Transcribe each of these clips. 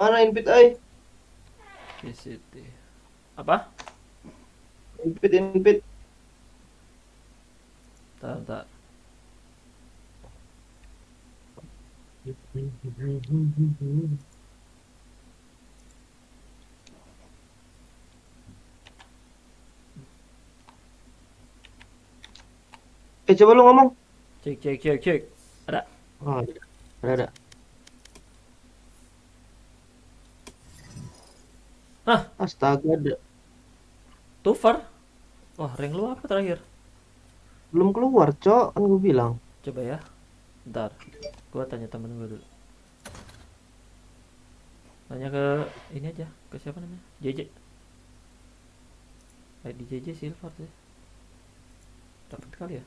Mana invite ay? VCT. Apa? Invite. Bentar, bentar. Coba lu ngomong. Cek, cek, cek, cek. Ada. Oh, ada. Hah, Astaga, ada. Tufar? Wah, rank lu apa terakhir? Belum keluar, Cok. Kan gue bilang. Coba ya. Bentar. Gua tanya temen gue dulu. Tanya ke ini aja. Ke siapa namanya? JJ. ID JJ Silver sih. Dapat kali ya?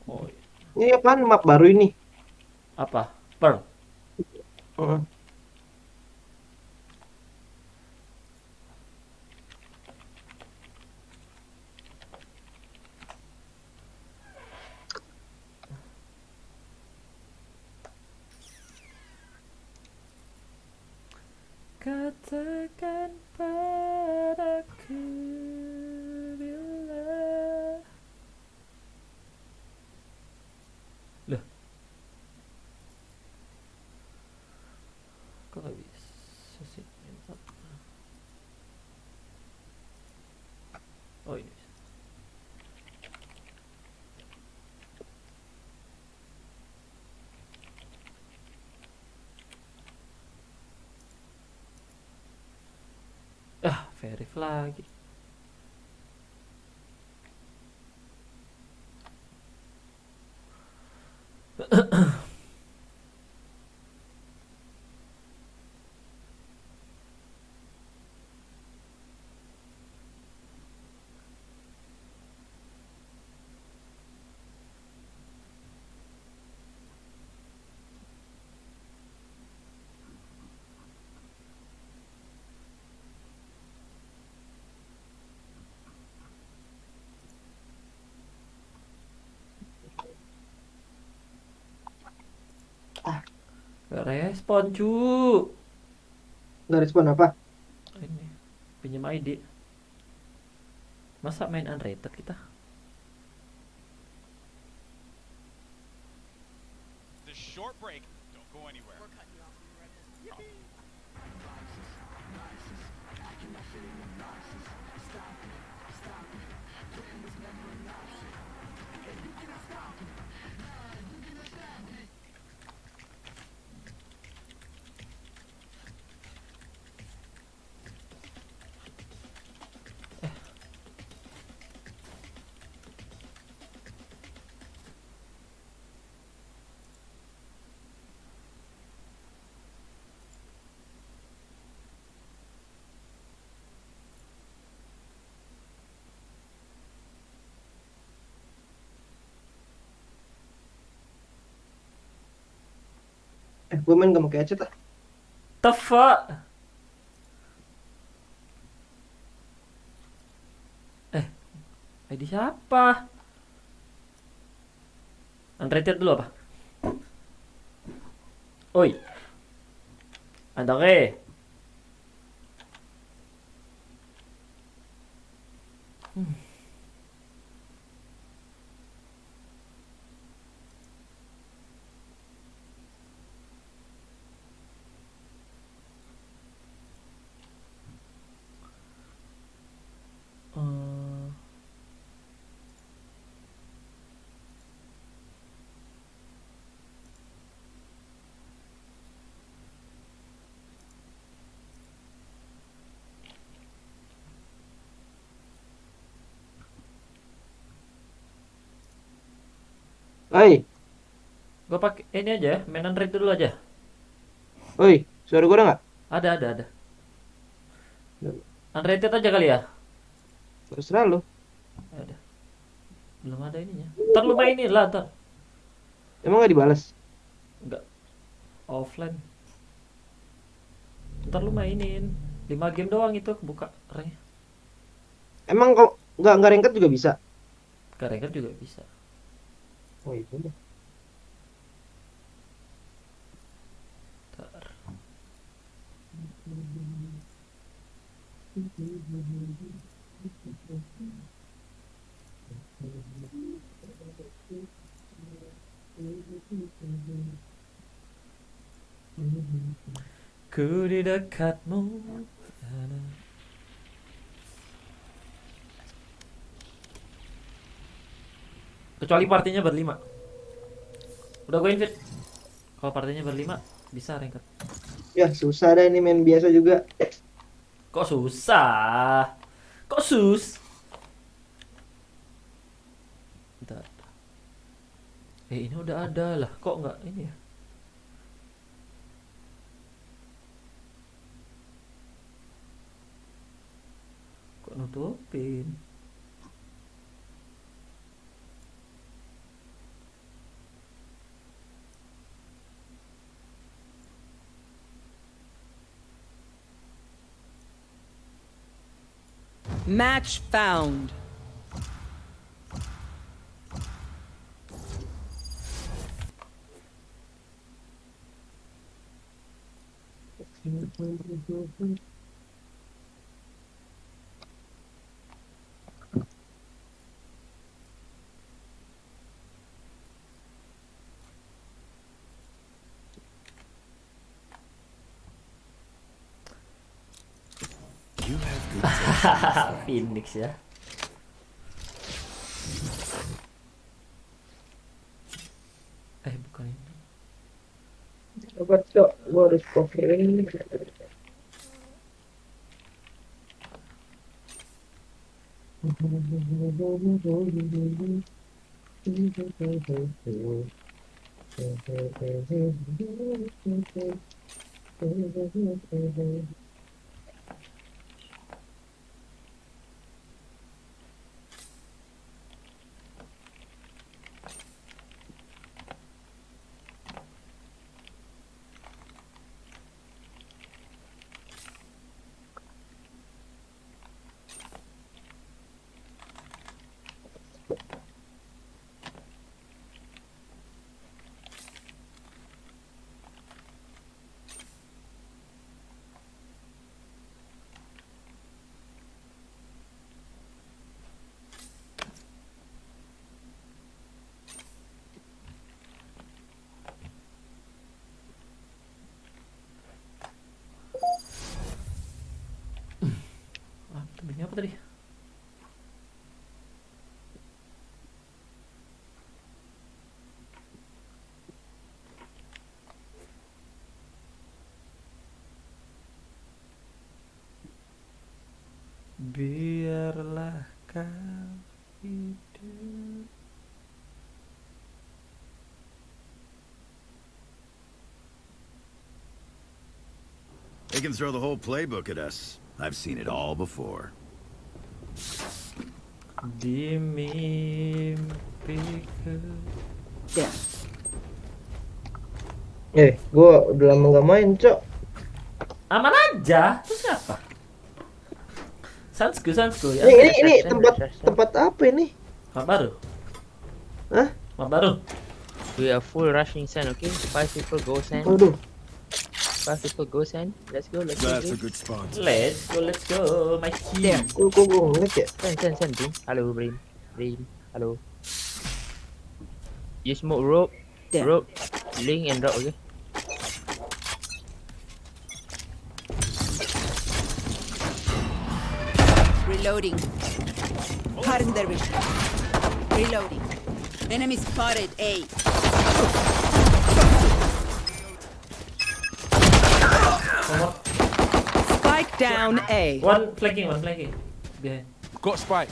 Oh, iya. Ini apaan map baru ini? Apa? Pearl. Heeh. Katakan padaku bila. Loh, kok gak bisa sih? Oh, ini bisa. Ah, verif lagi. Ah, Gak respon, cu. nggak respon apa? Ini, pinjam ID. Masa main unrated kita? The short break. Don't go anywhere. Gue main gak pakai headset ah. The fuck? Eh, ID siapa? Unrated dulu apa? Oi, anda ke? Hmm. Oi, Gue pakai ini aja ya, main unrated dulu aja. oi, suara gue ada nggak? Ada. Unrated aja kali ya. Terserah lu. Ada. Belum ada ininya. Ntar lu mainin lah, ntar. Emang nggak dibalas? Enggak, offline. Ntar lu mainin. 5 game doang itu buka ranknya. Emang kok nggak rengket juga bisa? Ke ranked juga bisa. Oh itu deh. Ku di dekatmu. Kecuali partinya berlima. Udah gue invite. Kalau partinya berlima bisa ranked. Ya susah dah ini main biasa juga. Kok susah? Kok Bentar. Ini udah ada lah. Kok nggak ini ya? Kok nutupin? Match found. Phoenix ya. Bukan ini. Apa cok? Gua harus covering. Bunyi apa tadi? Biarlah kau hidup. They can throw the whole playbook at us. I've seen it all before. Di mimpiku. There. Gua udah lama nggak main, cok. Aman aja. Terus apa? Sansku ya. Ini tempat apa ini? Map baru. Hah? Map baru. We are full rushing sand, okay? 5 people go sand. Waduh. 5 people go sand. Let's go. That's a good spot. Let's go, my kid. There. Gua ngeliat ya. Sand, Brim. Hello, Brim. Hello. You smoke rope, There. link and drop, okay? Reloading. Pardon their vision. Reloading. Enemy spotted A. Spike down A. One flanking. Behind. Got spike.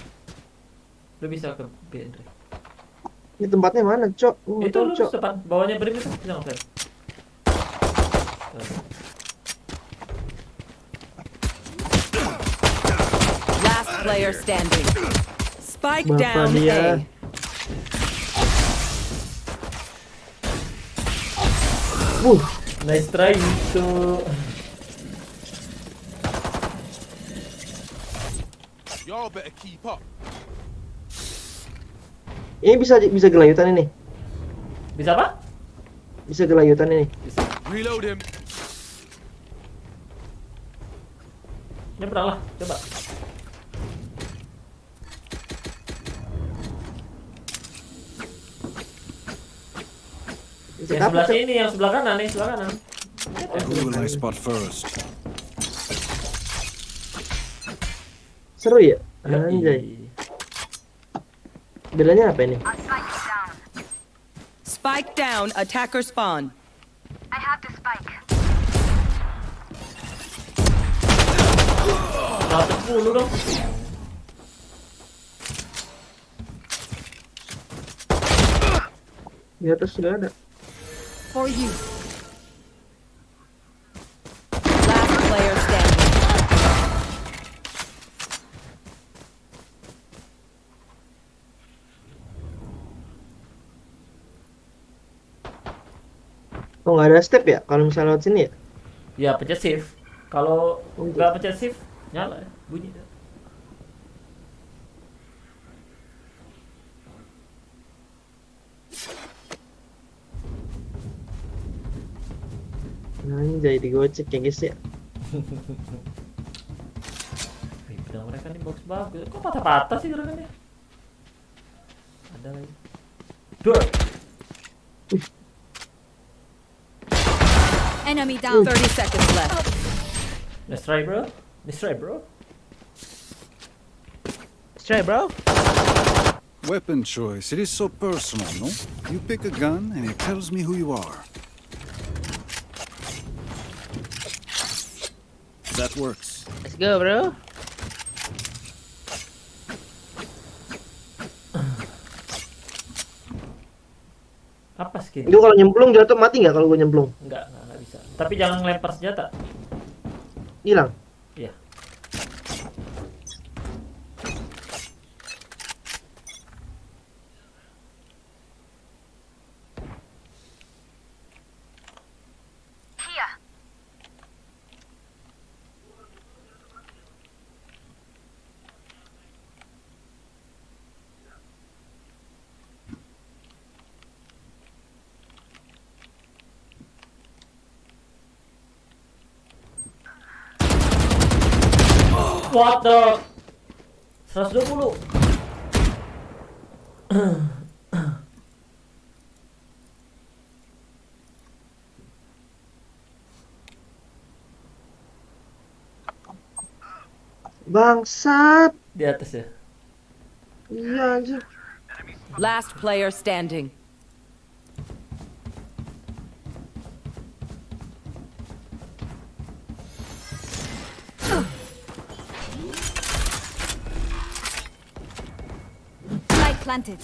Lu bisa ke B, Andre. Ini tempatnya mana, cok? Gua nggak Itu tahu, lu cok. depan. Bawahnya Brim itu bisa nge-flash. Last player standing. Spike Bapak down dia. A. Nice try itu. Y'all better keep up. Ini bisa gelayutan ini. Bisa apa? Bisa gelayutan ini. Bisa. Reload him. Nyebrang lah, coba. Bisa Yang dapat, sebelah Cok. sini, yang sebelah kanan nih, sebelah kanan. Who will I spot first? Seru ya? Yoi. Anjay. Bilangnya apa ini? Spike down, attacker spawn. I have the spike. 110 dong. Di atas sudah ada. For you. Last player standing. Oh, nggak ada step ya? Kalau misalnya lewat sini ya? Ya pencet shift. Kalau nggak pencet shift, nyala ya, bunyi. Anjay, digocek ya guys ya. Wih, pedang mereka nih box bagus. Kok patah-patah sih gerakannya? Ada lagi. Dua. Enemy down. 30 seconds left. Nice try, bro. Nice try, bro. Let's try, bro. Weapon choice. It is so personal, no? You pick a gun and it tells me who you are. That works. Let's go, bro. Apa skin? Itu kalau nyemplung jatuh mati nggak kalau gue nyemplung? Enggak bisa. Tapi jangan lempar senjata. Hilang. Iya. Here. What the? 120. Bangsat. Di atas ya. Iya anjir. Last player standing. Spike planted.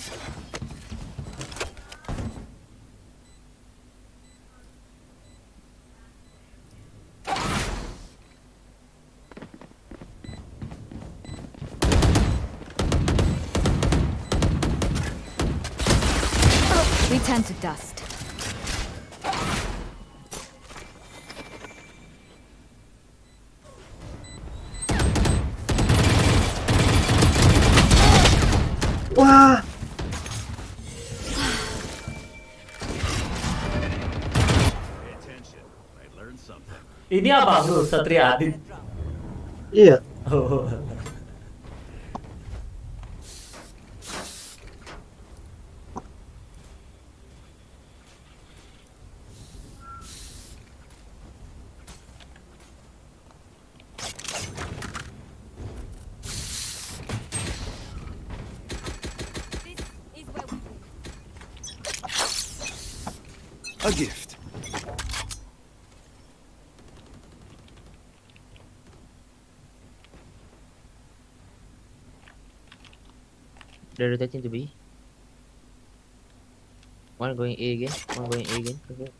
We turn to dust. Wah. Pay attention. I learned something. Ini apa lu Satria Adit? Iya. Oh. This is where we live. A gift. They're rotating to B. One going A again. One going A again. Okay.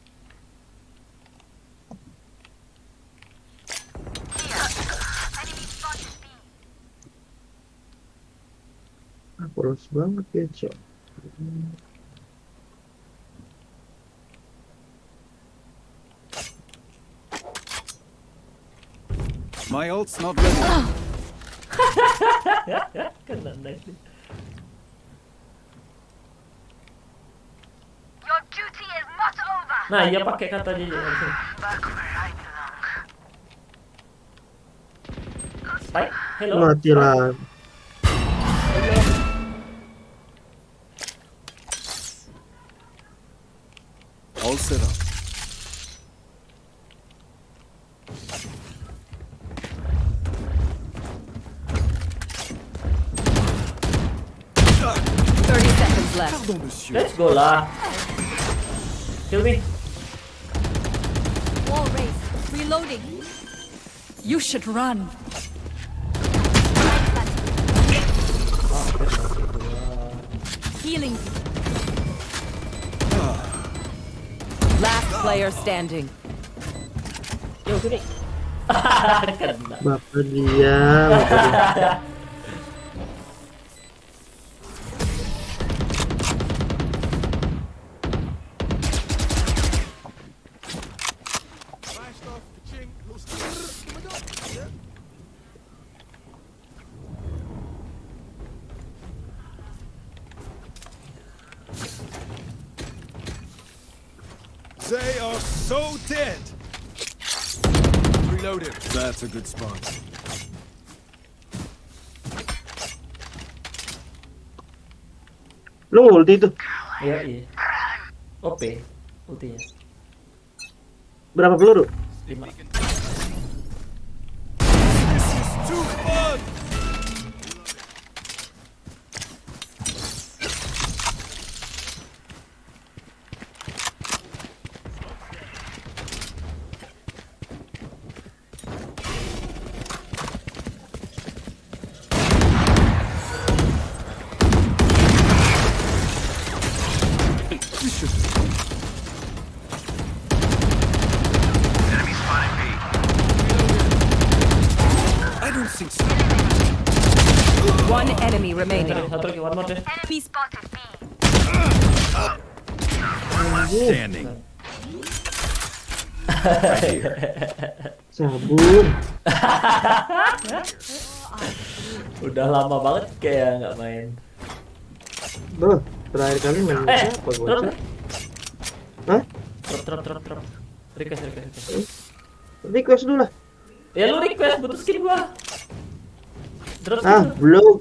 Polos banget ya, Cok. My ult's not ready. Kena nice nih. Your duty is not over. Nah, iya pakai kata JJ di sini. Back where I belong. Spike. Hello. Mati Spike. lah. All set up. Seconds left. Pardon, monsieur. Let's go lah. Kill me. Wall race. Reloading. You should run. Healing. Last player standing. Yo, sini. Kena. Bapak dia, bapak dia. Nice stuff, ka-ching, little sk- Yeah. They are so dead. Reloading. That's a good spot. Lu ulti tuh. Iya, iya. OP ultinya. Berapa peluru? 5. This is too fun. This should I don't think so. One enemy remaining. Satu lagi, one more deh. Enemy spotted B. Standing. Sabun. Udah lama banget kayak nggak main. Bro, terakhir kali main sama siapa gua? drop. Hah? Drop. Request. Request dulu lah. Ya lu request, butuh skin gua. Drop skin Ah, lu. belum.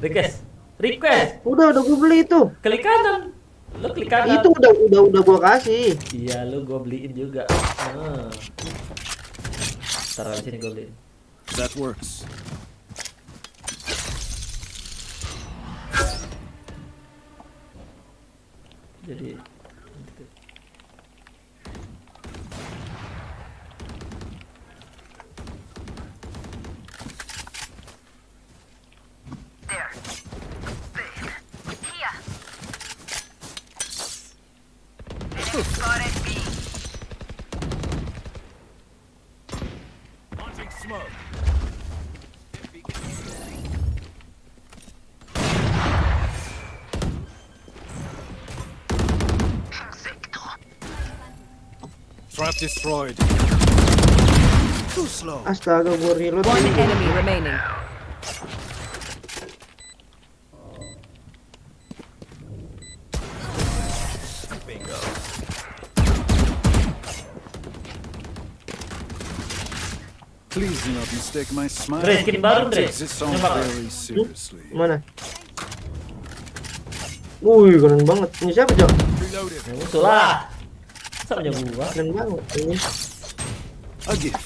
Request. Udah gua beli itu. Klik kanan. Lu klik kanan. Itu udah gua kasih. Iya, lu gua beliin juga. Taruh di sini gua beliin. That works. Jadi Here. Enemy spotted B. Launching smoke. Trap destroyed. Too slow. Astaga, gua reload. One enemy remaining. Please do not mistake my smile. Dre, skin baru, Dre. Take this on Nembak. very seriously. Mana? Wih, keren banget. Ini siapa, Cok? Reloading. ya musuh lah. Masa punya gua? Keren banget ini. A gift.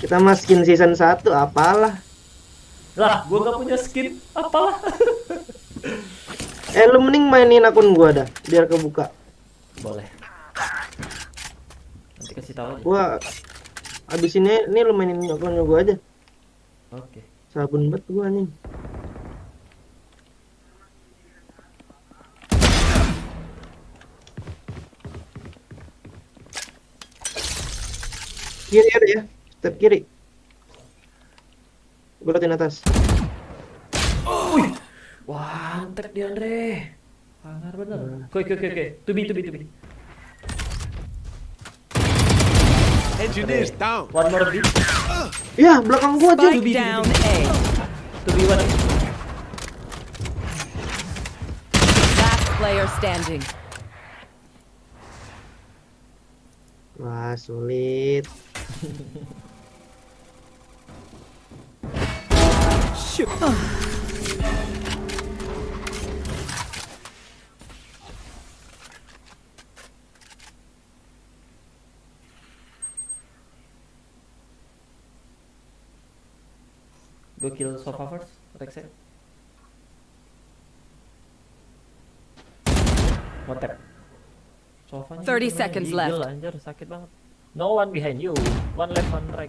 Kita masukin season 1 apalah. Lah, gua gak punya skin. Apalah. Lu mending mainin akun gua dah, biar kebuka. Boleh. Nanti kasih tahu aja. Gua abis ini lu mainin akunnya gua aja. Oke. Sabun banget gua nih. Kiri ada ya, step kiri. Gua liatin atas. Wah, antek dia, Andre. Hangar bener. Oke. Tubi. Engineers down. One more beat. Ya, belakang gua aja. Spike down A. Tubi one. Last player standing. Wah, sulit. Go kill sofa first, Rexel. One tap. Sofanya 30 itu seconds namanya left. Eagle, anjir, sakit banget. No one behind you. One left, one right.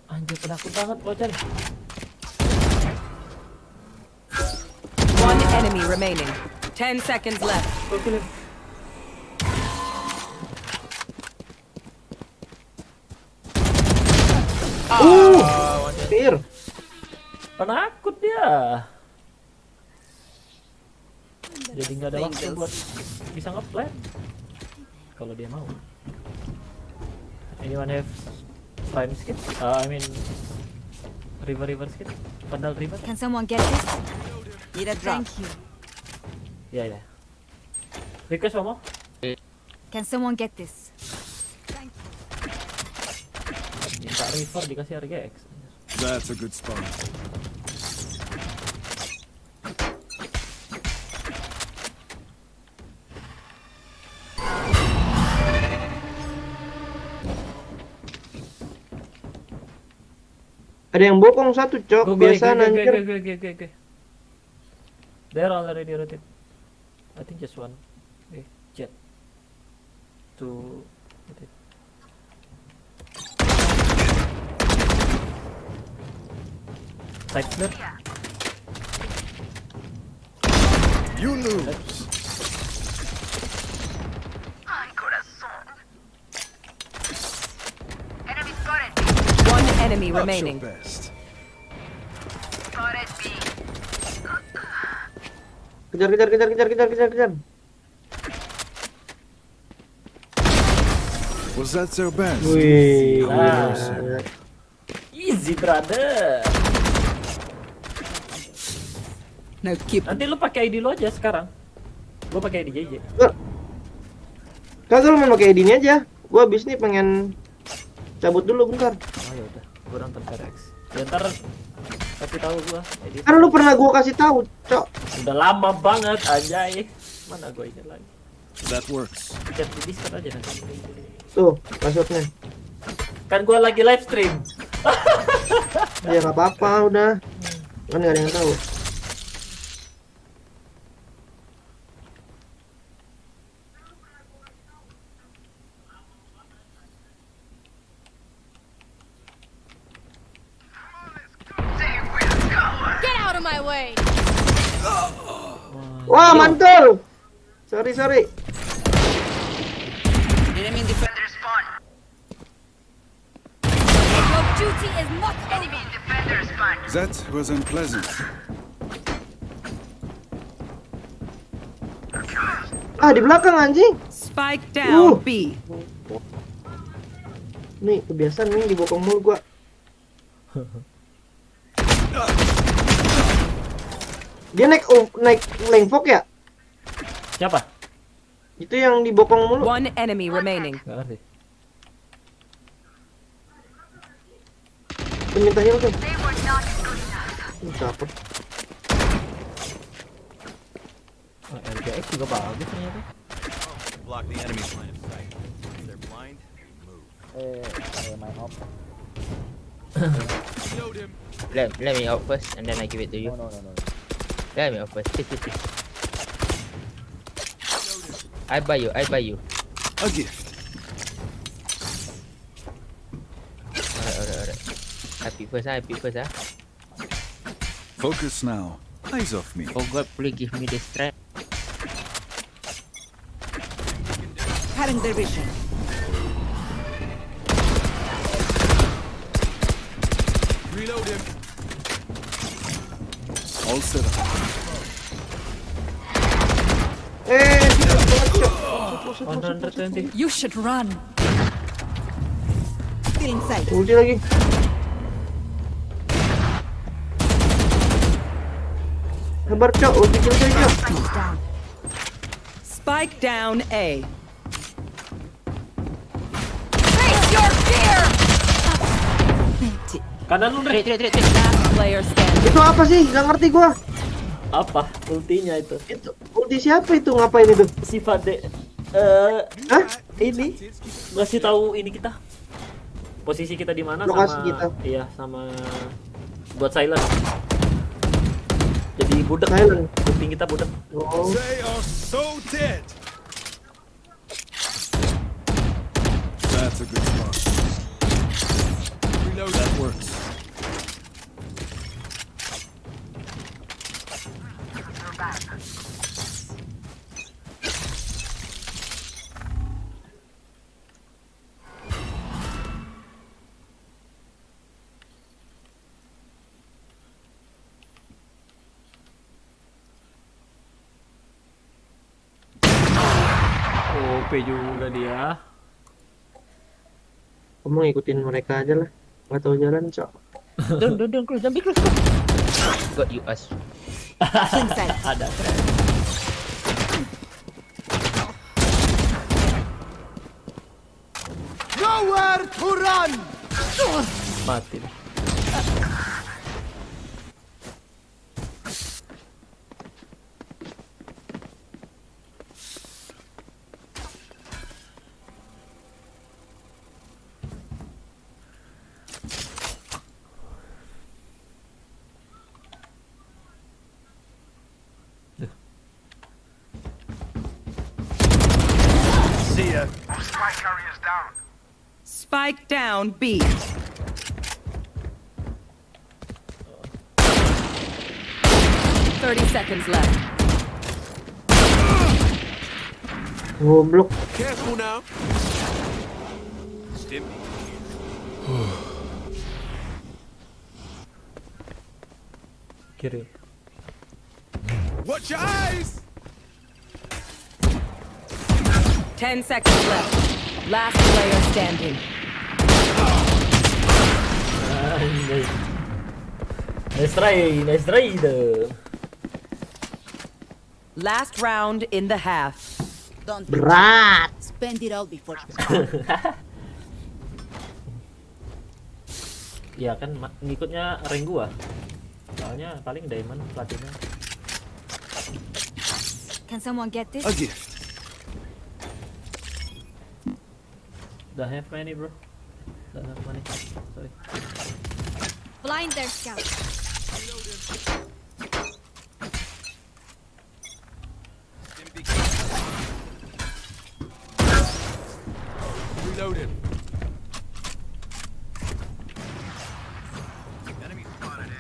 Anjir, penakut banget bocah nih. One enemy remaining. 10 seconds left. Go kill him. Pir. Penakut dia. Jadi nggak ada waktu buat bisa nge-plan. Kalau dia mau. Anyone have prime skip? I mean river skip? Pedal river? Can someone get this? Need a drop. Thank you. Ya. Request mau? Can someone get this? Minta river dikasih harga X. That's a good spot. Ada yang bokong satu, Cok. Biasa anjir. Go. They're already rotate. I think just one. Jet. Two. Rotate. Side flip. You lose. One enemy Not remaining. your best. Kejar. Was that their best? Wih. Ah. Easy brother. No, keep. Nanti lu pakai ID lu aja sekarang. Gua pakai ID JJ. Kagak lu main pakai ID ini aja. Gua abis nih pengen cabut dulu bentar. Oh ya udah, gua nonton Rex. Ya ntar kasih tahu gua ID. Kan lu pernah gua kasih tahu, Cok. Udah lama banget anjay. Mana gua ingat lagi. That works. Chat di Discord aja nanti. Tuh, passwordnya. Kan gua lagi live stream. Ya nggak apa-apa udah. Kan nggak ada yang tahu. Get out of my way! Wah, mantul. Sorry. Your duty is not over! That was unpleasant. Ah, di belakang anjing. Spike down B. Nih, kebiasaan nih dibokong mulu gua. Dia naik lengfok ya? Siapa? Itu yang dibokong mulu. One enemy remaining. Gak ngerti. Tuh, minta heal tuh. Capek. Oh, LGX juga bagus ternyata. Block the enemy's line of sight. If they're blind, move. Reload him. Let me out first and then I give it to you. No. Let me out first. I buy you. A gift. Alright. Happy first. Focus now. Eyes off me. Oh God, please give me the strength. Cutting their vision. Reload him. All set up. Cok. 120. You should run. Feeling safe. Ulti lagi. Sabar, Cok. Ulti kill saya, Cok. Spike down A. Kanan lu deh. Trade. Last player standing. Itu apa sih? Gak ngerti gua. Apa? Ultinya itu. Itu ulti siapa itu? Ngapain itu? Si Fade. Hah? Ini ngasih tahu ini kita. Posisi kita di mana Lokasi sama kita. iya sama buat silent. Jadi budek. Silent. Kuping kita budek. Oh. They are so dead. That's a good spot. Reload. That works. OP juga dia. Kamu ngikutin mereka aja lah. Gak tahu jalan, Cok. Don't close, don't be close. Got you us. Inside. Ada. Nowhere to run. Mati deh. See ya. Spike down B. Seconds left. Goblok. Careful now. Stimpy. Kiri. Watch your eyes. 10 seconds left. Last player standing. Nice try the. Last round in the half. Don't Berat. spend it all before. Ya kan ngikutnya rank gua. Soalnya paling diamond platinum. Can someone get this? A gift. Udah have money bro. Udah have money. Sorry. Blind their scout. Reloaded. Enemy spotted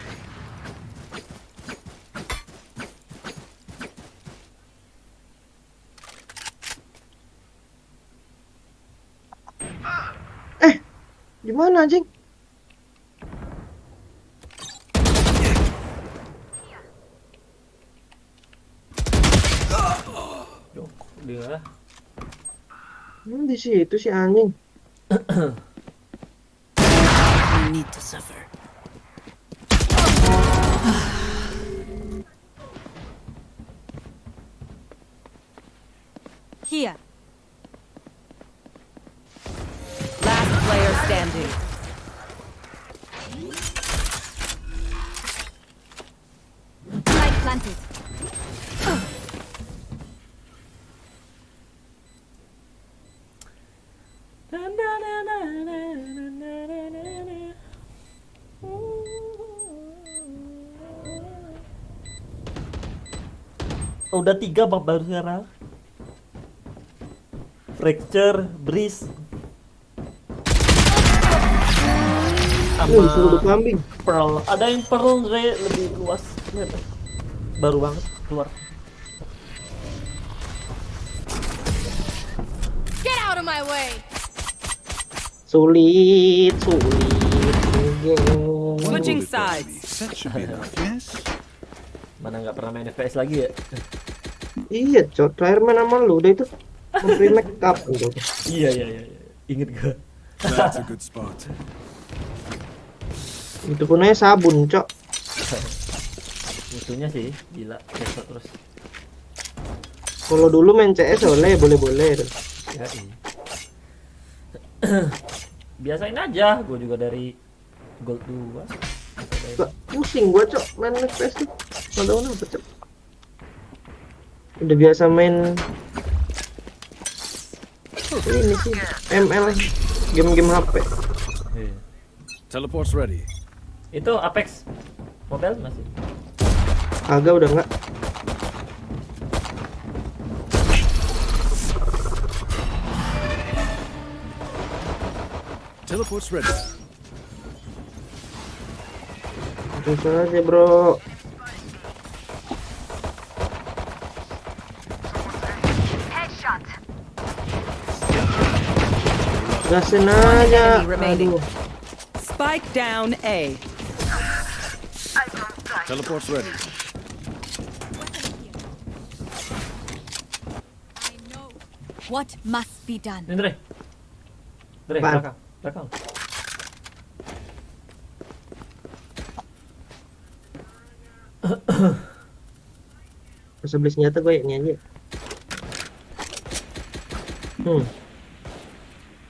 A. Gimana anjing? Yuk, dia. Di situ si anjing. You need to suffer. Here. Last player standing. Light planted. Oh, udah 3 bab baru sekarang. Fracture, breeze. Suruh Sama kambing. pearl. Ada yang pearl lebih luas. Baru banget keluar. Get out of my way. Sulit. Switching One bullet sides. only. That should be enough, yes? Mana nggak pernah main FPS lagi ya? Iya, Cok. Terakhir main sama lu udah itu. Memberi make up gitu. Iya. Ingat gak? That's a good spot. Itu pun aja sabun, Cok. Musuhnya sih gila, headshot terus. Kalau dulu main CS boleh. Ya, iya. Biasain aja, gue juga dari Gold 2. Gak pusing gua cok main FPS tuh. Nggak tahu kenapa cok. Udah biasa main ini sih ML, game-game HP. Iya. Teleport's ready. Itu Apex Mobile masih. Agak udah nggak. Teleport's ready. Terus aja bro. Gasin aja. enemy remaining. Aduh. Spike down A. Teleport's ready. I know what must be done. Ini Dre. Dre, Apaan? belakang. Belakang. Masa beli senjata gue ini aja.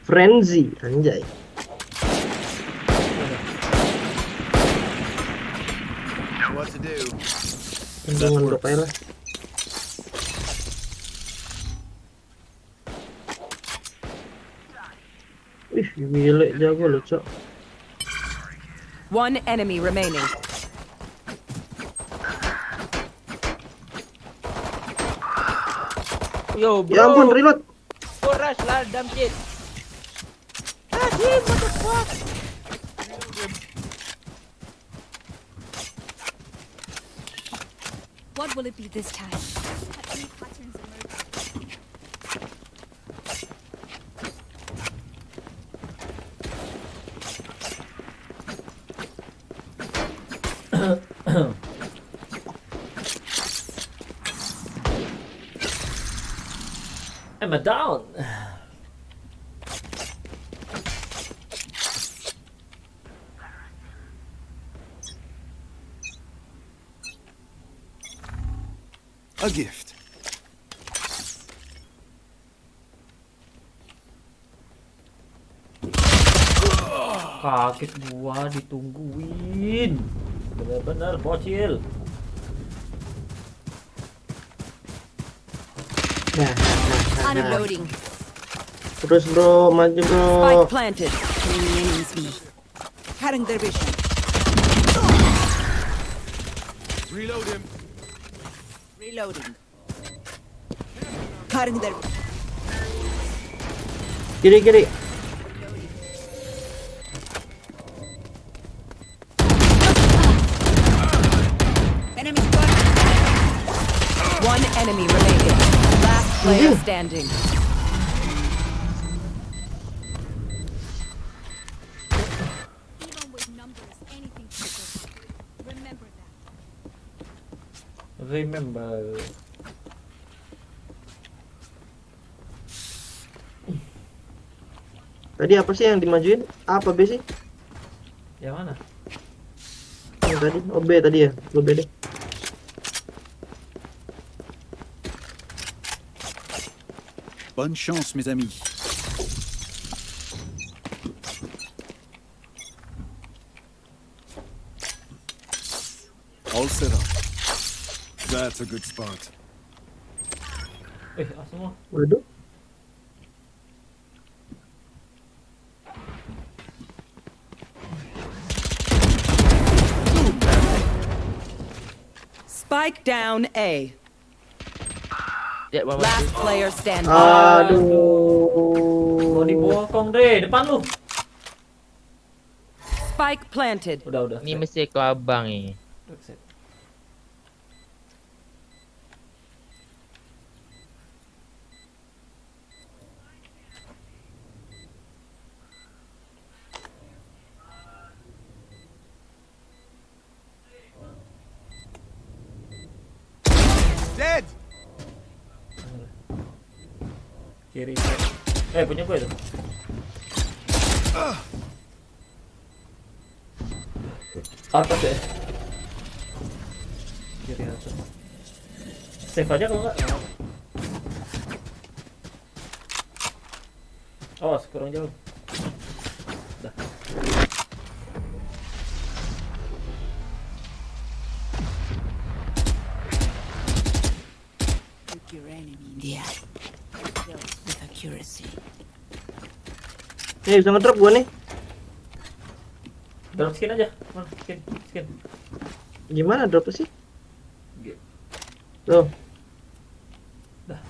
Frenzy anjay. What to do? Tendungan gue aja lah. Wih, gile jago lo cok. One enemy remaining. Yo, bro. Ya ampun, reload. Go rush lah, damn shit. Ah, shit, what the fuck? What will it be this time? Have any patterns emerged? I'm down. A gift. Kaget gua ditungguin. Bener-bener bocil. Nah. Unloading. Terus bro, maju bro. Spike planted. Cutting their vision. Reload him. Reloading. Cutting their. Kiri. Enemy spotted. One enemy remaining. Last player standing. Even with numbers, anything can go. Remember that. Remember. Tadi apa sih yang dimajuin? A apa B sih? Yang mana? Yang tadi, oh B tadi ya, lu B deh. Bonne chance, mes amis. All set up. That's a good spot. Semua. Waduh. Spike down A. Jet, one Last player standing. Aduh. Mau dibokong deh, depan lu. Spike planted. Udah. Ini mesti ke abang ni. Set. Dead. Kiri. Punya gue itu. Atas ya. Kiri atas. Save aja kalau enggak. Awas, kurang jauh. Dah. Nih bisa ngedrop gua nih. Drop skin aja. Mana skin. Gimana dropnya sih? G- Tuh. Dah.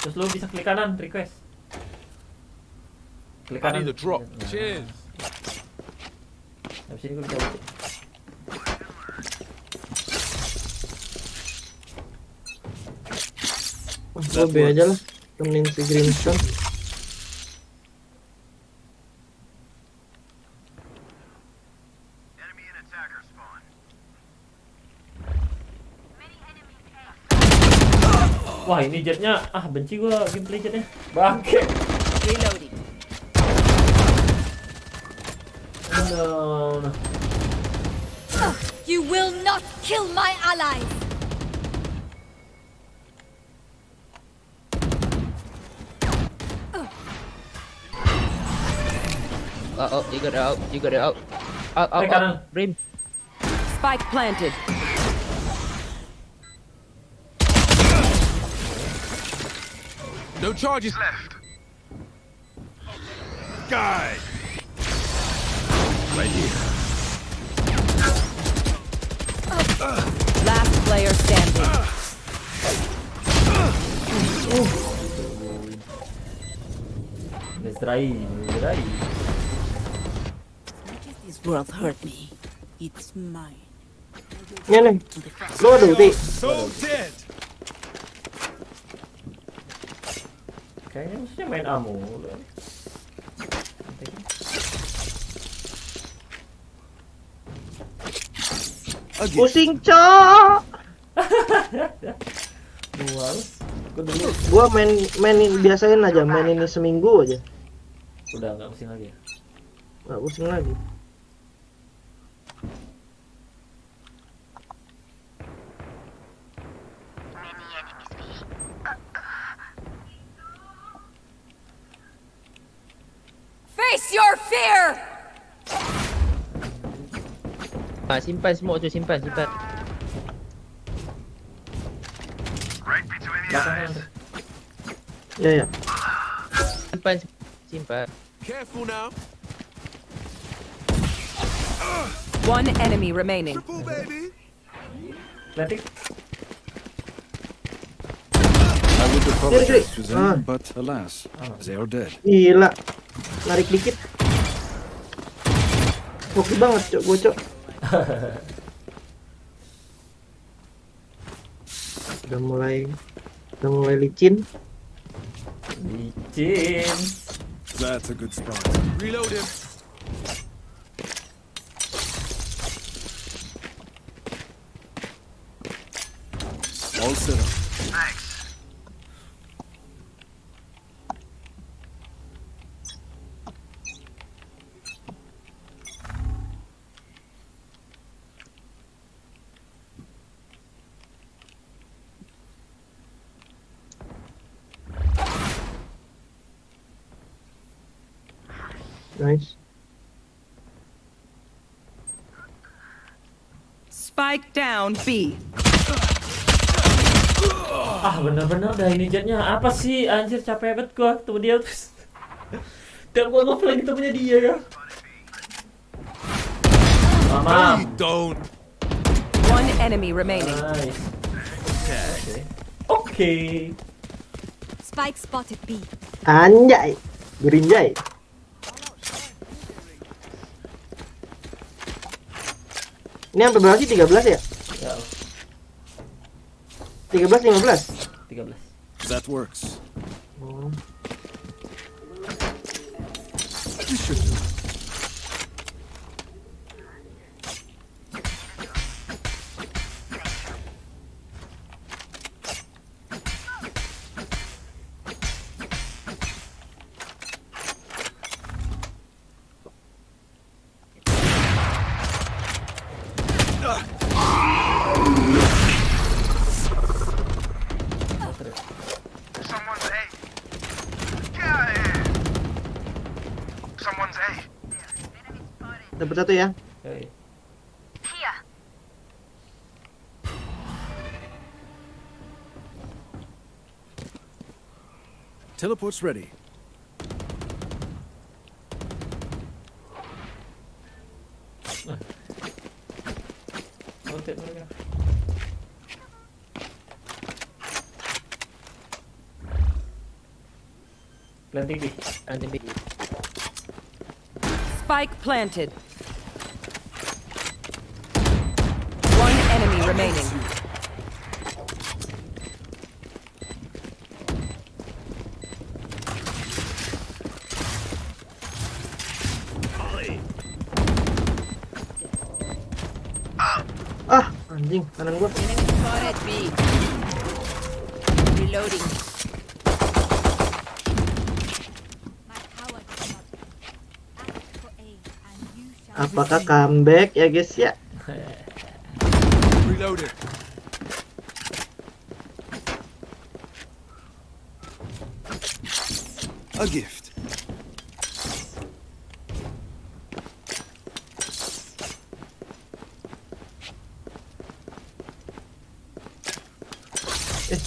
Terus lu bisa klik kanan request. Klik I kanan. need a drop. Nah. Cheers. Habis ini gue bisa ulti. Gua B aja lah. Temenin si Grimstone. Wah ini jetnya, benci gua gameplay jetnya. Bangke. Reloading. No. You will not kill my allies. You got it out. You got it out. Out, kanan. Brim. Spike planted. No charges left. Guy. Right here. Last player standing. Mesrai. This world hurt me. It's mine. Ini nih. Lu ada ulti. So dead. Kayaknya mestinya main amo. Again. Pusing, cok. Males. Gue dulu Gua main biasain aja, main ini seminggu aja. udah nggak pusing lagi ya. Nggak pusing lagi. Face your fear. Simpan semua tu, simpan. Belakang. Ya ya. Simpan. Careful now. One enemy remaining. Triple baby. Planting. I would apologize to Ah. them, but alas, they are dead. Gila. Narik dikit. Oke banget, cok, gua, cok. Udah mulai licin. Licin. That's a good spot. Reload him. All set up. Nice. Spike down B. Bener-bener dah ini jetnya. Apa sih anjir, capek banget gua ketemu dia terus. Dan gua ngefeel lagi ketemunya dia ya. Mama. You don't. One enemy remaining. Nice. Oke. Spike spotted B. Anjay. Gerinjay. Ini sampai berapa sih? 13 ya? Ya, 13 15. 13. That works. Oh. This should do. Dapat satu ya. Oke. Teleport's ready. Rotate mereka. Planting B. Nanti B. Spike planted. One enemy remaining. Ah, anjing, kanan gua. Enemy spotted B. Reloading. My power does not ask for aid, and you shall Apakah comeback ya guys ya? Reloaded. A gift.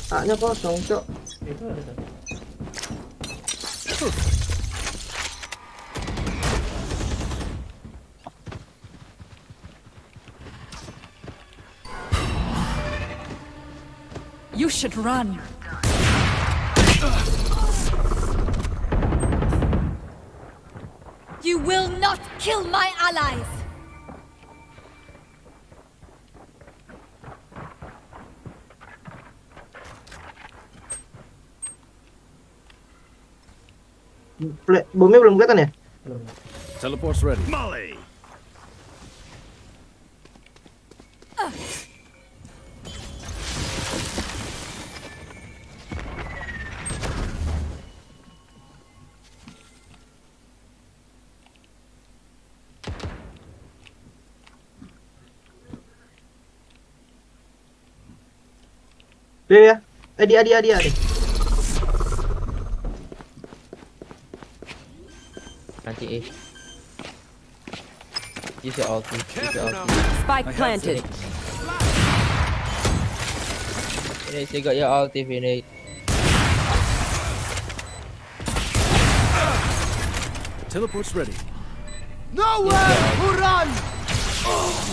A-nya kosong, Cok. Itu ada satu. You should run. You will not kill my allies! Bomnya belum kelihatan ya? Belum. Teleport's ready. Molly. B ya? Adi. Nanti A. Use your ulti. Use your ulti. Spike planted. Phoenix, you got your ulti, Phoenix. Teleport's ready.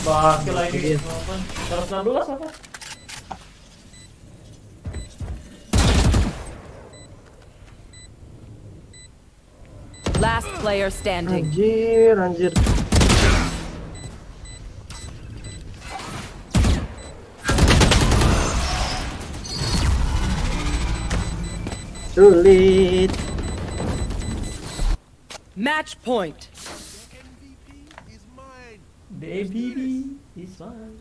Bakil lagi. 116 apa? Last player standing. Anjir. Sulit. Match point. The MVP is mine.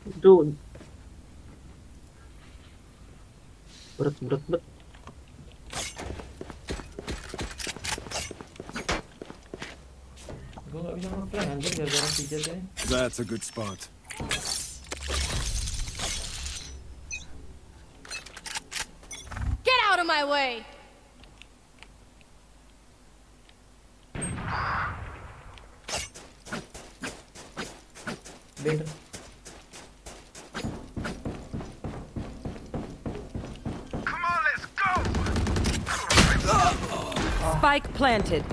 Itu berat. Gue gak bisa nge-flank anjir gara-gara pijat ya. That's a good spot. Get out of my way! Beda. Spike planted.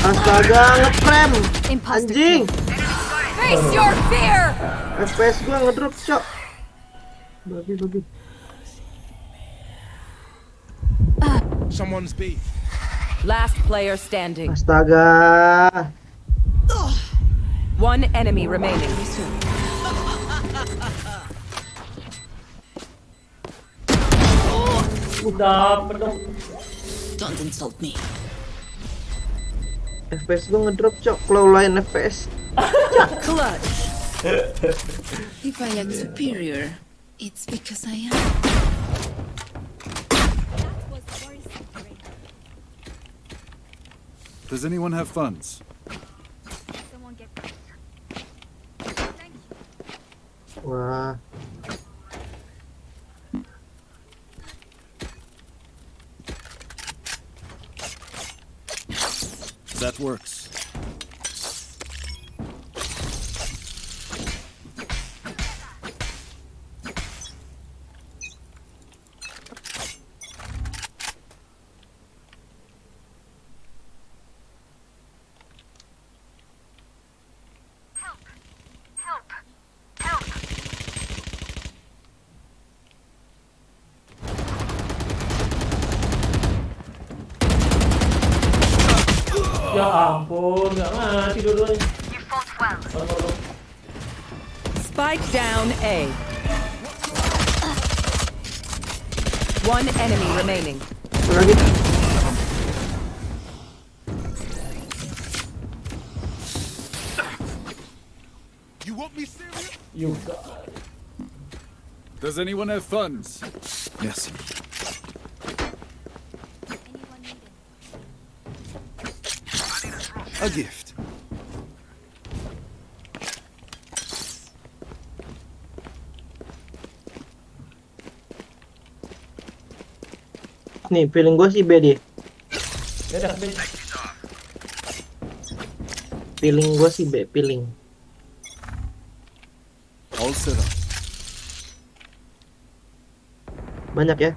Astaga, nge-frame. Imposter Anjing. Face your fear! FPS gua ngedrop, Cok. Babi. Someone's B. Last player standing. Astaga. One enemy remaining. Udah dong. Don't insult me. FPS gua ngedrop, Cok. Kalau lain FPS. Clutch. If I act superior, it's because I am. That was worse. Does anyone have funds? Someone get Thank you. Wah. That works. Ya ampun, nggak mati dua-duanya. Well. Spike down A. One enemy remaining. Lagi. You want me serious? You got. Does anyone have funds? Yes. Anyone needed? A gift. Nih, feeling gue sih B dia. Ya udah, Ben. Feeling gue sih B, feeling. All set up. Banyak ya.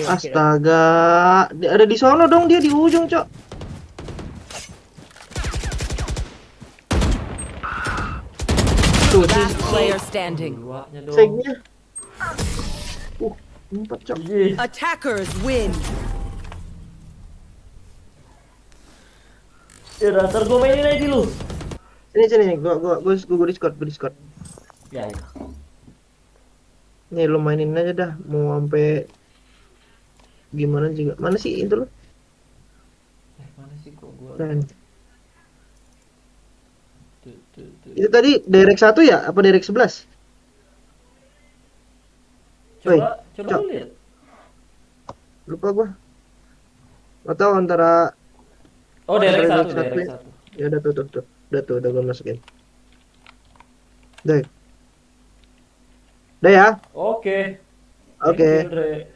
Astaga, ada di sono dong, dia di ujung, Cok. Tuh, Last player standing. Duanya dong. segnya. 4, Cok. Ih, Attackers win. ya udah, ntar gue mainin aja lu. Sini, gua Discord. Ya. Nih, lo mainin aja dah, mau sampai gimana juga. Mana sih itu lo? Mana sih kok gue? Nah, Tuh. itu tadi direct 1 ya? Apa direct 11? Oi, Coba Cok. lu lihat. Lupa gua. Atau antara Oh, direct Direct 1, satu. direct 1. ya udah tuh. Udah gua masukin. Udah. Udah ya? Oke. Oke. Thank you, Dre.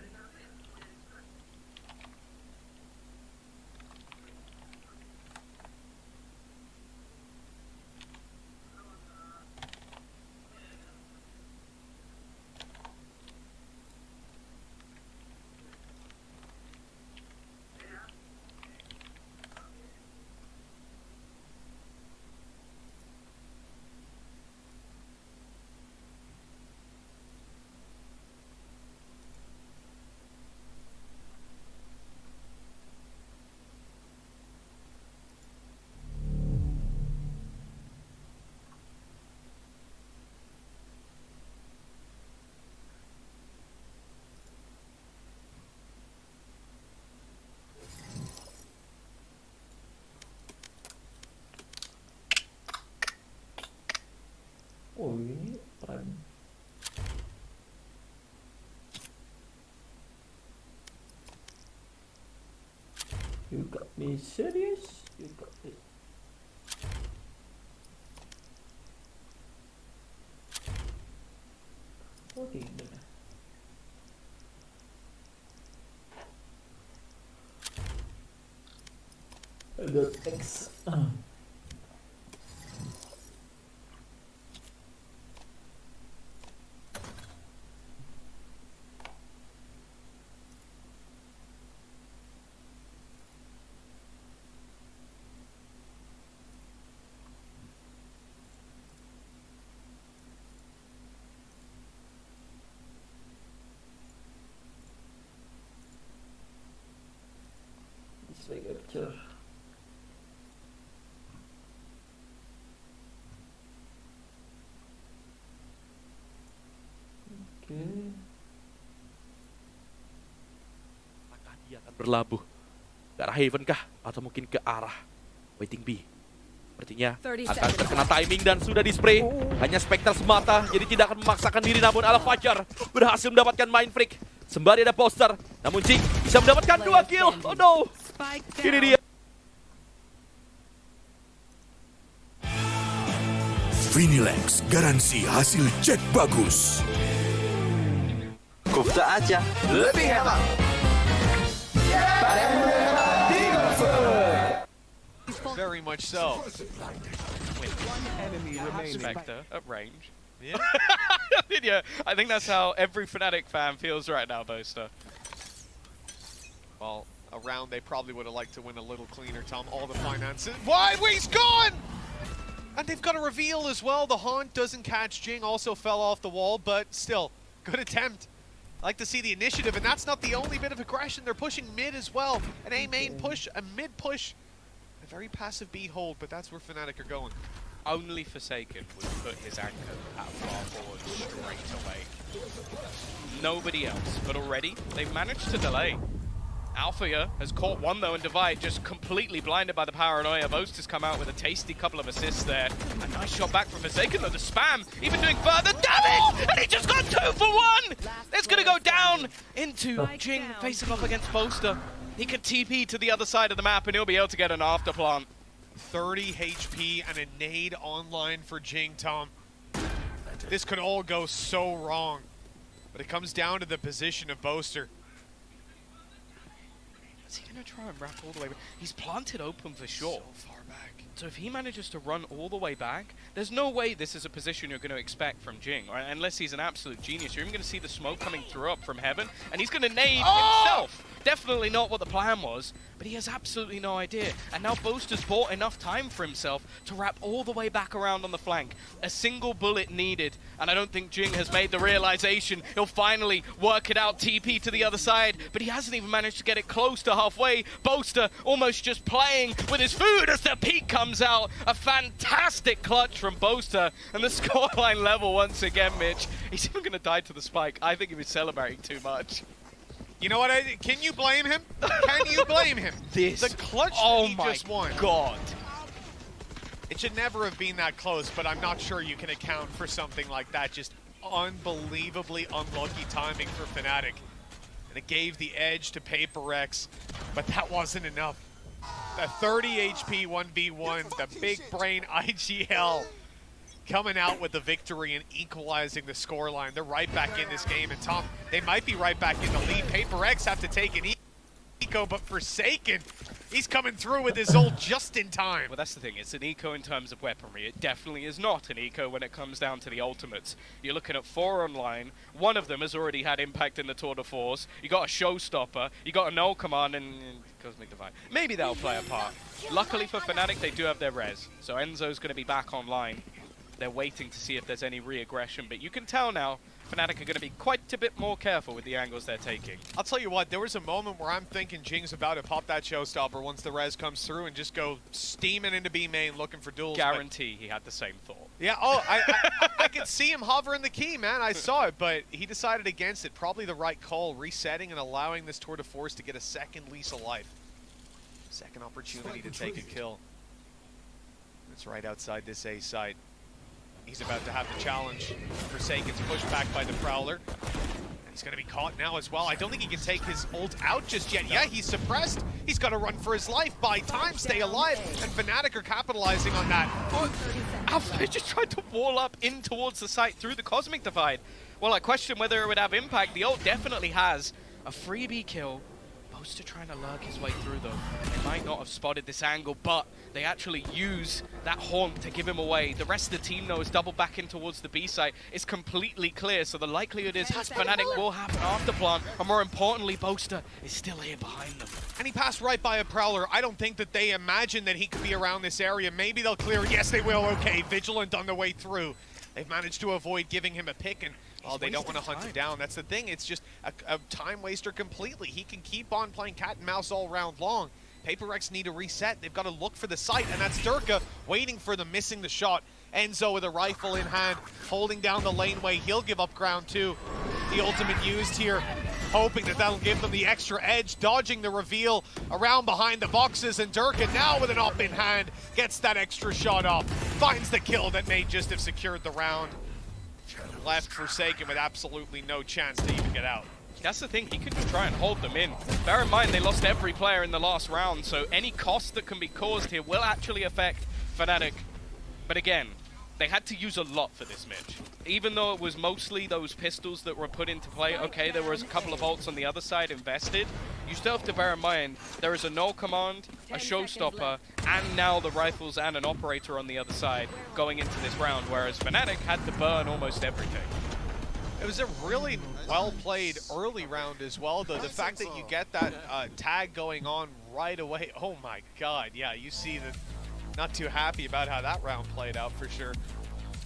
Oh, ini prime. You got me serious? You got me. Oke, udah. Ada X. Display capture. Oke. Apakah dia akan berlabuh ke arah Haven kah? Atau mungkin ke arah Waiting B? Sepertinya 30 akan seconds. terkena timing dan sudah di-spray. Hanya Spectre semata, jadi tidak akan memaksakan diri. Namun Al Fajar berhasil mendapatkan Mind Freak. Sembari ada poster, namun Jing bisa mendapatkan 2 kill. Oh no, Spike ini down. dia. Finilex, garansi hasil cek bagus. Kufta aja. Lebih hemat. Very much so. Wait, Spectre at range. Yeah. Yeah, I think that's how every Fnatic fan feels right now, Boaster. Well, a round they probably would have liked to win a little cleaner, Tom. All the finances. Why? He's gone! And they've got a reveal as well. The haunt doesn't catch Jing, also fell off the wall, but still, good attempt. I like to see the initiative, and that's not the only bit of aggression. They're pushing mid as well. An A main push, a mid push, a very passive B hold, but that's where Fnatic are going. Only Forsaken would put his anchor at far forward straight away. Nobody else, but already they've managed to delay. Alphia has caught one though, and Divide just completely blinded by the paranoia. Boast has come out with a tasty couple of assists there. A nice shot back from Forsaken though, the spam even doing further damage, and he just got 2 for 1! It's gonna go down into Jing facing off against Boaster. He can TP to the other side of the map and he'll be able to get an afterplant. 30 HP and a nade online for Jing, Tom. This could all go so wrong, but it comes down to the position of Boaster. Is he going to try and wrap all the way back? He's planted open for sure. So far back. So if he manages to run all the way back, there's no way this is a position you're going to expect from Jing, or unless he's an absolute genius. You're even going to see the smoke coming through up from heaven, and he's going to nade himself. Definitely not what the plan was, but he has absolutely no idea. And now Boaster's bought enough time for himself to wrap all the way back around on the flank. A single bullet needed, and I don't think Jing has made the realization he'll finally work it out, TP to the other side, but he hasn't even managed to get it close to halfway. Boaster almost just playing with his food as the peak comes out. A fantastic clutch from Boaster, and the scoreline level once again, Mitch. He's even going to die to the spike. I think he was celebrating too much. You know what? Can you blame him? Can you blame him? The clutch oh he my just won. God. It should never have been that close, but I'm not sure you can account for something like that. Just unbelievably unlucky timing for Fnatic. And it gave the edge to PaperX, but that wasn't enough. The 30 HP 1v1, the big brain IGL coming out with the victory and equalizing the scoreline. They're right back in this game, and Tom, they might be right back in the lead. PaperX have to take an eco, but Forsaken, he's coming through with his ult just in time. Well, that's the thing. It's an eco in terms of weaponry. It definitely is not an eco when it comes down to the ultimates. You're looking at 4 online. One of them has already had impact in the Tour de Force. You got a Showstopper. You got a Null Command and Cosmic Divide. Maybe that'll play a part. Luckily for Fnatic, they do have their res. So Enzo's going to be back online. They're waiting to see if there's any re-aggression, but you can tell now Fnatic are going to be quite a bit more careful with the angles they're taking. I'll tell you what, there was a moment where I'm thinking Jing's about to pop that Showstopper once the res comes through and just go steaming into B main looking for duels. Guarantee he had the same thought. Yeah, I could see him hovering the key, man. I saw it, but he decided against it. Probably the right call, resetting and allowing this Tour de Force to get a second lease of life. Second opportunity to take a kill. It's right outside this A site. He's about to have the challenge. Forsaken's pushed back by the Prowler. He's going to be caught now as well. I don't think he can take his ult out just yet. Yeah, he's suppressed. He's got to run for his life. Buy time, stay alive. And Fnatic are capitalizing on that. Alpha just tried to wall up in towards the site through the Cosmic Divide. Well, I question whether it would have impact. The ult definitely has. A freebie kill. Boaster trying to lurk his way through though. They might not have spotted this angle, but they actually use that haunt to give him away. The rest of the team though is doubled back in towards the B site. It's completely clear, so the likelihood is Fnatic will have an afterplant, and more importantly, Boaster is still here behind them. And he passed right by a Prowler. I don't think that they imagine that he could be around this area. Maybe they'll clear it. Yes, they will. Okay, Vigilant on the way through. They've managed to avoid giving him a pick, and oh, they don't want to hunt him down. That's the thing. It's just a time waster completely. He can keep on playing cat and mouse all round long. PaperX need to reset. They've got to look for the site, and that's Durka waiting for them, missing the shot. Enzo with a rifle in hand, holding down the laneway. He'll give up ground too. The ultimate used here, hoping that that'll give them the extra edge, dodging the reveal around behind the boxes, and Durka now with an up in hand gets that extra shot off, finds the kill that may just have secured the round. Left Forsaken with absolutely no chance to even get out. That's the thing, he can just try and hold them in. Bear in mind, they lost every player in the last round, so any cost that can be caused here will actually affect Fnatic. But again, they had to use a lot for this, Mitch. Even though it was mostly those pistols that were put into play, okay, there was a couple of ults on the other side invested. You still have to bear in mind, there is a Null Command, a Showstopper, and now the rifles and an Operator on the other side going into this round, whereas Fnatic had to burn almost everything. was a really well played early round as well, though. The fact that you get that tag going on right away. Oh my god, yeah, you see that. Not too happy about how that round played out for sure.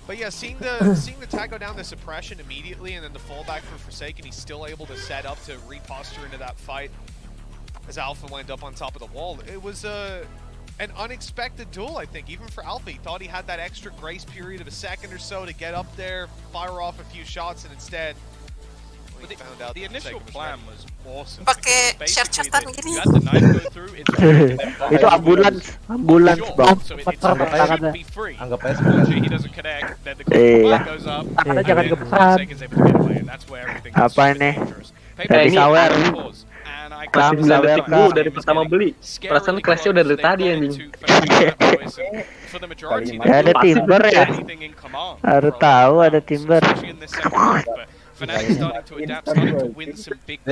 But yeah, seeing the tag go down, the suppression immediately, and then the fallback for Forsaken, he's still able to set up to reposture into that fight as Alpha went up on top of the wall. It was an unexpected duel, I think, even for Alpha. He thought he had that extra grace period of a second or so to get up there, fire off a few shots, and instead, well, he found out the initial plan was awesome. Pakai share-share gini. You had the knife go through, it's and then Itu ambulans bang. so it should be free. He doesn't connect, then the Iya. goes up, Tangannya and jangan then gemetar. Forsaken's able to get away, and that's where everything gets Apa super ini? dangerous. Dari sawer. And I Masih can 9 detik dulu dari pertama beli. Perasaan clash-nya udah dari tadi anjing. Ya ada timber ya. Harus tahu ada timber.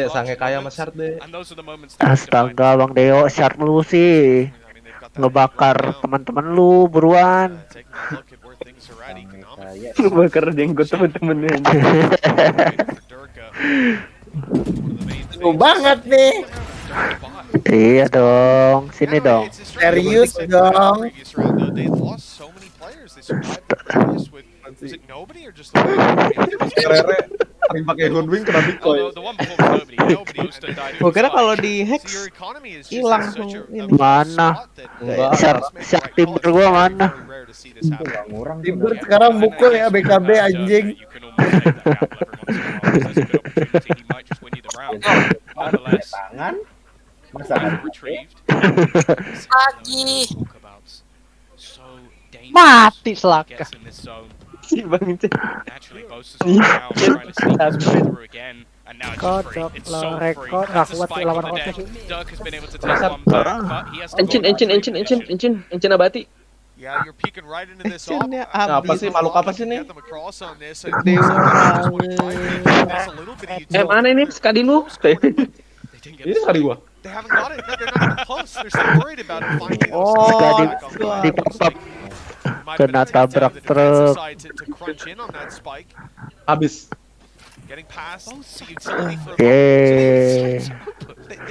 Sange kaya sama shard deh. Astaga Bang Deo, shard lu sih. Ngebakar teman-teman lu buruan. Ngebakar jenggot teman-temannya. Seru banget nih. Iya dong, sini dong. Serius dong. Rere paling pakai Hoodwink kena Bitcoin. Gua kira kalau di hack hilang tuh. Mana? Shark timber gua mana? Timber sekarang mukul ya BKB anjing. Tangan. Masa Lagi. Mati selaka. Si Bang Cek. Kodok lo rekor gak kuat sih lawan kodok. Encin abati. Yeah, you're peeking right into this apa sih makhluk apa sih nih? Mana ini sekali lu? Ini sekali gua. They haven't got it. They're not even close. They're still worried about it finding di pop kena tabrak truk. Habis. Getting past the utility for they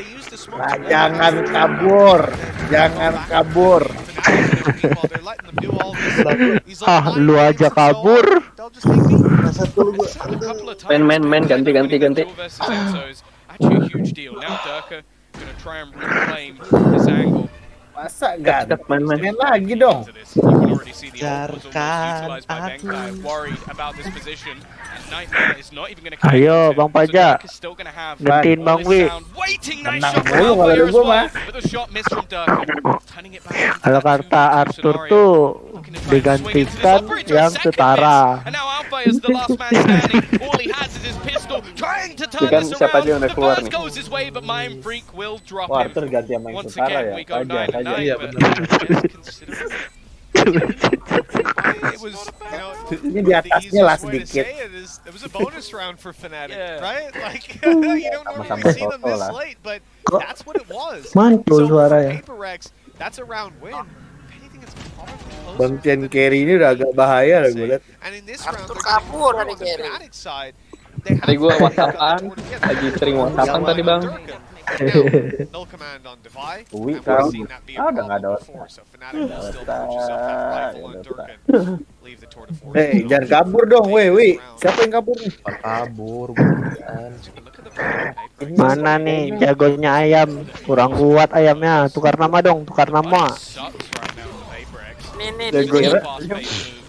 use the smoke. Jangan kabur. Jangan kabur. Ah, lu aja kabur. Main ganti. Actually a huge deal. Now Durka gonna try and reclaim this angle. Masa gak main lagi dong. Jarkan aku. Worried about this position. And Nightmare is not even gonna Ayo Bang Paja. Gantiin Bang Wi. Tenang dulu kalau ada gua mah. Kalau kata Arthur tuh digantikan yang setara. Kan siapa aja yang udah keluar nih. Wah, Arthur ganti sama yang setara ya. Aja. Iya benar. Ini di atasnya lah sedikit. It was a bonus round for Fnatic, right? Like you don't normally see them this late, but that's what it was. Mantul suaranya. That's a round win. Bang Chen carry ini udah agak bahaya lah gue liat. Arthur kabur dari Jerry. Tadi gue WhatsAppan, lagi sering WhatsAppan tadi Bang. Wih kau, udah nggak ada Hei, jangan kabur dong, weh. Siapa yang kabur nih? Kabur, Mana nih jagonya ayam? Kurang kuat ayamnya. Tukar nama dong, tukar nama. Nih. Jagonya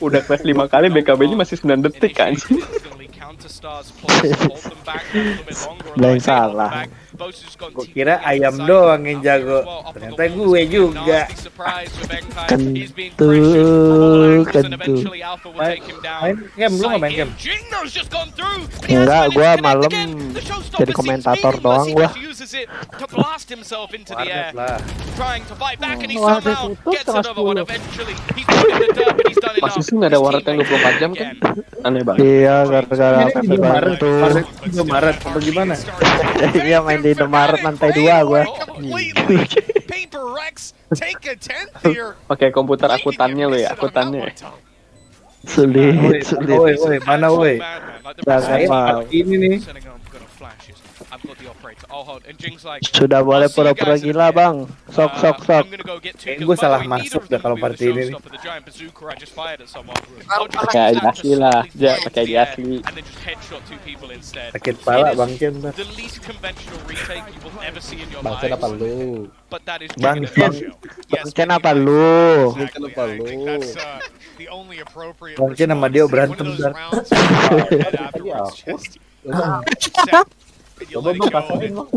udah clash 5 kali, BKB-nya masih 9 detik kan. Lain salah. Gue kira ayam doang yang jago, ternyata gue juga. Kentu. Main game, lu nggak main game? Enggak, gue malam jadi komentator doang gue. Warnet lah. Masih sih nggak ada warnet yang 24 jam kan? Aneh banget. Iya, gara-gara itu. Maret apa gimana? Iya main di Indomaret lantai 2 gua. Paper Rex take a 10th here. Pakai komputer akutannya lo ya, akutannya. Sulit, sulit. Woi, mana woi? Jangan mau. Ini nih. Sudah boleh pura-pura gila bang. Sok. Gue salah masuk dah kalau party ini. Kayak asli lah, ya pakai asli. Sakit pala Bang Chen. Bang Chen apa lu? Bang Chen apa lu? Bang Chen sama dia berantem dar. Coba bang pasarin bang.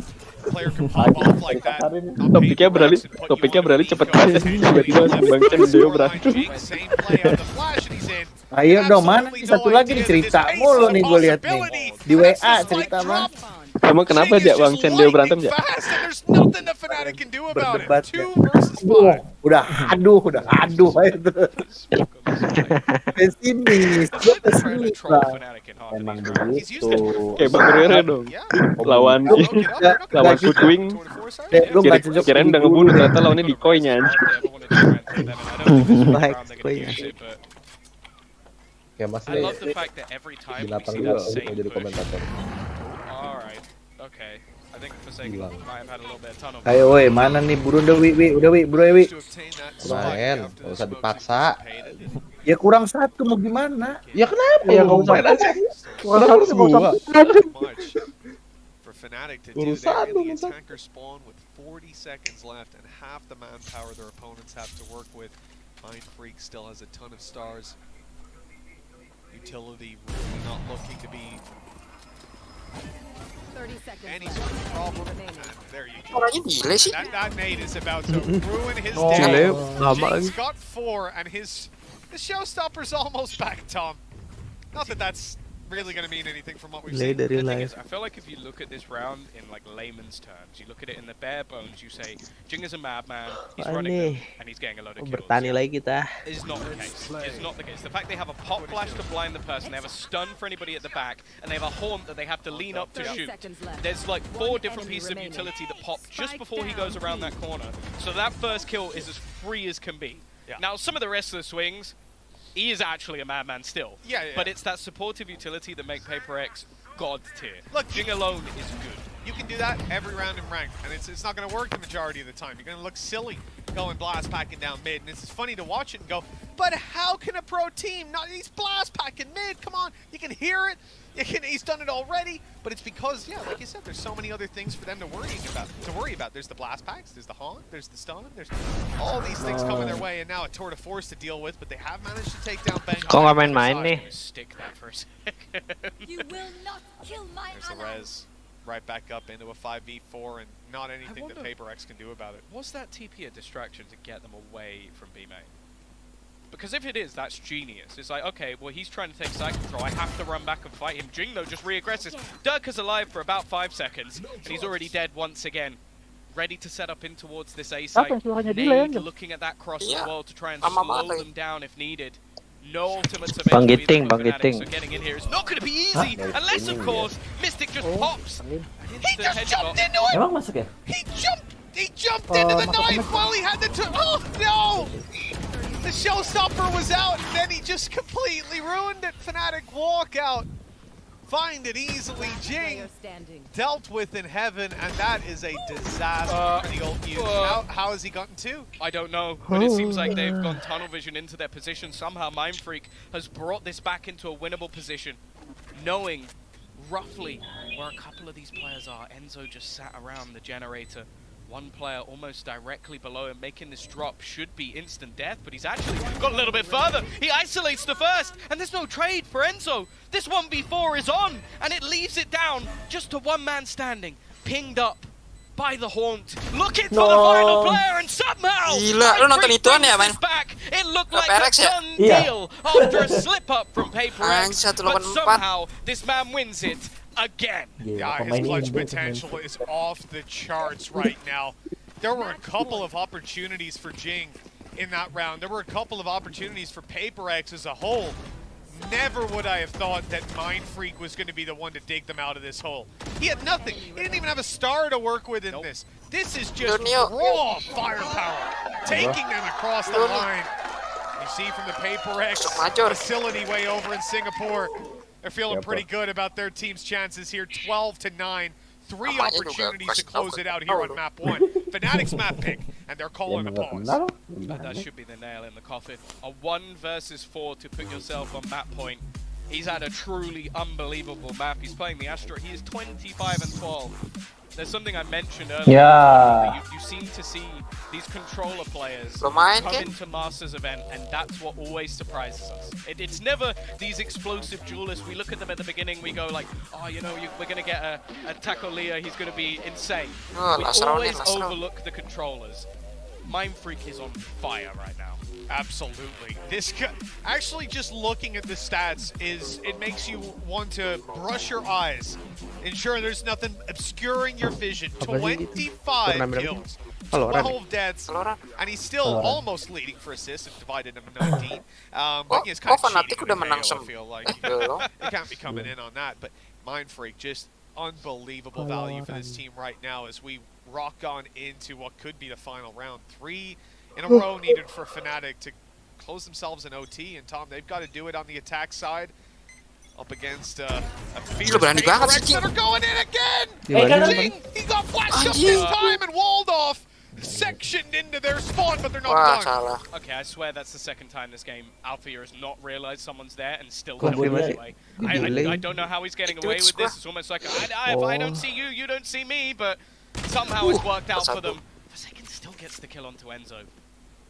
Topiknya beralih cepet banget. Tiba-tiba Bang Chen dia berantem. Ayo dong, mana nih satu lagi nih cerita mulu nih gue lihat nih di WA cerita mah. Emang kenapa dia Bang Chen dia berantem ya? Berdebat ya. Udah aduh ayo tuh. Pesimis, gue pesimis bang. Emang begitu. Kayak Bang Rere dong. Lawan Footwing. Kirain udah ngebunuh, ternyata lawannya decoy-nya. Baik, Kayak Mas nih di lapang juga mau jadi komentator. Ayo woi, mana nih buru udah wi, buru ya wi. Main, nggak usah dipaksa. Ya kurang satu mau gimana? Ya kenapa ya kamu main aja? Kurang harus dua. For Fnatic to do that, the attacker spawn with 40 seconds left and half the manpower their opponents have to work with. Mind Freak still has a ton of stars. Utility really not looking to be 30 seconds any sort of problem. And there you go. Orangnya delay sih. That nade is about to ruin his Delay, day. lama lagi. Jinx got 4 and the showstopper's almost back, Tom. Not that that's really going to mean anything from what we've seen. The thing is, I feel like if you look at this round in like layman's terms, you look at it in the bare bones, you say Jing is a madman, he's running them, and he's getting a load of kills. Bertani lagi kita. It's not the case. It's not the case. The fact they have a pop flash to blind the person, they have a stun for anybody at the back, and they have a haunt that they have to lean up to shoot. There's like 4 different pieces of utility that pop just before he goes around that corner. So that first kill is as free as can be. Now some of the rest of the swings, he is actually a madman still. But it's that supportive utility that make Paper X god tier. Look, Jing alone is good. You can do that every round in ranked, and it's not going to work the majority of the time. You're going to look silly going blast packing down mid, and it's funny to watch it and go, but how can a pro team not? He's blast packing mid. Come on, you can hear it. He's done it already, but it's because, yeah, like you said, there's so many other things for them to worry about. There's the blast packs, there's the haunt, there's the stun, there's all these things coming their way, and now a tour de force to deal with. But they have managed to take down Bang. Kok nggak main-main nih? Stick that for a second. You will not kill my There's the res. Right back up into a 5v4, and not anything that Paper X can do about it. Was that TP a distraction to get them away from B main? Because if it is, that's genius. It's like, okay, well, he's trying to take side control. I have to run back and fight him. Jing, though, just re-aggresses. Dirk is alive for about 5 seconds, and he's already dead once again. Ready to set up in towards this A site. Nade looking at that cross as well to try and slow them down if needed. No ultimates available. So getting in here is not going to be easy, unless, of course, Mystic just pops. He just jumped into it! Emang masuk ya? He jumped into the knife while he had the oh no! The showstopper was out, and then he just completely ruined it. Fnatic walk out. Find it easily. Jing dealt with in heaven, and that is a disaster for the ult use. How has he gotten 2? I don't know, but it seems like they've gone tunnel vision into their position. Somehow Mind Freak has brought this back into a winnable position, knowing roughly where a couple of these players are. Enzo just sat around the generator. One player almost directly below him, making this drop should be instant death, but he's actually got a little bit further. He isolates the first, and there's no trade for Enzo. This 1v4 is on, and it leaves it down just to one man standing, pinged up by the haunt, looking for the final player, and somehow back. It looked like a done deal after a slip up from Paper X, but somehow this man wins it. Again. Yeah, his clutch potential is off the charts right now. There were a couple of opportunities for Jing in that round. There were a couple of opportunities for Paper X as a whole. Never would I have thought that Mind Freak was going to be the one to dig them out of this hole. He had nothing. He didn't even have a star to work with in this. This is just raw firepower, taking them across the line. He see from the PaperX facility way over in Singapore, they're feeling pretty good about their team's chances here. 12-9. 3 opportunities to close it out here on map 1. Fnatic's map pick, and they're calling a pause. That should be the nail in the coffin. A 1 versus 4 to put yourself on map point. He's had a truly unbelievable map. He's playing the Astro. He is 25-12. There's something I mentioned earlier. Yeah. You seem to see these controller players Lumayan, come kan? into Masters event, and that's what always surprises us. It's never these explosive duelists. We look at them at the beginning, we go like, oh, you know, we're going to get a Taco Leah, he's going to be insane. We always overlook the controllers. Mind Freak is on fire right now. Absolutely. This actually, just looking at the stats, it makes you want to brush your eyes, ensure there's nothing obscuring your vision. 25 kills, 12 deaths, and he's still almost leading for assists if divided into 19. But it's kind of cheating with Mayo, I feel like. He can't be coming in on that, but Mind Freak, just unbelievable value for this team right now as we rock on into what could be the final round. 3 in a row needed for Fnatic to close themselves in OT, and Tom, they've got to do it on the attack side. Up against a fierce PaperX that are going in again! Jing! He got flashed up this time and walled off! Sectioned into their spawn, but they're not done. Okay, I swear that's the second time this game Alpha has not realized someone's there and still killed him away. I don't know how he's getting away with this. It's almost like, if I don't see you, you don't see me, but somehow it's worked out for them. Forsaken still gets the kill onto Enzo.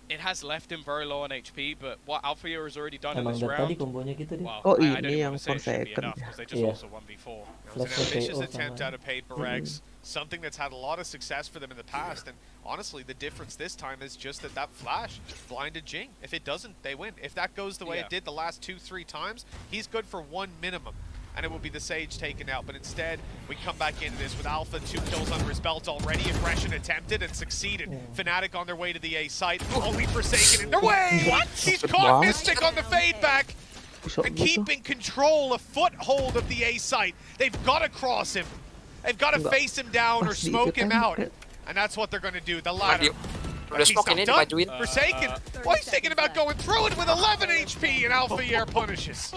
It has left him very low on HP, but what Alpha has already done in this round, well, I don't even want to say it should be enough, because they just also 1v4. It was an ambitious attempt out of PaperX, something that's had a lot of success for them in the past, and honestly, the difference this time is just that flash blinded Jing. If it doesn't, they win. If that goes the way it did the last 2-3 times, he's good for 1 minimum. And it will be the Sage taken out, but instead we come back into this with Alpha, 2 kills under his belt already. Aggression attempted and succeeded. Fnatic on their way to the A site, only Forsaken in their way. What? He's caught Mystic on the fade back and keeping control, a foothold of the A site. They've got to cross him. They've got to face him down or smoke him out, and that's what they're going to do. The ladder. He's not done. Forsaken. Well, he's thinking about going through it with 11 HP, and Alpha Air punishes.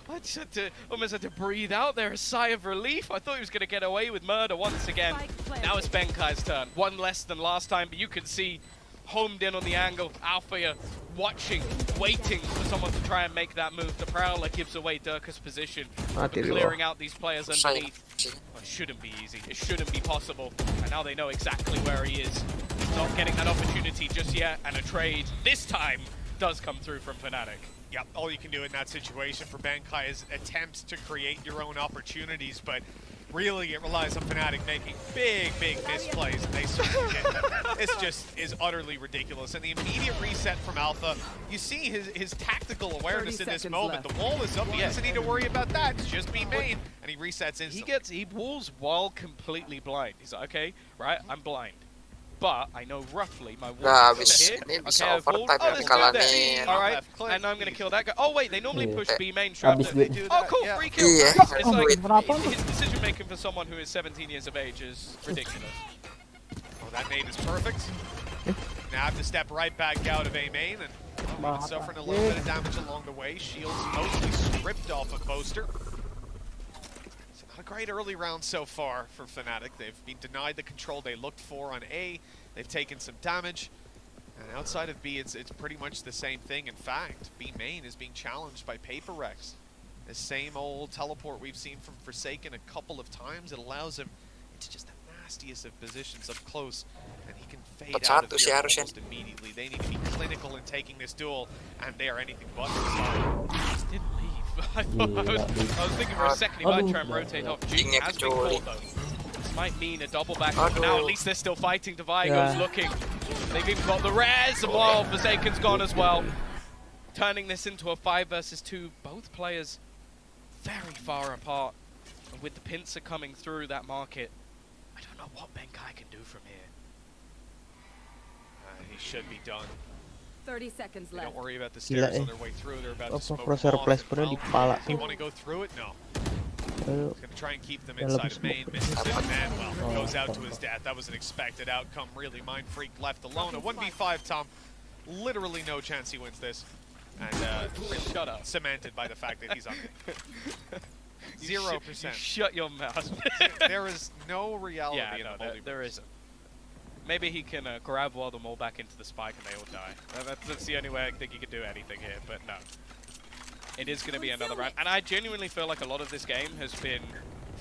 I just almost had to breathe out there, a sigh of relief. I thought he was going to get away with murder once again. Now it's Benkai's turn. 1 less than last time, but you can see, homed in on the angle, Alpha watching, waiting for someone to try and make that move. The Prowler gives away Durka's position, clearing out these players underneath. Well, it shouldn't be easy. It shouldn't be possible. And now they know exactly where he is. He's not getting that opportunity just yet, and a trade this time does come through from Fnatic. Yep, all you can do in that situation for Benkai is attempt to create your own opportunities, but really it relies on Fnatic making big misplays, and they certainly did. This just is utterly ridiculous. And the immediate reset from Alpha, you see his tactical awareness in this moment. The wall is up, he doesn't need to worry about that. It's just be main, and he resets instantly. He walls while completely blind. He's like, okay, right, I'm blind. But I know roughly my wall is here. Okay, I've walled. Oh, there's two there. Alright, and I'm going to kill that guy. Oh wait, they normally push B main trap. Oh cool, free kill. It's like, his decision making for someone who is 17 years of age is ridiculous. Oh, that nade is perfect. Now have to step right back out of A main, and suffering a little bit of damage along the way. Shields mostly stripped off of Boaster. Not a great early round so far for Fnatic. They've been denied the control they looked for on A. They've taken some damage. And outside of B, it's pretty much the same thing. In fact, B main is being challenged by PaperX. The same old teleport we've seen from Forsaken a couple of times. It allows him into just the nastiest of positions up close. And he can fade out of here almost immediately. They need to be clinical in taking this duel. And they are anything but. He just didn't leave. I was thinking for a second he might try and rotate off. Jing has been caught though. This might mean a double back for now. At least they're still fighting. Divigo's looking. They've even got the res, and while Forsaken's gone as well. Turning this into a 5 versus 2. Both players very far apart. And with the pincer coming through that market, I don't know what Benkai can do from here. He should be done. 30 seconds left. Don't worry about the stairs on their way through. They're about to smoke di kepala. You want to go through it? No. He's going to try and keep them inside of main. Misses it, and then, well, goes out to his death. That was an expected outcome, really. Mind Freak left alone. A 1v5, Tom. Literally no chance he wins this. And shut up. Cemented by the fact that he's on 0%. Shut your mouth. There is no reality in the multiverse. There isn't. Maybe he can grab all them all back into the spike and they all die. That's the only way I think he can do anything here, but no. It is going to be another round. And I genuinely feel like a lot of this game has been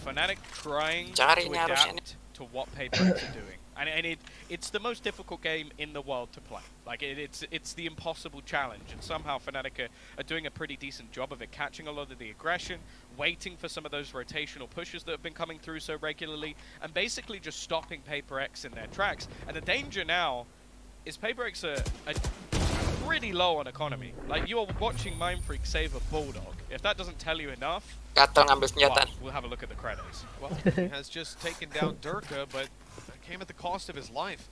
Fnatic trying to adapt to what Paperx are doing. And it's the most difficult game in the world to play. Like, it's the impossible challenge. And somehow Fnatic are doing a pretty decent job of it, catching a lot of the aggression, waiting for some of those rotational pushes that have been coming through so regularly, and basically just stopping Paperx in their tracks. And the danger now is Paperx are pretty low on economy. Like, you are watching Mindfreak save a Bulldog. If that doesn't tell you enough, well, we'll have a look at the credits. Well, he has just taken down Durka, but that came at the cost of his life.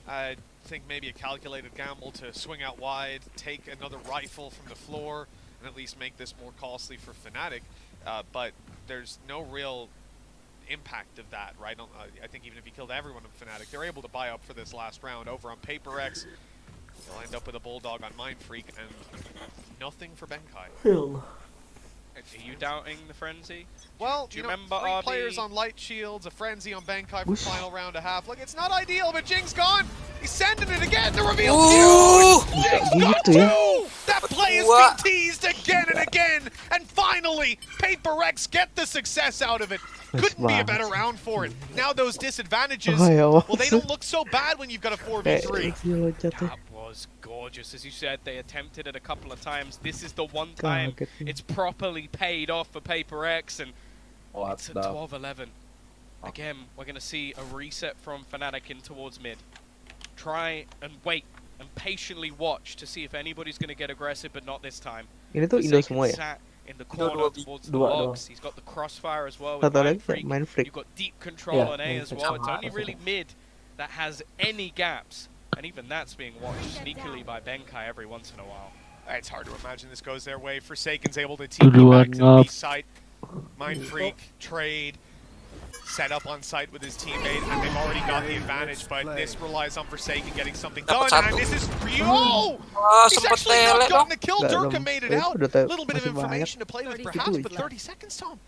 I think maybe a calculated gamble to swing out wide, take another rifle from the floor, and at least make this more costly for Fnatic. But there's no real impact of that, right? I think even if he killed everyone in Fnatic, they're able to buy up for this last round. Over on Paperx, they'll end up with a Bulldog on Mindfreak, and nothing for Benkai. Are you doubting the Frenzy? Well, do you remember 3 players on light shields, a Frenzy on Benkai for final round a half. Look, it's not ideal, but Jing's gone. He's sending it again. The reveal huge. Jing's got 2. That play has been teased again and again. And finally, Paperx get the success out of it. Couldn't be a better round for it. Now those disadvantages, well, they don't look so bad when you've got a 4v3. That was gorgeous. As you said, they attempted it a couple of times. This is the one time it's properly paid off for Paperx, and it's a 12-11. Again, we're going to see a reset from Fnatic in towards mid. Try and wait and patiently watch to see if anybody's going to get aggressive, but not this time. Ini tuh Indo semua ya? In the corner towards the logs. He's got the crossfire as well with Mindfreak. You've got deep control on A as well. It's only really mid that has any gaps. And even that's being watched sneakily by Benkai every once in a while. It's hard to imagine this goes their way. Forsaken's able to TP back to the B site. Mindfreak, trade, set up on site with his teammate, and they've already got the advantage, but this relies on Forsaken getting something done, and this is Rio! He's actually not gotten a kill. Durka made it out. A little bit of information to play with perhaps, but 30 seconds, Tom.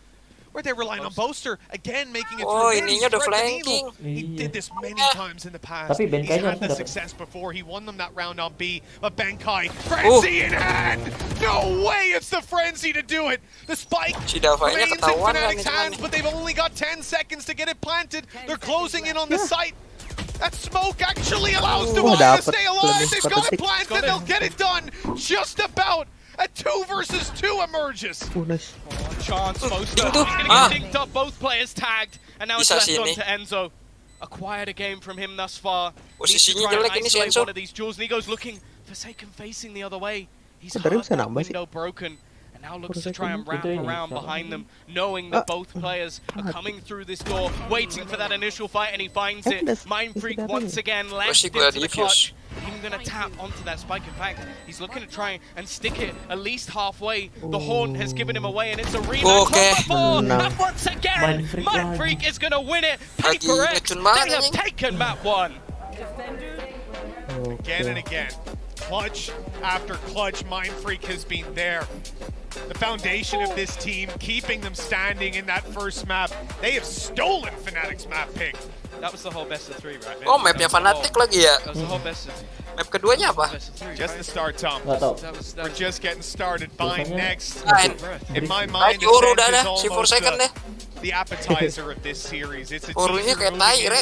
Where they're relying on Boaster, again making it through. He did this many times in the past. He's had the success before. He won them that round on B. But Benkai, Frenzy in hand! No way it's the Frenzy to do it! The spike remains in Fnatic's hands, but they've only got 10 seconds to get it planted. They're closing in on the site. That smoke actually allows Dukunganmu to stay alive. They've got it planted. They'll get it done. Just about. A 2 versus 2 emerges. Chance, Boaster. He's going to get dinked up. Both players tagged. And now it's left on to Enzo. Acquired a game from him thus far. Needs to try and isolate one of these jewels. Nigo's looking. Forsaken facing the other way. He's hard, that window broken. And now looks to try and wrap around behind them, knowing that both players are coming through this door, waiting for that initial fight, and he finds it. Mindfreak once again left into the clutch. Even going to tap onto that spike. In fact, he's looking to try and stick it at least halfway. The horn has given him away, and it's a rematch. And once again, Mindfreak is going to win it. Paperx, they have taken map 1. Again and again, clutch after clutch, Mindfreak has been there. The foundation of this team, keeping them standing in that first map. They have stolen Fnatic's map pick. That was the whole best of 3, right? Oh, mapnya Fnatic lagi ya? That was the whole best of 3. Map keduanya apa? Just the start, Tom. We're just getting started. Bind next. In my mind, si Forsaken deh. The appetizer of this series. It's a teaser moving into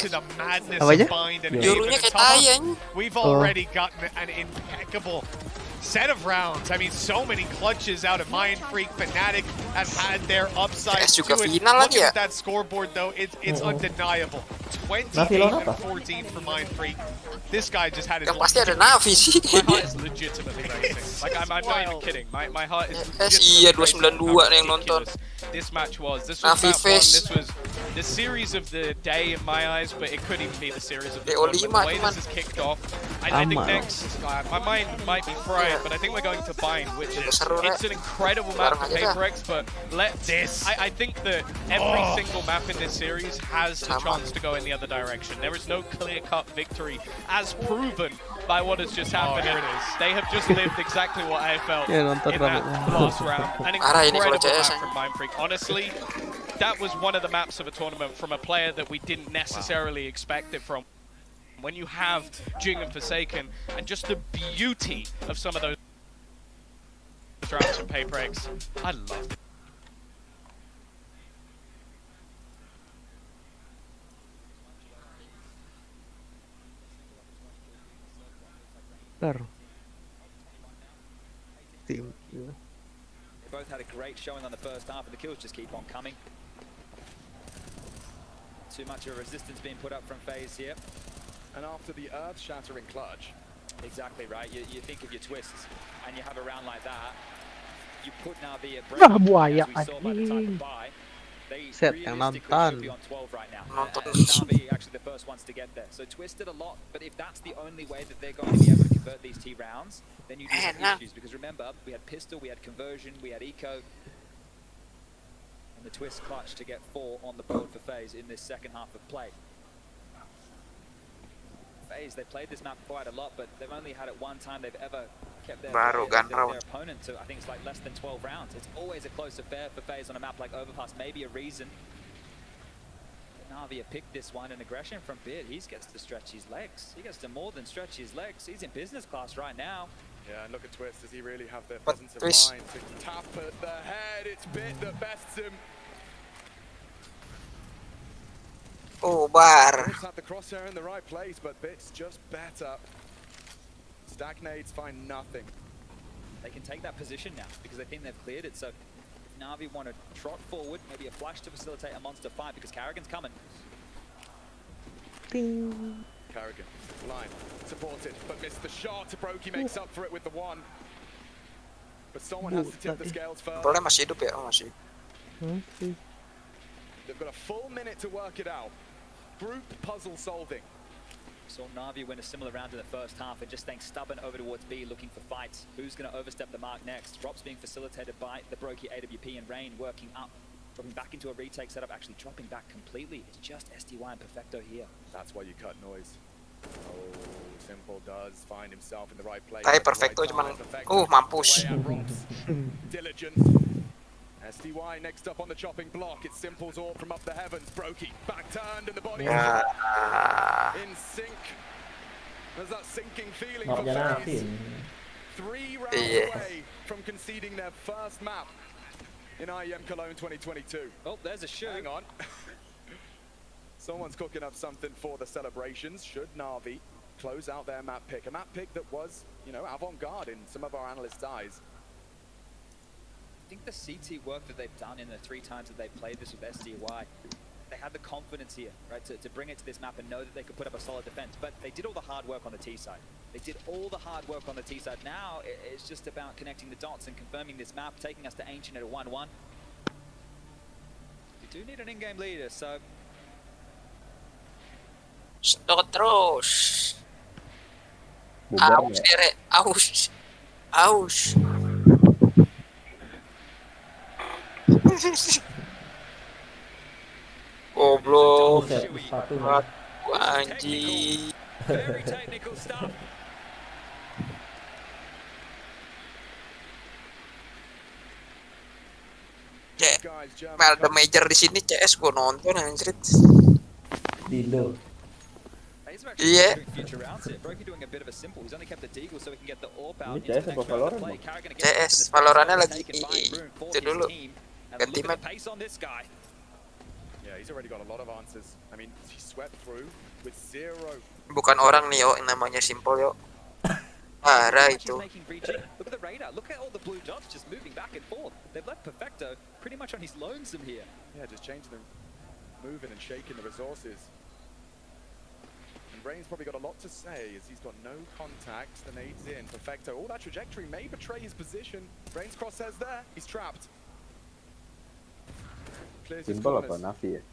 the madness of Bind and Haven. We've already gotten an impeccable set of rounds. I mean, so many clutches out of Mindfreak. Fnatic have had their upside to it. Looking at that scoreboard, though, it's undeniable. 28-14 for Mindfreak. This guy just had his pasti ada Navi sih. My heart is legitimately racing. Like, I'm not even kidding. My heart is iya 292 yang nonton. This match was. This was map 1. This was the series of the day in my eyes, but it could even be the series of the tournament. The way this is kicked off, I think next, my mind might be fried, but I think we're going to Bind, which is, it's an incredible map for PaperX, but I think that every single map in this series has a chance to go in the other direction. There is no clear-cut victory, as proven by what has just happened. They have just lived exactly what I felt in that last round. An incredible map from Mindfreak. Honestly, that was one of the maps of a tournament from a player that we didn't necessarily expect it from. When you have Jing and Forsaken, and just the beauty of some of those rounds from PaperX, I loved it. They both had a great showing on the first half, and the kills just keep on coming. Too much of a resistance being put up from Faze here. And after the earth-shattering clutch. Exactly right. You think of your twists, and you have a round like that. You put Navi at break, buaya as we saw by the time of buy. They Set yang realistically should be nonton. on 12 right now. Navi actually the first ones to get there. So twisted a lot, but if that's the only way that they're going to be able to convert these T rounds, then you do have issues. Because remember, we had pistol, we had conversion, we had eco. And the twist clutch to get 4 on the board for Faze in this second half of play. Faze, they played this map quite a lot, but they've only had it one time they've ever kept their opponent to, I think it's like less than 12 rounds. It's always a close affair for Faze on a map like Overpass. Maybe a reason Navi picked this one, and aggression from Beard. He gets to stretch his legs. He gets to more than stretch his legs. He's in business class right now. Yeah, and look at Twist. Does he really have the presence of mind to tap at the head? It's Bit that bests him. Oh, bar. Twist had the crosshair in the right place, but Bit's just better. Stagnades find nothing. They can take that position now because they think they've cleared it. So if Navi want to trot forward, maybe a flash to facilitate a monster fight because Carrigan's coming. Ding. Carrigan, line, supported, but missed the shot. Brokey makes up for it with the one. But someone has to tip the scales first. Boleh masih hidup ya? Oh, masih. They've got a full minute to work it out. Group puzzle solving. Saw Navi win a similar round in the first half and just staying stubborn over towards B, looking for fights. Who's going to overstep the mark next? Drops being facilitated by the Brokey AWP and Rain working up. Dropping back into a retake setup, actually dropping back completely. It's just SDY and Perfecto here. That's why you cut noise. Oh, Simple does find himself in the right place. Tapi Perfecto cuman, mampus. Diligence. SDY next up on the chopping block. It's Simple's orb from up the heavens. Brokey back turned and the body in sync. There's that sinking feeling for Faze. 3 rounds away from conceding their first map in IEM Cologne 2022. Oh, there's a shoot. Hang on. Someone's cooking up something for the celebrations. Should Navi close out their map pick? A map pick that was, you know, avant-garde in some of our analysts' eyes. I think the CT work that they've done in the 3 times that they've played this with SDY, they had the confidence here, right, to bring it to this map and know that they could put up a solid defense. But they did all the hard work on the T side. They did all the hard work on the T side. Now it's just about connecting the dots and confirming this map, taking us to Ancient at a 1-1. You do need an in-game leader, so... Stop terus. Aus, Derek. Aus. Aus. Goblok. Anjing. Very technical stuff. Mel the Major di sini CS gua nonton anjir. Dido. Iya. CS Valorantnya lagi itu dulu. Ganti map. Yeah, he's already got a lot of answers. I mean, he swept through with 0. Bukan orang nih yo, yang namanya Simple yo. Parah itu. Look at the radar. Look at all the blue dots just moving back and forth. They've left Perfecto pretty much on his lonesome here. Yeah, just changing the moving and shaking the resources. And Rain's probably got a lot to say as he's got no contact. The nade's in. Perfecto. All that trajectory may betray his position. Rain's crosshairs there. He's trapped. Clears his corners.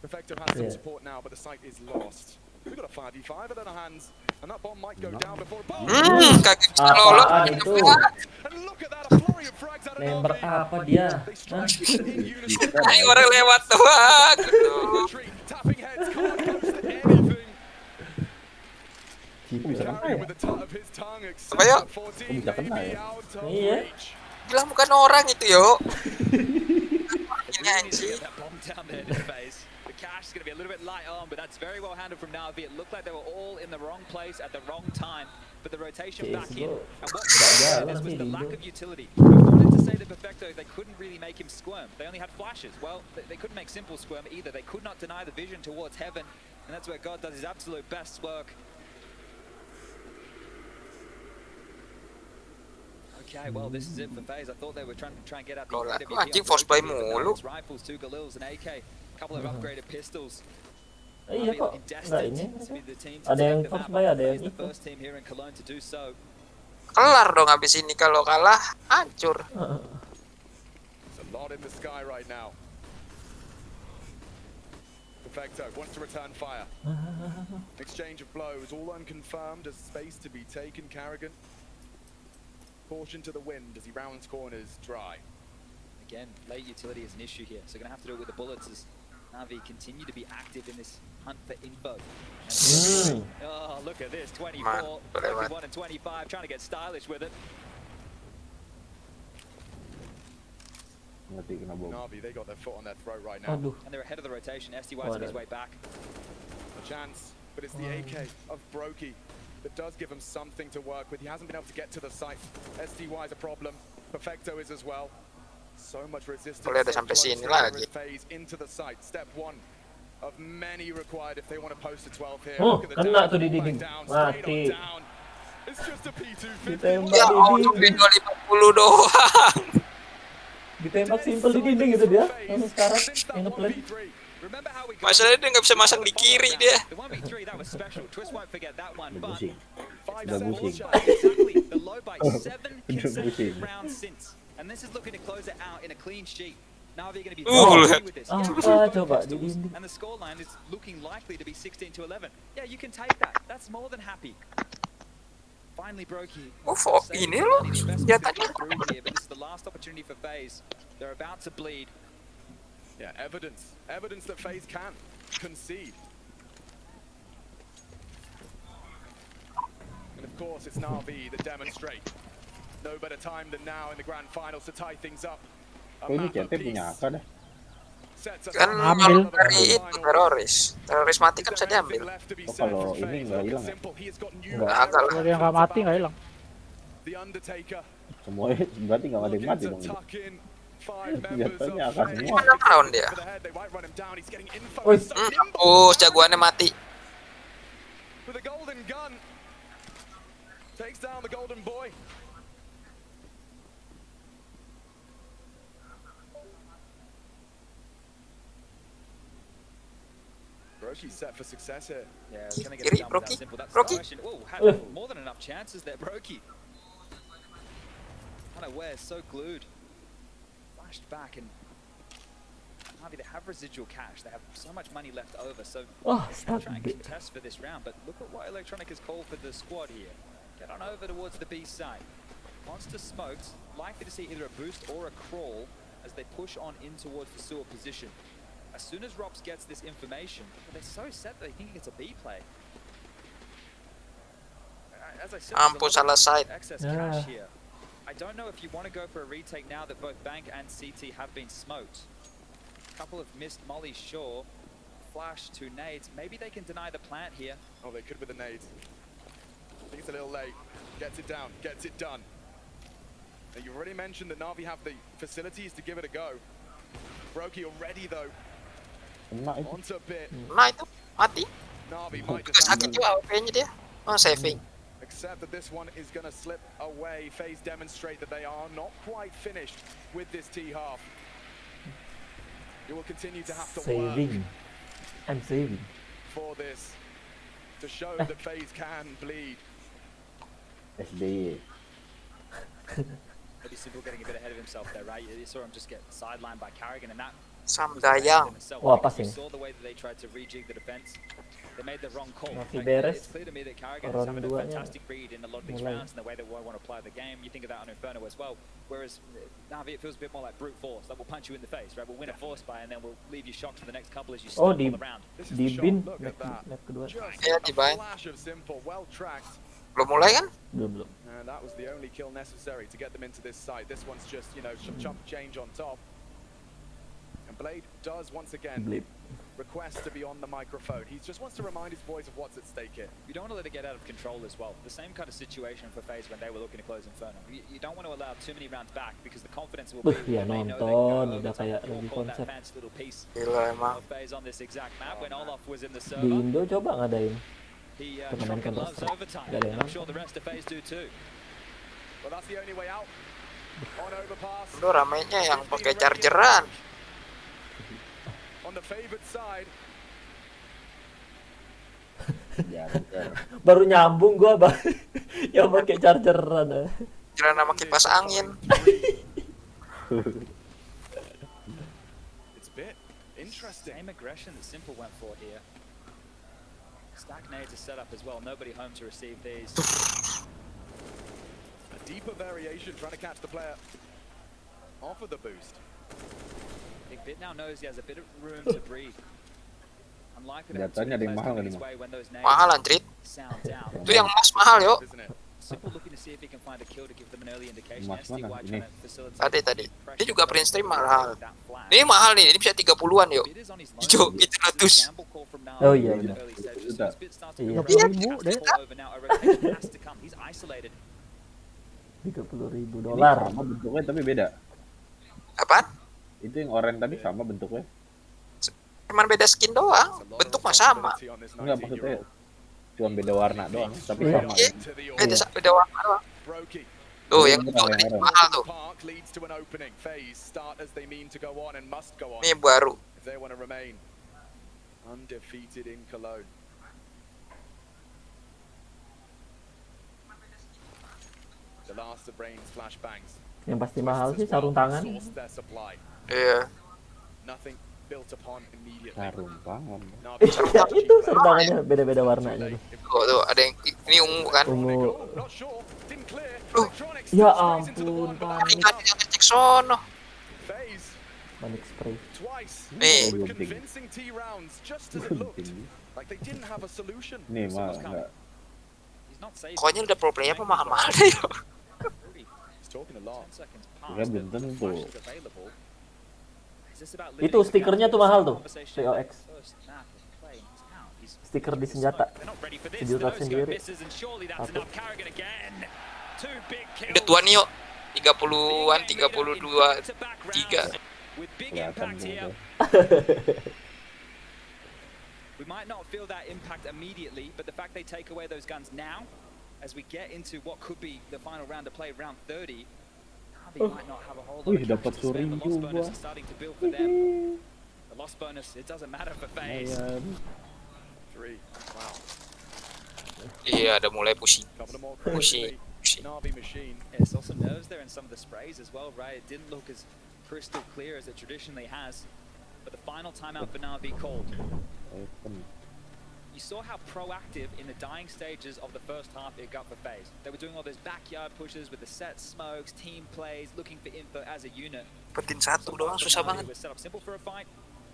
Perfecto has some support now, but the site is lost. We've got a 5v5 in our hands, and that bomb might go down before. Kagak bisa lolos. Apaan itu? And look at that, a flurry of frags out of Nembak Navi. apa dia? They strike in unison. Ay, orang lewat doang. Tapping heads can't close to anything. Bisa kena ya? With the tut of his tongue, except Apa, yuk? 14 Bisa kena may be ya? out of Iya. reach. Bilang bukan orang itu, yo. Ini Really need to anjing. get that bomb down there in Faze. The cash is going to be a little bit light on, but that's very well handled from Navi. It looked like they were all in the wrong place at the wrong time, but the rotation back in. And what this was the lack of utility. I wanted to say that Perfecto, they couldn't really make him squirm. They only had flashes. Well, they couldn't make simple squirm either. They could not deny the vision towards heaven, and that's where God does his absolute best work. Okay, well, this is it for Faze. I thought they were trying to get at the Anjing force buy mulu. rifles, 2 Galils, and AK, a couple of upgraded pistols. Iya kok, nggak ini. Ada yang force buy, ada yang itu. Kelar dong habis ini, kalau kalah hancur. There's a lot in the sky right now. Perfecto wants to return fire. Exchange of blows, all unconfirmed as space to be taken. Carrigan. Caution to the wind as he rounds corners dry. Again, late utility is an issue here, so going to have to do it with the bullets as Navi continue to be active in this hunt for info. Oh, look at this, 24, 21 and 25, trying to get stylish with it. Navi, they got their foot on their throat right now. And they're ahead of the rotation, SDY's on his way back. A chance, but it's the AK of Brokey that does give him something to work with. He hasn't been able to get to the site. SDY is a problem. Perfecto is as well. So much resistance. Boleh ada sampai sini lagi. Phase into the site. Step 1 of many required if they want to post a 12 here. Oh, kena tuh di dinding. Mati. It's just a P250. Ditembak Ya, di dinding. 250 doang. Ditembak simpel di dinding itu dia. Langsung sekarang yang nge-plan. Masalahnya dia nggak bisa masang di kiri dia. The 1v3, that was special. Twist won't forget that one, but Udah pusing. exactly the low by 7 consecutive rounds since. And this is looking to close it out in a clean sheet. Navi are going to be very happy with this. Coba di dinding. And the scoreline is looking likely to be 16 to 11. Yeah, you can take that. That's more than happy. Finally, Brokey. Ini loh senjatanya. This is the last opportunity for Faze. They're about to bleed. Yeah, evidence that FaZe can concede. And of course, it's Navi that demonstrate. No better time than now in the grand finals to tie things up. Ini CT punya AK dah. Kan ambil dari itu teroris mati kan bisa diambil. Oh, kalau ini nggak hilang ya? Nggak agak lah. Kalau yang nggak mati nggak hilang. Semua berarti nggak ada yang mati dong. Senjatanya akan semua. Gimana round dia? Jagoannya mati. With a golden gun, takes down the golden boy. Brokey's set for success here. Yeah, it's going to get it done without simple. That's question. Oh, had more than enough chances there, Brokey. Unaware, so glued. Flashed back and Navi, they have residual cash. They have so much money left over, so try and contest for this round. But look at what Electronic has called for the squad here. Get on over towards the B side. Monster smoked, likely to see either a boost or a crawl as they push on in towards the sewer position. As soon as Rops gets this information, they're so set that they think it's a B play. As I said, excess cash here. I don't know if you want to go for a retake now that both Bank and CT have been smoked. A couple of missed mollies, sure. Flash, 2 nades. Maybe they can deny the plant here. Oh, they could with the nades. I think it's a little late. Gets it down, gets it done. Now, you already mentioned that Navi have the facilities to give it a go. Brokey already though. Onto bit. Nah itu mati. Navi might sakit juga AP-nya dia. Oh, saving. Except that this one is going to slip away. FaZe demonstrate that they are not quite finished with this T-half. You will continue to have to work I'm saving for this to show that FaZe can bleed. SBY. Maybe Simple getting a bit ahead of himself there, right? You saw him just get sidelined by Carrigan, and that Samdayang. Wah, pas ini. Navi beres. Orang duanya mulai. Whereas Navi, it feels a bit more like brute force. Like we'll punch you in the face, right? We'll win a force buy and then we'll leave you shocked for the next couple as you Oh, stumble around. di bin map kedua. Ya, dibain. Belum mulai kan? Belum. And that was the only kill necessary to get them into this site. This one's just, you know, chump change on top. And Blade does once again request to be on the microphone. He just wants to remind his boys of what's at stake here. You don't want to let it get out of control as well. The same kind of situation for Faze when they were looking to close Inferno. You don't want to allow too many rounds back because the confidence will be. Ya nonton, udah kayak lebih konsep. Gila emang. Faze on this exact map when Olaf was in the Di server. Indo coba ngadain Turnamen Counter Strike, gak ada yang I'm sure the rest of Faze do too. Well, that's the only way out. On overpass. Lu ramainya yang pakai chargeran. On the favored side. Baru nyambung gua bang, yang pakai chargeran. Kira nama kipas angin. It's a bit interesting. Same aggression that Simple went for here. Stack nades are set up as well. Nobody home to receive these. A deeper variation trying to catch the player off of the boost. Big Bit now knows he has a bit of room to breathe. Unlikely to have Datanya ada yang mahal his way when those nades Mahal Andrit. sound down. Itu yang emas mahal yuk. Simple looking to see if he can find a kill to give them an early indication. Emas mana? SDY Ini. trying to facilitate Tadi. Dia juga print stream mahal. Ini mahal nih, ini bisa 30-an yuk. Hijau, itu letus. Oh iya benar. Sudah. Iya, Iya, 30.000 deh. $30.000. Sama bentuknya tapi beda. Apaan? Itu yang oranye tadi sama bentuknya. Cuman beda skin doang. Bentuk mah sama. Enggak, maksudnya cuma beda warna doang, tapi sama. Beda warna doang. Tuh, yang itu mahal tuh. Ini baru. Undefeated in Cologne. The last of Rain's flashbangs. Yang pasti mahal sih sarung tangan. Iya. Nothing built upon immediately. Sarung tangan. Ya itu sarung tangannya beda-beda warnanya. Tuh, ada yang ini ungu kan? Ungu. Ya ampun, panik. Yang ngecek sono. Panik spray. Nih. Nih mah enggak. Pokoknya udah pro player apa mahal-mahal deh. Ya belum tentu. Itu stikernya tuh mahal tuh. COX. Stiker di senjata. Sejuta sendiri. Satu. Udah tua nih yuk. 30-an, 32, 3. Kelihatan gitu. We might not feel that impact immediately, but the fact they take away those guns now, as we get into what could be the final round to play, round 30, Navi might not have a whole lot of dapat cash to spend. The loss suring bonus juga. is starting to build for them. The loss bonus, it doesn't matter for Faze. 3. Wow. Iya, udah mulai pusing. Pusing. Navi machine. Yeah, saw some nerves there in some of the sprays as well, right? It didn't look as crystal clear as it traditionally has. But the final timeout for Navi called. You saw how proactive in the dying stages of the first half it got for Faze. They were doing all those backyard pushes with the set smokes, team plays, looking for info as a unit. Petin satu doang susah banget. It was set up simple for a fight,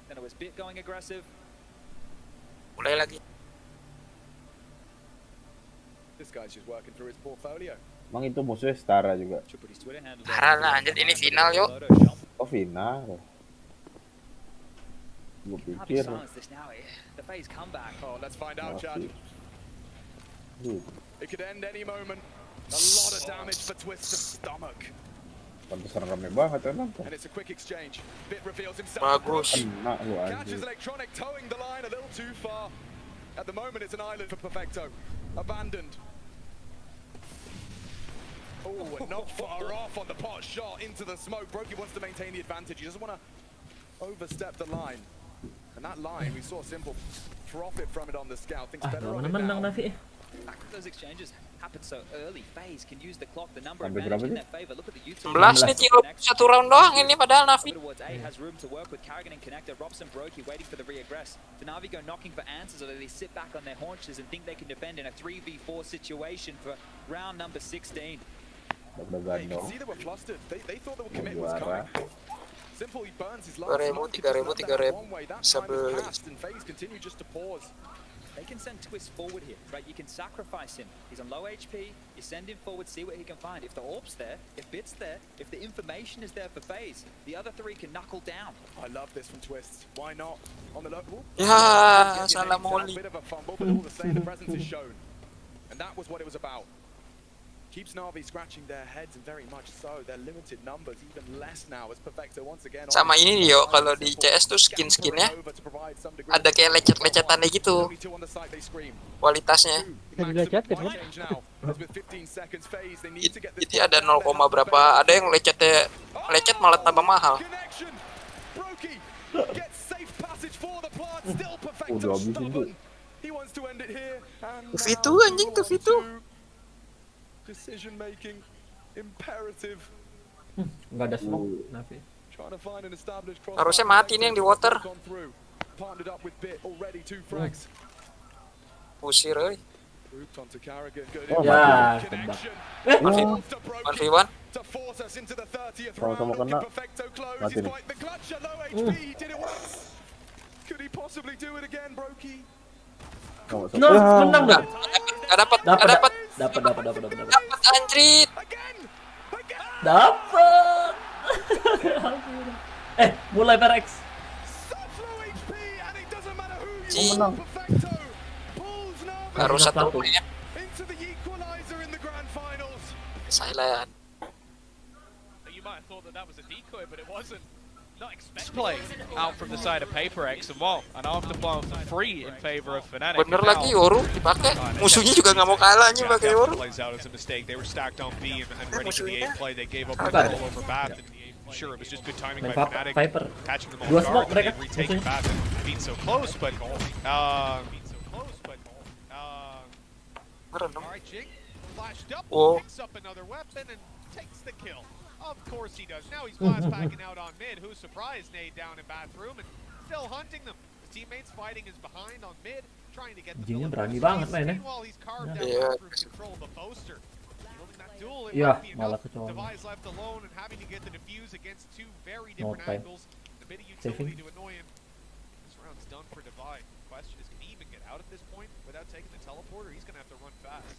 then it was Bit going aggressive. Mulai lagi. This guy's just working through his portfolio. Emang itu musuhnya setara juga. Parah lah anjir, ini final yuk. Oh final. Gue pikir. The Faze comeback. Oh, let's find out, Chad. It could end any moment. A lot of damage for Twist's stomach. Pantesan rame banget emang. And it's a quick exchange. Bit reveals himself. Bagus. Kena lu Catches anjir. Electronic towing the line a little too far. At the moment, it's an island for Perfecto. Abandoned. Oh, and not far off on the pot shot into the smoke. Brokey wants to maintain the advantage. He doesn't want to overstep the line. And that line, we saw Simple profit from it on the scout. Thinks better of it Menang now. Navi. The fact that those exchanges happen so early, Faze can use the clock, the number Sampai advantage berapa in sih? their favor. Look at the utility. 11 nih tinggal satu round doang ini padahal Navi. Towards A has room to work with Carrigan and Connector. Robson Brokey waiting for the reaggress. The Navi go knocking for answers, or do they sit back on their haunches and think they can defend in a 3v4 situation for round number 16? Yeah, you can see they were flustered. They thought the commit was coming. Simple, he burns his last 2000, smoke. 3000, 3000. One way, that time has passed, and Faze continued just to pause. They can send Twist forward here, right? You can sacrifice him. He's on low HP. You send him forward, see what he can find. If the orb's there, if Bit's there, if the information is there for Faze, the other three can knuckle down. I love this from Twist. Why not? On the low. Ya, salah molly. Bit of a fumble, but all the same, the presence is shown, and that was what it was about. Keeps Navi scratching their heads, and very much so. They're limited numbers, even less now as Perfecto once again. Sama ini yo, kalau di CS tuh skin-skinnya ada kayak lecet-lecetannya gitu kualitasnya. Jadi ada 0, berapa, ada yang lecet malah tambah mahal. Udah habisin tuh. Tuh anjing, tuh Vitu. Decision making imperative. Nggak ada smoke Navi. Harusnya mati nih yang di water. Pusir euy. Ya, tebak. 1v1. Sama-sama kena. Mati nih. No, menang dah. Dapat anjrit. Dapat. Mulai Perex. Menang. Baru 1 poin ya. Silent. You might have thought that was a decoy, but it wasn't. Not expected. Play out from the side of PaperX and well, an afterplan for free in favor of Fnatic. Bener lagi Yoru dipakai. Musuhnya juga nggak mau kalah nih pakai Yoru. Plays out as a mistake. They were stacked on B and ready for the A play. They gave up control over Bath. Sure, it was just good timing by Fnatic. Catching them off guard when they retaken Bath and being so close, but alright, Jing flashed up, picks up another weapon and takes the kill. Of course he does. Now he's blast packing out on mid. Who's surprised? Nade down in bathroom and still hunting them. His teammates fighting his behind on mid, trying to get the Jingnya berani banget mainnya. Meanwhile, he's carved out through control of the boaster. Duel, it Yeah, might be malah enough. kecolongan. Device left alone and having to get the defuse against two very different angles. The bit of utility to annoy him. This round's done for Devi. Question is, can he even get out at this point without taking the teleporter? He's gonna have to run fast.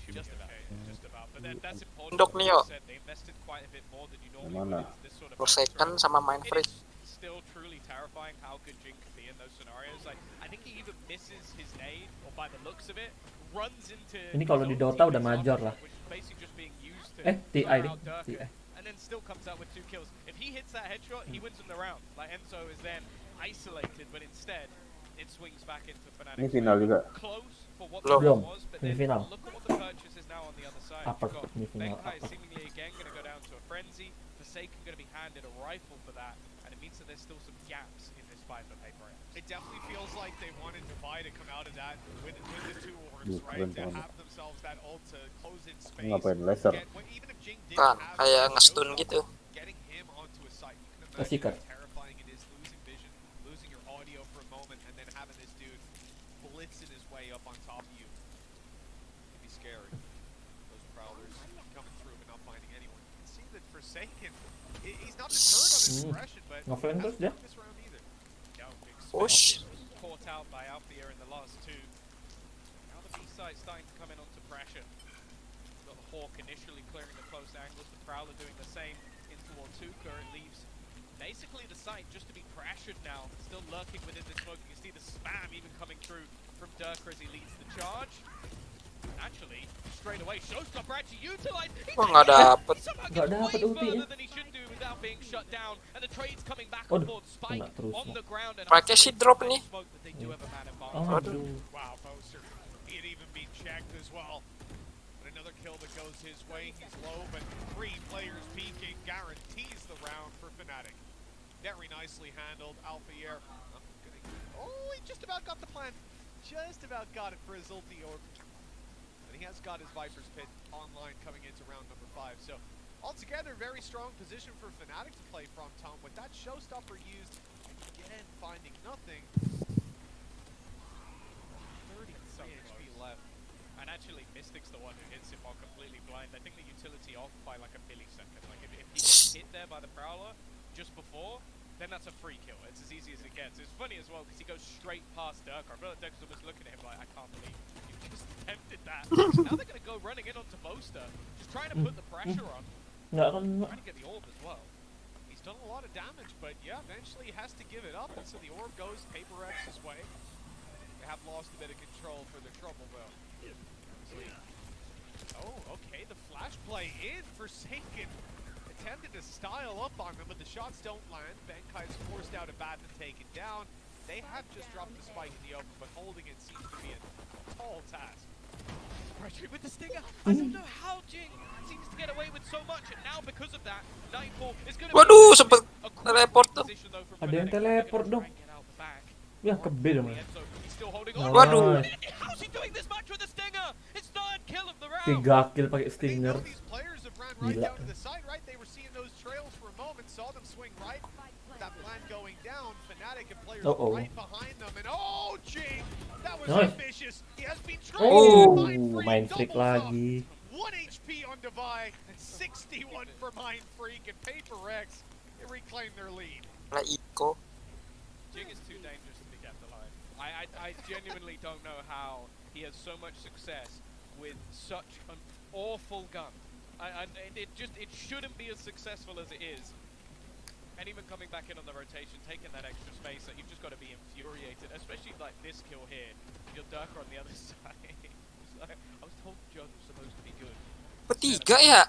Just about. Just about. But that's important. Ndok nih yo. They invested quite a bit more than you normally would in this sort of Second sama main free. Still truly terrifying how good Jing can be in those scenarios. Like, I think he even misses his nade, or by the looks of it, runs into. Ini kalau di Dota udah major lah. TI deh. TI. And then still comes out with 2 kills. If he hits that headshot, he wins in the round. Like Enzo is then isolated, but instead it swings back into Fnatic. Ini final juga. Close for what Belum. was, but Ini then final. look at what the purchase is now on the other side. Upper You've got semifinal. Benkai seemingly again going to go down to a frenzy. Forsaken going to be handed a rifle for that, and it means that there's still some gaps in this fight for PaperX. It definitely feels like they wanted Devi to come out of that with the 2 orbs, right? To have themselves that ult to close in space. Ngapain laser? Even if Jing did Kan, have kayak nge-stun gitu. getting him onto a site, you can Kasih imagine kan. how terrifying it is losing vision, losing your audio for a moment, and then having this dude blitzing his way up on top of you. It'd be scary. Those prowlers coming through but not finding anyone. You can see that Forsaken, he's not deterred on his aggression, but Ngeflame terus dia. this round either. Push. Caught out by Althea in the last 2. Now the B side starting to come in onto pressure. Got the Hawk initially clearing the close angles, the Prowler doing the same in toward Tuka. It leaves basically the site just to be pressured now, still lurking within the smoke. You can see the spam even coming through from Durka as he leads the charge. Actually, straight away, Showstopper actually utilized. Wah, nggak dapet. Nggak dapet ultinya. Than he should do without being shut down, and the trade's coming back Aduh, and forth. Spike kena terus, on the ground and Pakai si drop nih. smoke that they do have a man advantage. Aduh. Wow, Poster. He had even been checked as well. But another kill that goes his way. He's low, but 3 players peeking guarantees the round for Fnatic. Very nicely handled. Alpha Air. Oh, he just about got the plan. Just about got it for his ulti orb. and he has got his Viper's Pit online coming into round number 5. So altogether, very strong position for Fnatic to play from, Tom. With that showstopper used, again, finding nothing. 33 HP left. And actually, Mystic's the one who hits him while completely blind. I think the utility off by like a millisecond. Like if he gets hit there by the Prowler just before, then that's a free kill. It's as easy as it gets. It's funny as well because he goes straight past Dirk. I feel like Dirk's almost looking at him like, I can't believe you just attempted that. Now they're going to go running in onto Boaster, just trying to put the pressure on. Trying to get the orb as well. He's done a lot of damage, but yeah, eventually he has to give it up, and so the orb goes Paper X's way. They have lost a bit of control for the trouble, though. Oh, okay, the flash play in. Forsaken attempted to style up on them, but the shots don't land. Benkai's forced out a bat and taken down. They have just dropped the spike in the open, but holding it seems to be a tall task. Pressure with the stinger. I don't know how Jing seems to get away with so much, and now because of that, Nightfall is going to Waduh, sempet teleport tuh. Ada yang teleport dong. Ya kebir dong. Waduh. How's he doing this much with the stinger? His third kill of the round. 3 kill pakai stinger. Gila. They were seeing those trails for a moment, saw them swing right. That plan going down, Fnatic and players right behind them, and oh, Jing, that was ambitious. He has been trying to main freak lagi. 1 HP on Devi, and 61 for Mind Freak, and Paper X, they reclaim their lead. Jing is too dangerous to be kept alive. I genuinely don't know how he has so much success with such an awful gun. It shouldn't be as successful as it is. And even coming back in on the rotation, taking that extra space, like, you've just got to be infuriated, especially like this kill here. Your Durker on the other side. Like, I was told Jug was supposed to be good. Bertiga ya?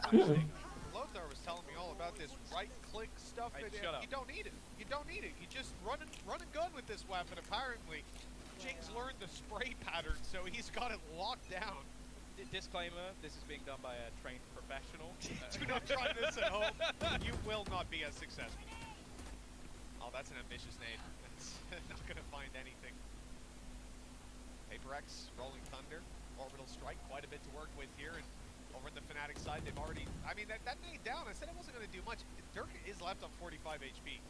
Lothar was telling me all about this right-click stuff. You don't need it. You don't need it. You just run and gun with this weapon. Apparently, Jing's learned the spray pattern, so he's got it locked down. Disclaimer, this is being done by a trained professional. Do not try this at home. You will not be as successful. Oh, that's an ambitious name. It's not going to find anything. Paper X, Rolling Thunder, Orbital Strike, quite a bit to work with here. And over on the Fnatic side, they've already... I mean, that nade down, I said it wasn't going to do much. Dirk is left on 45 HP.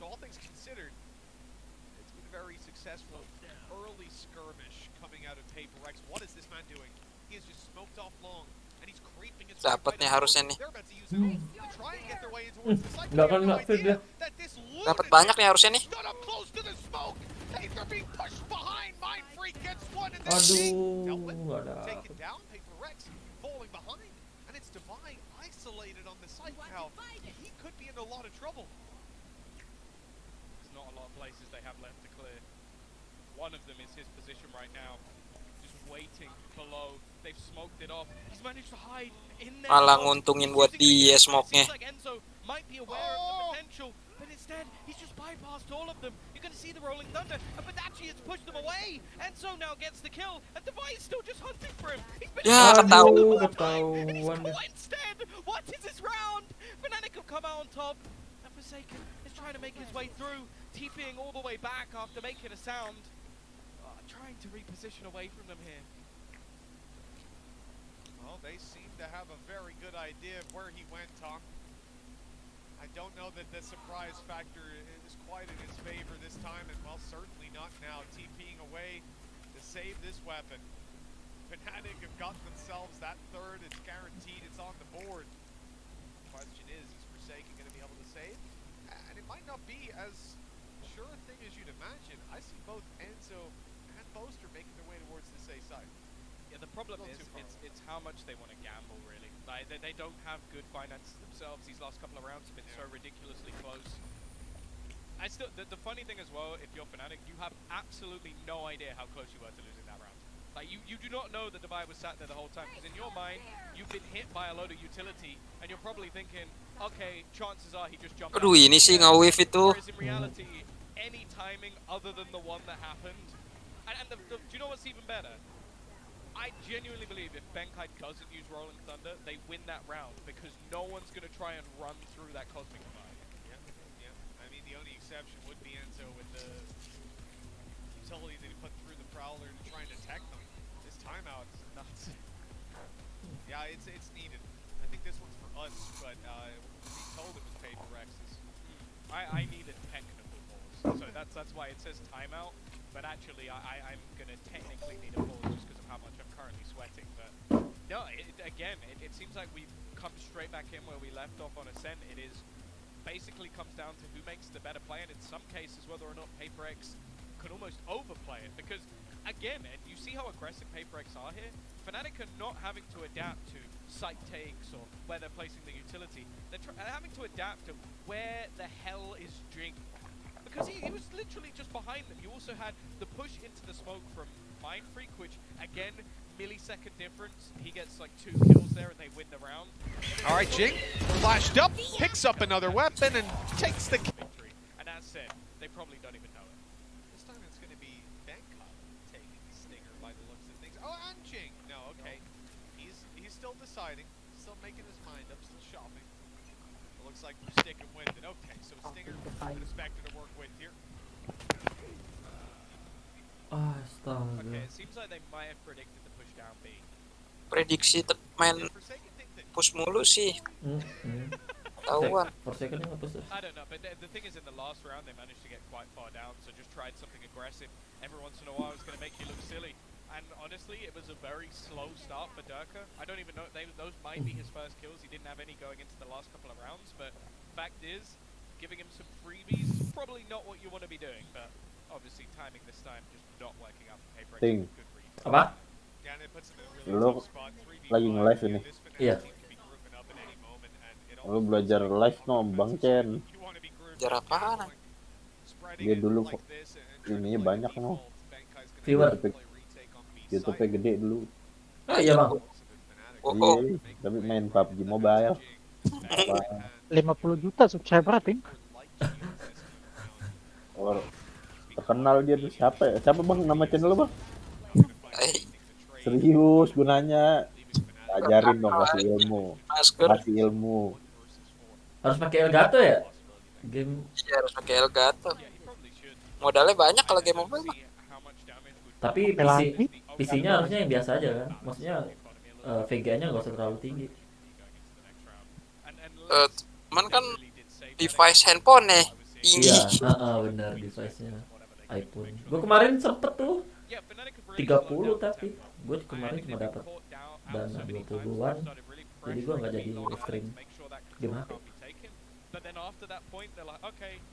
So all things considered, it's been a very successful early skirmish coming out of Paper X. What is this man doing? He has just smoked off long, and he's creeping his Dapat nih harusnya nih. Nggak kan nggak fit dia. Dapat banyak nih harusnya nih. Aduh, nggak ada. There's not a lot of places they have left to clear. One of them is his position right now. Waiting below. They've smoked it off. He's managed to hide in there. Malah nguntungin buat dia smoke-nya. Like Enzo might be aware of the potential, but instead he's just bypassed all of them. You're going to see the Rolling Thunder, but actually it's pushed them away. Enzo now gets the kill, and Devi is still just hunting for him. He's been ketahuan. Instead, what is this round? Fnatic have come out on top, and Forsaken is trying to make his way through, TPing all the way back after making a sound. Trying to reposition away from them here. Well, they seem to have a very good idea of where he went, Tom. I don't know that the surprise factor is quite in his favor this time, and well, certainly not now. TPing away to save this weapon. Fnatic have got themselves that third. It's guaranteed. It's on the board. The question is Forsaken going to be able to save? And it might not be as sure a thing as you'd imagine. I see both Enzo Poster making their way towards the safe side. Yeah, the problem is it's how much they want to gamble, really. Like they don't have good finances themselves. These last couple of rounds have been so ridiculously close. I still the funny thing as well, if you're Fnatic, you have absolutely no idea how close you were to losing that round. Like you do not know that Devi was sat there the whole time, because in your mind you've been hit by a load of utility, and you're probably thinking, okay, chances are he just jumped. Aduh, ini sih nge-wave itu. Whereas in reality, any timing other than the one that happened. And do you know what's even better? I genuinely believe if Benkai doesn't use Rolling Thunder, they win that round, because no one's going to try and run through that Cosmic Divide. Yeah. I mean, the only exception would be Enzo with the utility that he put through the Prowler to try and attack them. This timeout is nuts. Yeah, it's needed. I think this one's for us, but we told it was paid for Rex's. I needed technical pause, so that's why it says timeout. But actually, I'm gonna technically need a pause just because of how much I'm currently sweating. But no, it seems like we've come straight back in where we left off on Ascent. It is basically comes down to who makes the better play, and in some cases whether or not PaperX could almost overplay it. Because again, and you see how aggressive PaperX are here. Fnatic are not having to adapt to site takes or where they're placing the utility. They're having to adapt to where the hell is Jing. Because he was literally just behind them. You also had the push into the smoke from Mindfreak, which again, millisecond difference. He gets like 2 kills there and they win the round. All right, Jing flashed up, picks up another weapon and takes the victory. And as said, they probably don't even know it. This time it's going to be Bangkok taking the stinger by the looks of things. Oh, and Jing. No, okay. He's still deciding, still making his mind up, still shopping. It looks like we're sticking with it. Okay, so Stinger and Spectre to work with here. Astaga. Okay, it seems like they might have predicted the push down B. Prediksi main push mulu sih. Tahuan. I don't know, but the thing is, in the last round they managed to get quite far down, so just tried something aggressive. Every once in a while it's going to make you look silly. And honestly, it was a very slow start for Durka. I don't even know, those might be his first kills. He didn't have any going into the last couple of rounds, but fact is, giving him some freebies, probably not what you want to be doing, but obviously timing this time just not working out for PaperX. Ting. Apa? Lu lagi nge-live ini. Iya. Lu belajar live no, Bang Chen. Belajar apaan? Dia dulu ininya banyak no. Viewer. YouTube-nya gede dulu. Oh iya bang. Iya, tapi main PUBG Mobile. 50 juta subscriber, Ting. Oh, terkenal dia tuh siapa ya? Siapa bang nama channel lu bang? Serius gue nanya. Ajarin dong, kasih ilmu. Kasih ilmu. Harus pakai Elgato ya? Game. Iya harus pakai Elgato. Modalnya banyak kalau game mobile mah. Tapi PC-nya harusnya yang biasa aja kan? Maksudnya VGA-nya nggak usah terlalu tinggi. Cuman kan device handphone nih tinggi. Iya, benar device-nya iPhone. Gue kemarin sempet tuh 30 tapi gue kemarin cuma dapat dana 20-an. Jadi gue nggak jadi stream game HP.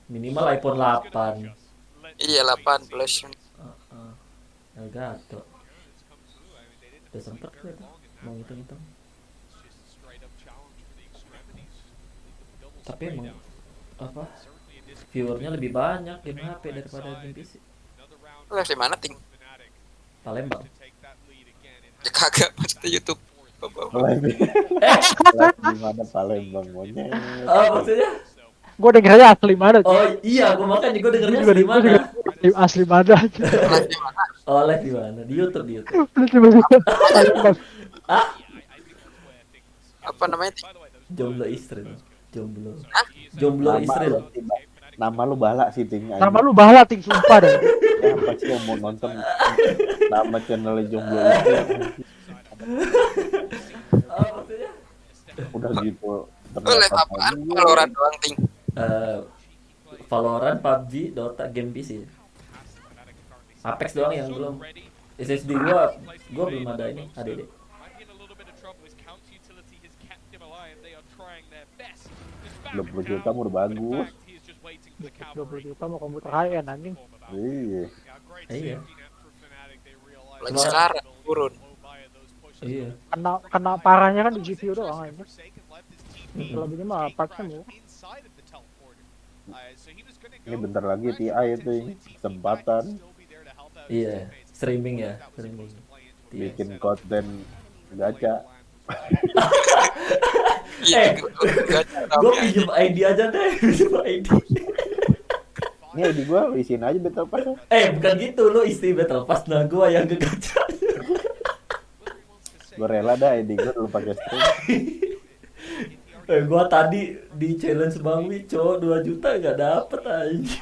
Minimal iPhone 8. Iya 8 plus. Elgato. Udah sempet gue tuh mau hitung-hitung. Tapi emang apa? Viewernya lebih banyak game HP daripada game PC. Live di mana, Ting? Palembang. Ya kagak, maksudnya YouTube. Live di mana Palembang monyet? Oh maksudnya? Gue dengernya asli mana? Oh iya, gue makanya gue dengernya asli mana? Asli mana? Oh live di mana? Di YouTube, di YouTube. Apa namanya? Jomblo istri. Jomblo istri. Nama lu Bala sih Ting. Nama lu Bala Ting, sumpah deh. Ya pasti mau nonton nama channel Jomblo istri. Oh maksudnya? Udah gitu. Live apaan? Valorant doang, Ting. Valorant, PUBG, Dota, game PC. Apex doang yang belum. SSD gua belum ada ini, ADD. 20 juta udah bagus. 20 juta mau komputer high-end anjing. Iya. Lagi sekarang turun. Iya. Kena parahnya kan di GPU doang anjing. Lebihnya mah partnya mau. Ini bentar lagi TI itu kesempatan. Iya, streaming ya, streaming. Bikin konten gacha. Gue pinjam ID aja deh, pinjam ID. Ini ID gue lu isiin aja Battle Pass. Bukan gitu, lu isi Battle Pass, nah gue yang ke gacha. Gue rela dah ID gue lu pakai stream. Gue tadi di challenge Bang Wico 2 juta gak dapet aja.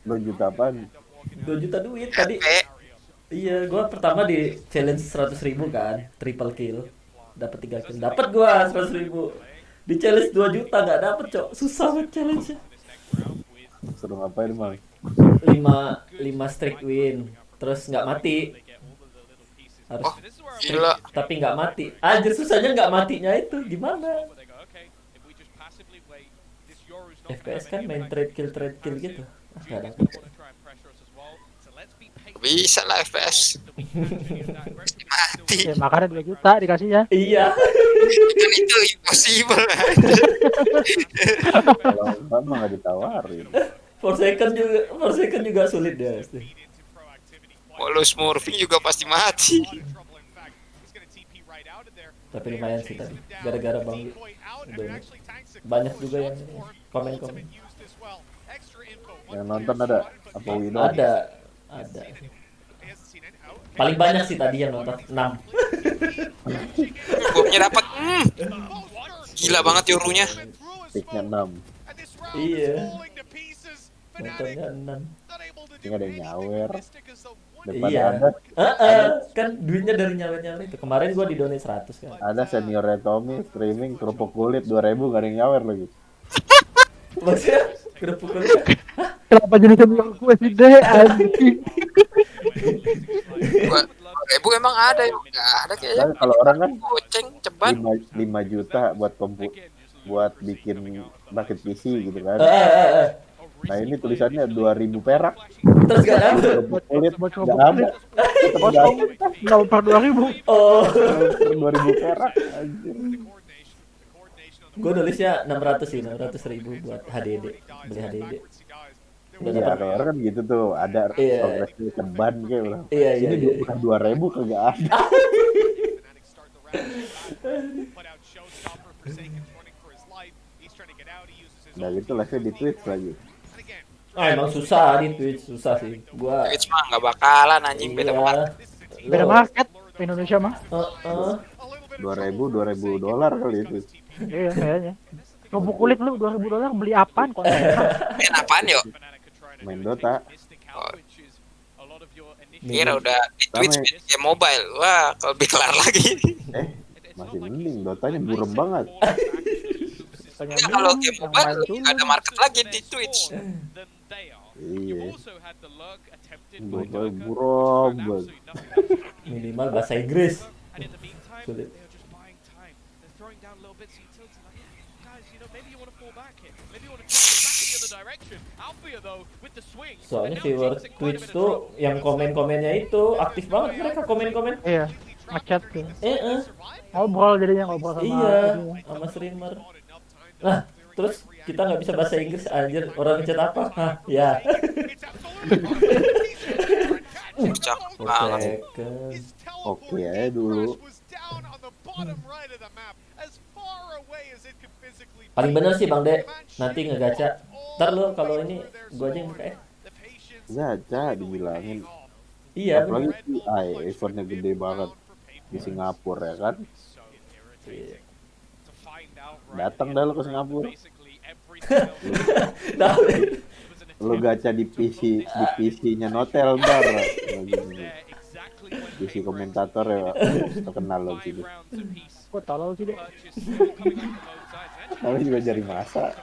2 juta apaan? 2 juta duit tadi. Iya, gua pertama di challenge 100.000 kan, triple kill, dapat 3 kill, dapat gua 100.000. Di challenge 2 juta nggak dapet cok, susah banget challenge-nya. Suruh ngapain bang? 5 straight win, terus nggak mati. Harus gila. tapi nggak mati. Anjir susahnya nggak matinya itu gimana? FPS kan main trade kill gitu. Ah, nggak dapet. Bisa lah FPS. Mati. Ya, makanya 2 juta dikasihnya. Iya. Kan itu impossible. Kalau mah nggak ditawarin. For second juga sulit deh. Walau smurfing juga pasti mati. Tapi lumayan sih tadi. Gara-gara Bang Wi. Udah ini. Banyak juga yang komen-komen. Yang nonton ada apa Wino? Ada. Paling banyak sih tadi yang nonton 6. Bomnya dapat. Gila banget yorunya. Picknya 6. Iya. Nontonnya 6. Ini ada yang nyawer. Iya. Kan duitnya dari nyawer-nyawer itu. Kemarin gua didonate 100 kan. Ada seniornya Tommy streaming kerupuk kulit 2.000 gak ada yang nyawer lagi. Maksudnya kerupuk kulit? Kenapa jadi senior gue sih deh anjing? 2.000 emang ada ya? Nggak ada kayaknya. Nah, kalau orang kan goceng ceban 5 juta buat bikin rakit PC gitu kan. Nah ini tulisannya 2.000 perak. Terus gak dapet. Kulit buat gak ada. Nggak per 2.000. Oh. 2.000 perak. Anjir. Gue nulisnya 600.000 buat HDD, beli HDD. Iya, kalau orang kan gitu tuh, ada progresnya ceban kayak udah. Iya. Ini 2.000 kagak ada. Nah gitu live-nya di Twitch lagi. Emang susah di Twitch, susah sih. Gua Twitch mah nggak bakalan anjing, beda banget. Beda market Indonesia mah. 2.000 dolar kali itu. Iya kayaknya. Kerupuk kulit lu 2.000 dolar beli apaan kok? Main apaan yuk? Main Dota. Kira udah di Twitch ya mobile. Wah, kalau lebih kelar lagi. Masih mending, Dotanya burem banget. Ya, kalau game mobile nggak ada market lagi di Twitch. Iya. Dota burem banget. Minimal bahasa Inggris. Sulit. Soalnya viewer Twitch tuh yang komen-komennya itu aktif banget mereka komen-komen. Iya, ngechat tuh. Ngobrol jadinya ngobrol sama sama streamer. Nah, terus kita nggak bisa bahasa Inggris anjir, orang ngechat apa? Hah, ya. Oke aja dulu. Paling bener sih Bang De, nanti ngegacha. Ntar lu kalau ini gua aja yang buka ya. Gacha dibilangin. Iya. Apalagi eventnya gede banget di Singapura ya kan. Datang dah lu ke Singapura. Lu gacha di PC-nya Notel ntar. PC komentator ya terkenal lo gitu. Kok tolol sih deh. Namanya juga jari masa.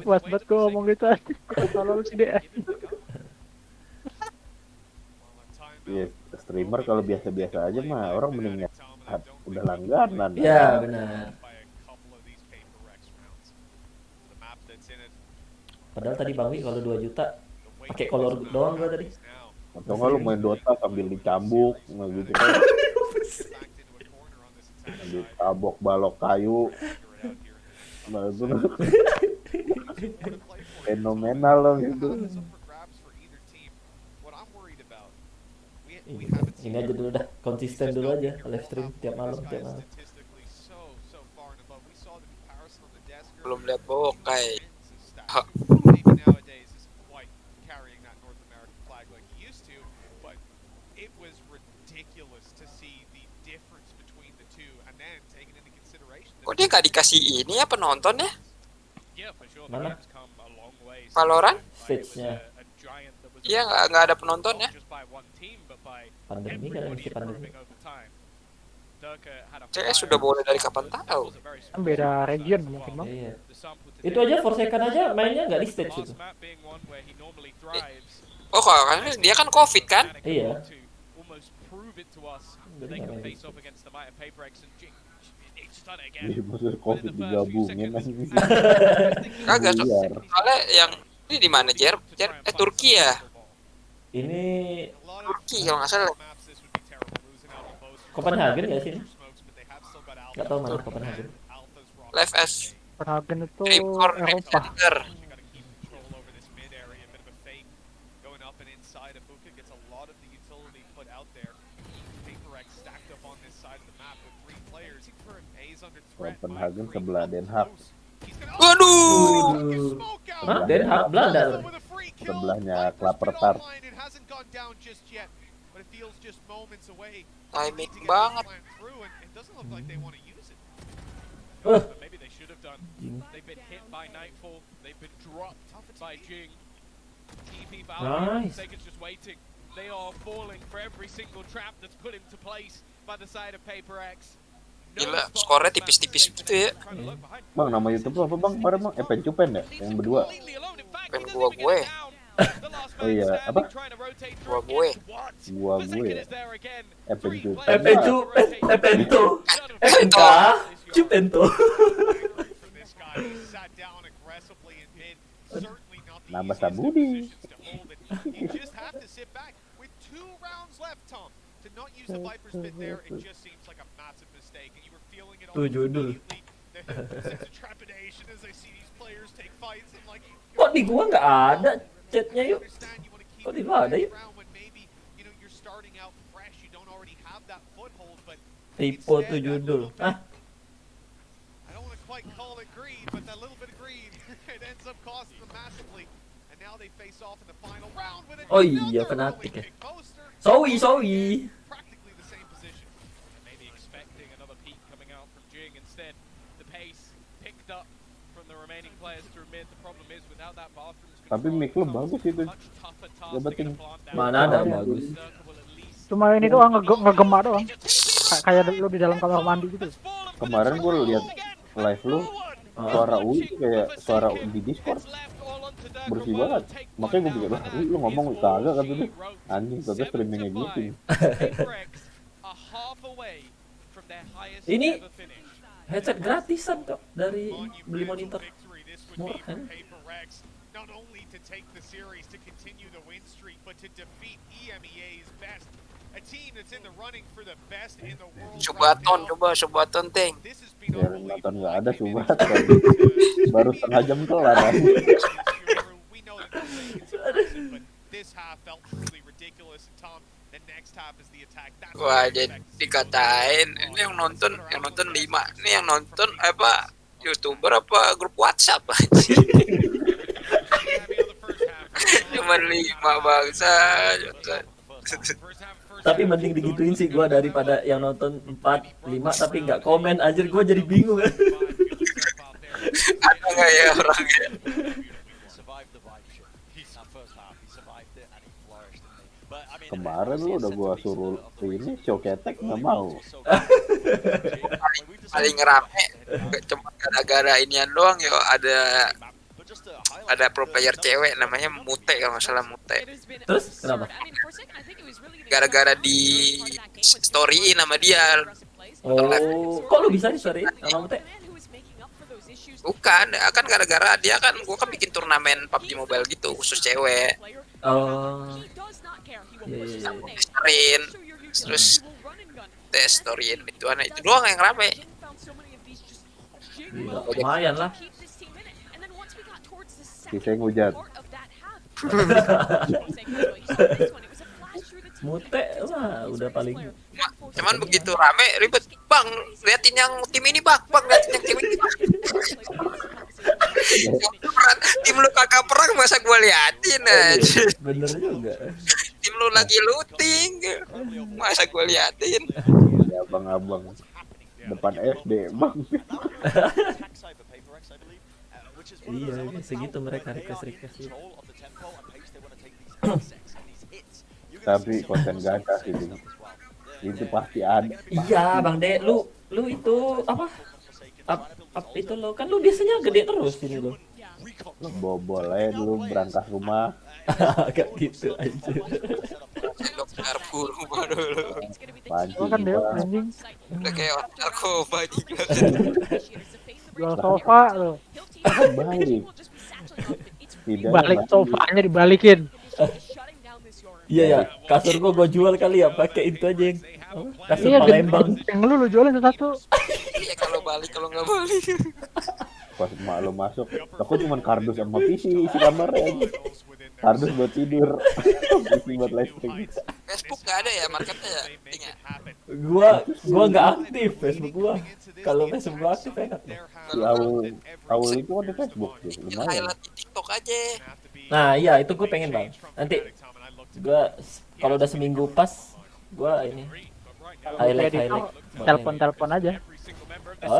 Puas banget gue ngomong gitu aja. Kok tolol sih deh. Iya, streamer kalau biasa-biasa aja mah orang mending udah langganan. Iya, benar. Padahal tadi Bang Wi kalau 2 juta pakai kolor doang gua tadi. Atau enggak lu main Dota sambil dicambuk gitu kan. Ditabok balok kayu. Nah, itu fenomenal loh gitu. Ini aja dulu dah, konsisten dulu aja live stream tiap malam. Belum lihat bokai. Kok dia gak dikasih ini ya penonton ya? Mana? Valorant? Stage-nya. Iya, nggak ada penontonnya. Pandemi kan, masih pandemi. CS sudah boleh dari kapan tahu? Kan beda region mungkin bang. Iya. Itu aja Forsaken aja mainnya nggak di stage itu. Oh, kalau kan dia kan COVID kan? Iya. Maksudnya COVID digabungin anjing. Kagak, soalnya yang ini di mana Turki ya? Ini Turki kalau nggak salah. Copenhagen nggak sih? Nggak tahu mana Copenhagen. Live as Copenhagen itu Dreamcore Eropa. Center. Copenhagen sebelah Den Haag. Waduh. Hah? Den Haag Belanda. Sebelahnya Klapertar. Timing banget. Nice. They are falling for every single trap that's put into place by the side of Paper X. Gila, skornya tipis-tipis gitu ya. Bang, nama YouTube lu apa bang? Kemarin bang, Epen Cupen ya? Yang berdua. Pen gua gue. Oh iya, apa? Gua gue. Gua gue ya? Epen Cupen. Epen Cupen. Epento. Epenta. Cupento. Nama Sabudi. Tuh judul. Kok di gua nggak ada chatnya yuk? Kok di gua ada yuk? Typo tuh judul. Ah. Oh iya, fanatik ya. Sowi. Tapi mic lu bagus itu. Jabatin. Mana ada bagus. Cuma ini doang ngegema doang. Kayak lu di dalam kamar mandi gitu. Kemarin gue lihat live lu, suara Ui kayak suara di Discord. Bersih banget. Makanya gue pikir, lu ngomong kagak kan tuh. Anjing, kagak streamingnya gitu. Ini headset gratisan kok dari beli monitor. Murah kan? Cobaton Teng. Ya nonton nggak ada Cobaton. Baru setengah jam kelar. Wah, jadi dikatain ini yang nonton 5. Ini yang nonton apa? YouTuber apa grup WhatsApp aja. Cuma 5 bangsa. Tapi mending digituin sih gua daripada yang nonton 4, 5 tapi nggak komen, anjir gua jadi bingung. Ada nggak ya orangnya? Kemarin lu udah gua suruh ini show ketek nggak mau. Paling rame cuma gara-gara inian doang yo, ada pro player cewek namanya Mute kalau nggak salah Mute. Terus kenapa? Gara-gara di storyin nama dia. Oh, kok lu bisa di story sama Mute? Bukan, kan gara-gara dia kan gua kan bikin turnamen PUBG Mobile gitu khusus cewek. Oh. Storin, terus tes storyin itu doang yang rame. Lumayan lah. Kisah ngujat. Mute wah udah paling. Cuman begitu rame ribet, bang liatin yang tim ini bang liatin yang tim ini bang. Tim lu kakak perang masa gua liatin aja. Bener juga. Tim lu lagi looting masa gua liatin. Ya abang-abang depan SD bang. Iya, segitu mereka request gitu. Tapi konten gacha sih itu pasti ada. Iya, Bang De, lu itu apa? Itu lo kan lu biasanya gede terus ini lo. Lu bobol aja dulu berangkas rumah. Agak gitu aja. Garpu rumah dulu. Panci Kan dia anjing. Udah kayak orang narkoba juga. Jual sofa lo. Balik. Balik sofanya dibalikin. Iya ya, kasur gua jual kali ya, pakai itu aja yang kasur Iya, Palembang. Yang lu jualin satu. Iya kalau balik, kalau nggak balik. Pas emak lo masuk, aku cuma kardus sama PC isi kamarnya aja. Kardus buat tidur, PC buat listrik. Facebook nggak ada ya marketnya ya? Ingat. Gua nggak aktif Facebook gua. Kalau Facebook gua aktif enak. Si Aul itu kan di Facebook tuh, lumayan. Highlight di TikTok aja. Nah iya itu gue pengen bang. Nanti gue kalau udah seminggu pas gue ini highlight. Telepon aja. Oh,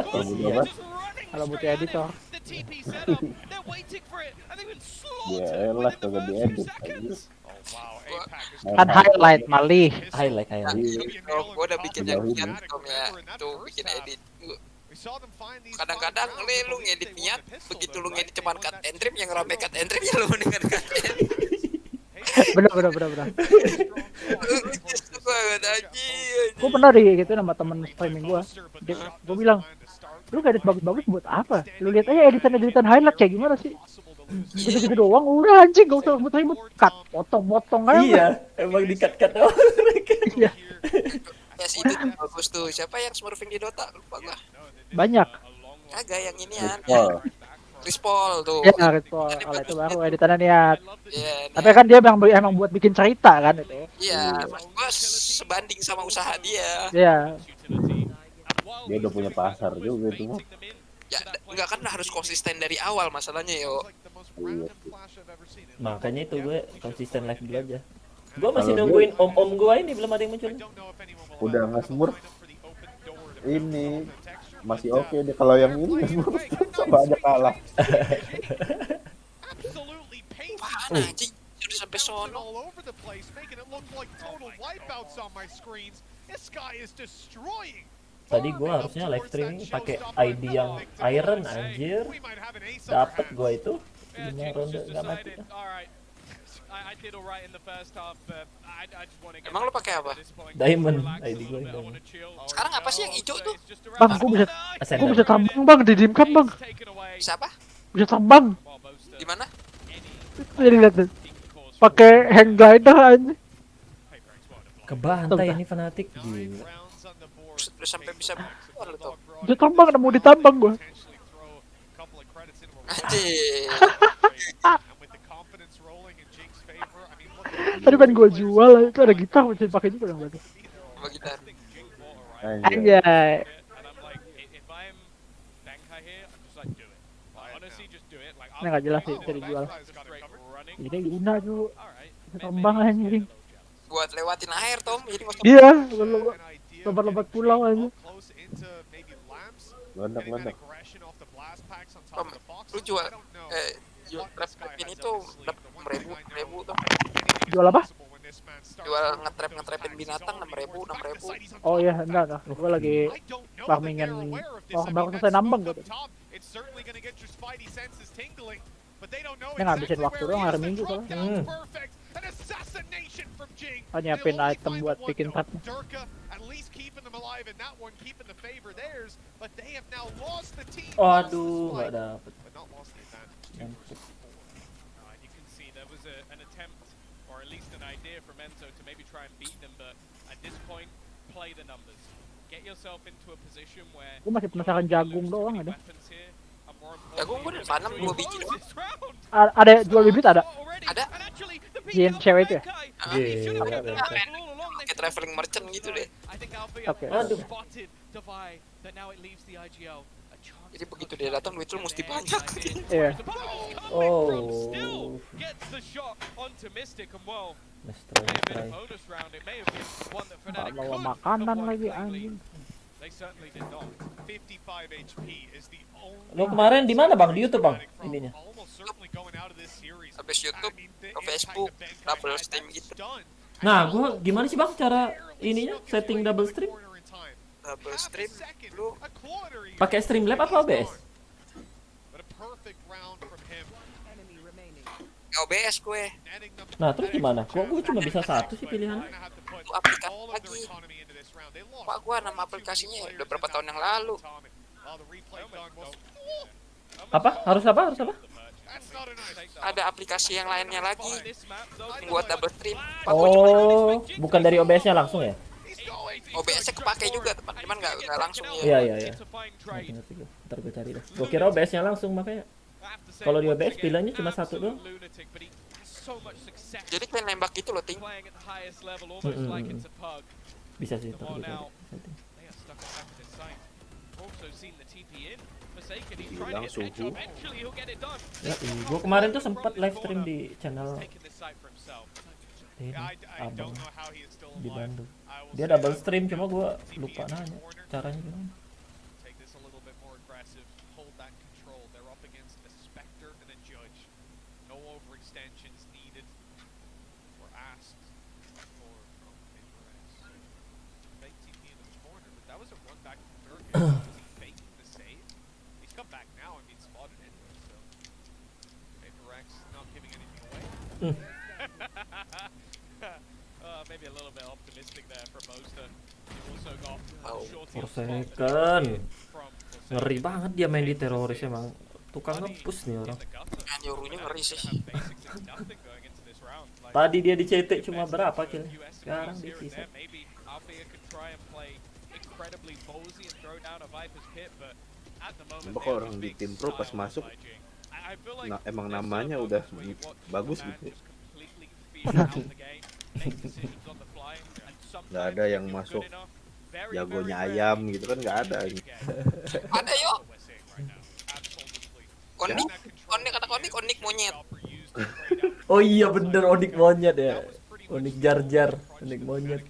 kalau butuh editor. Ya elah kagak diedit. Kan highlight malih. Highlight. Kalau gue udah bikin yang niat Tom ya, tuh bikin edit. Kadang-kadang lu ngedit niat, begitu lu ngedit cuman cut and trim, yang rame cut and trim ya lu mendingan cut and trim. Bener. Gue pernah gitu sama temen streaming gue. Gue bilang, lu gak edit bagus-bagus buat apa? Lu lihat aja editan highlight kayak gimana sih? Gitu doang, udah anjing gak usah ribut-ribut. Cut, potong aja. Iya, emang di-cut doang. Iya. Ya sih itu bagus tuh. Siapa yang smurfing di Dota? Lupa gua. Banyak. Kagak yang inian. Rispol tuh. Ya, Rispol. Kalau itu baru editannya niat. Iya. Tapi kan dia emang buat bikin cerita kan itu. Iya, maksud gua sebanding sama usaha dia. Iya. Dia udah punya pasar juga itu mah. Ya enggak kan harus konsisten dari awal masalahnya yo. Makanya itu gue konsisten live dulu aja. Gue masih nungguin om gue ini belum ada yang muncul. Udah nge-smurf. Ini masih oke deh kalau yang ini nge-smurf sama aja kalah. Apaan anjing? Udah sampai sono. Tadi gue harusnya live streaming pakai ID yang Iron anjir. Dapet gue itu 5 ronde nggak mati. Emang lo pakai apa? Diamond ID gue Diamond. Sekarang apa sih yang hijau tuh? Bang, gue bisa tambang bang, didimkan bang. Siapa? Bisa tambang. Di mana? Jadi lihat tuh. Pakai hang glider aja. Kebantai ini fanatik gila. Udah sampai bisa keluar lo tuh. Dia tambang, mau ditambang gua. Anjir. Tadi pengen gua jual, itu ada gitar bisa dipakai juga dong berarti. Apa gitar? Anjay. Ini nggak jelas sih bisa dijual. Ini guna tuh. Tambang anjing. Buat lewatin air Tom. Jadi iya, lompat-lompat pulau aja. Ledak. Tom, lu jual trap ini tuh 6.000 Tom. Jual apa? Jual ngetrapin binatang 6.000. Oh iya, enggak. Gua lagi farmingan. Oh, baru selesai nambang gitu. Ini ngabisin waktu doang hari Minggu soalnya. Nyiapin item buat bikin trap. Aduh, nggak dapet. Gue masih penasaran jagung doang ada. Jagung gue udah tanam 2 biji doang. Ada jual bibit ada? Ada. Yang cewek itu ya? Kayak traveling merchant gitu deh. Oke. Aduh. Jadi begitu dia datang duit lu mesti banyak. Iya. Oh. Bawa makanan lagi anjing. They certainly did not. 55 HP is the only. Lo kemarin di mana bang? Di YouTube bang? Ininya. Almost certainly going out of this series. Habis YouTube ke Facebook double stream gitu. Nah, gua gimana sih bang cara ininya setting double stream? Double stream lu Pakai Streamlab apa OBS? OBS gue. Nah, terus gimana? Kok gue cuma bisa satu sih pilihannya? Itu aplikasi lagi. Pak gua nama aplikasinya udah berapa tahun yang lalu. Apa? Harus apa? Harus apa? Ada aplikasi yang lainnya lagi buat double stream. Oh, bukan dari OBS-nya langsung ya? OBS-nya kepake juga teman-teman, nggak langsung ya. Iya iya iya. Ngerti gue. Ntar gue cari deh. Gue kira OBS-nya langsung makanya. Kalau di OBS pilihannya cuma satu doang. Jadi kayak nembak gitu loh, Ting. Bisa sih, ntar gue cari. Hilang suhu. Ya, gue kemarin tuh sempat live stream di channel ini, abang di Bandung. Dia double stream, cuma gue lupa nanya caranya gimana. Maybe a little bit optimistic there from Moster. You also got For second. Ngeri banget dia main di teroris emang. Tukang ngepush nih orang. Nyuruhnya ngeri sih. Tadi dia di CT cuma berapa kill? Sekarang di sisa. Mbak orang di tim pro pas masuk, emang namanya udah bagus gitu. Nggak ada yang masuk jagonya ayam gitu kan, nggak ada. Ada yuk. Konik kata konik monyet. Oh iya bener, onik monyet ya. Onik jar-jar, onik monyet.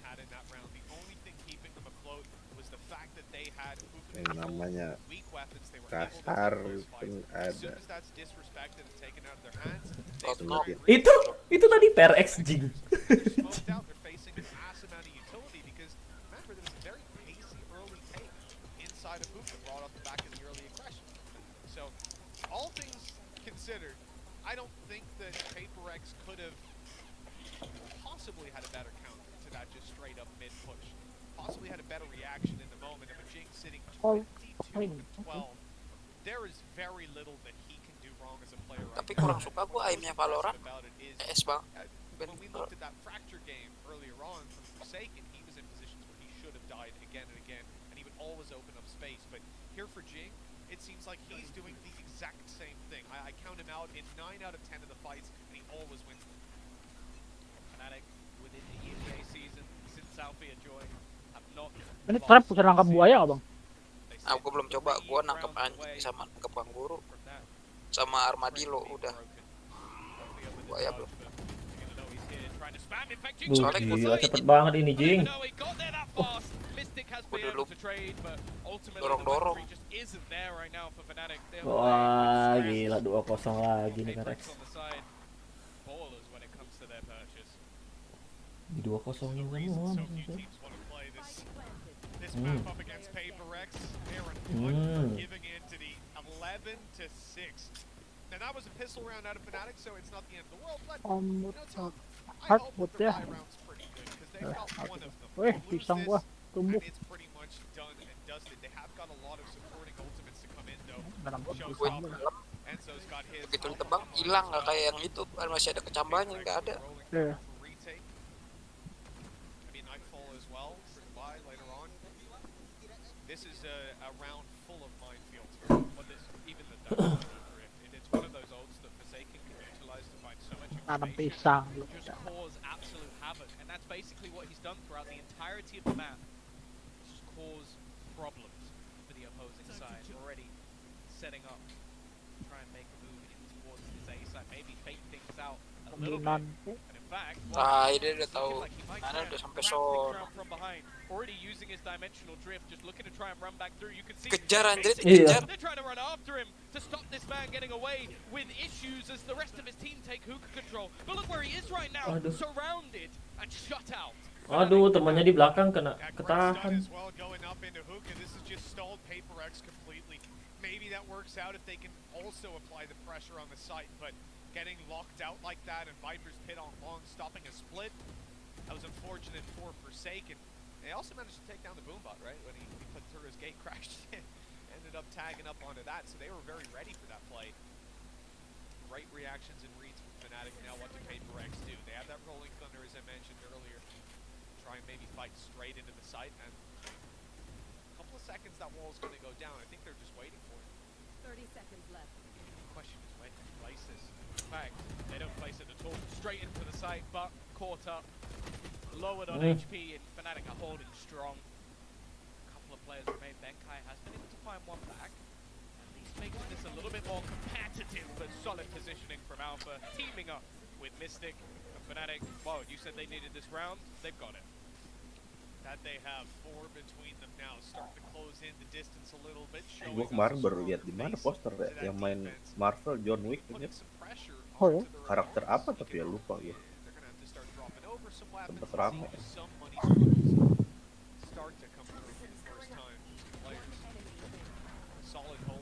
Yang namanya kasar kan ada. Itu tadi PRX Jing. All things considered, I don't think that PaperX could have possibly had a better counter to that just straight up mid push. Possibly had a better reaction in the moment of a Jing sitting 22-12. There is very little that he can do wrong as a player. Tapi kurang suka gua aimnya Valorant. Es bang. When we looked at that fracture game earlier on from Forsaken, he was in positions where he should have died again and again, and he would always open up space. But here for Jing, it seems like he's doing the exact same thing. I count him out in 9 out of 10 of the fights, and he always wins them. Fnatic within the EMJ season since Alpha Joy have not. Ini trap bisa nangkap buaya nggak bang? Nah, gue belum coba. Gue nangkep anjing sama nangkep kanguru sama armadillo udah. Buaya belum. Gila cepet banget ini Jing. Gue dulu dorong-dorong. Wah gila 2-0 lagi nih Rex. Di 2-0-in semua. This map up against PaperX, they're giving in to the 11-6. Now that was a pistol round out of Fnatic, so it's not the end of the world, but you know, it's not, I hope that the buy round's pretty good, because they've got one of them. Weh, pisang gua tumbuh. And it's pretty much done and dusted. They have got a lot of supporting ultimates to come in, though. Enzo's got his. Begitu ditebang hilang, nggak kayak yang itu, kan masih ada kecambahnya, nggak ada. This is a round full of minefields. But this, even the it's one of those ults that Forsaken can utilize to find so much pisang. Just cause absolute havoc, and that's basically what he's done throughout the entirety of the map. Just cause problems for the opposing side. Already setting up to try and make a move in towards his A side, maybe fake things out a little bit, and Ah, ini udah tahu. Mana udah sampai sono. Already using his dimensional drift, just looking to try and run back through. You can see Kejar anjir, kejar. They're trying to run after him to stop this man getting away with issues as the rest of his team take hookah control. But look where he is right now, surrounded and shut out. Aduh, temannya di belakang kena ketahan. Maybe that works out if they can also apply the pressure on the site, but getting locked out like that and Viper's pit on long, stopping a split, that was unfortunate for Forsaken. They also managed to take down the Boombot, right? When he put through his gate, crashed in, ended up tagging up onto that, so they were very ready for that play. Right reactions and reads from Fnatic. Now what do Paper X do? They have that Rolling Thunder, as I mentioned earlier. Try and maybe fight straight into the site, and a couple of seconds that wall's going to go down. I think they're just waiting for it. 30 seconds left. The question is when to place this. In fact, they don't place it at all. Straight into the site, but caught up. Lowered on HP, and Fnatic are holding strong. A couple of players remain. Benkai has been able to find one back. At least making this a little bit more competitive, but solid positioning from Alpha. Teaming up with Mystic and Fnatic. Whoa, you said they needed this round? They've got it. That they have 4 between them now, starting to close in the distance a little bit. Gue kemarin baru lihat di mana poster ya, yang main Marvel John Wick punya. Oh ya? Karakter apa tapi ya lupa ya. Sempet rame. Start to come through for the first time. Players, solid hold,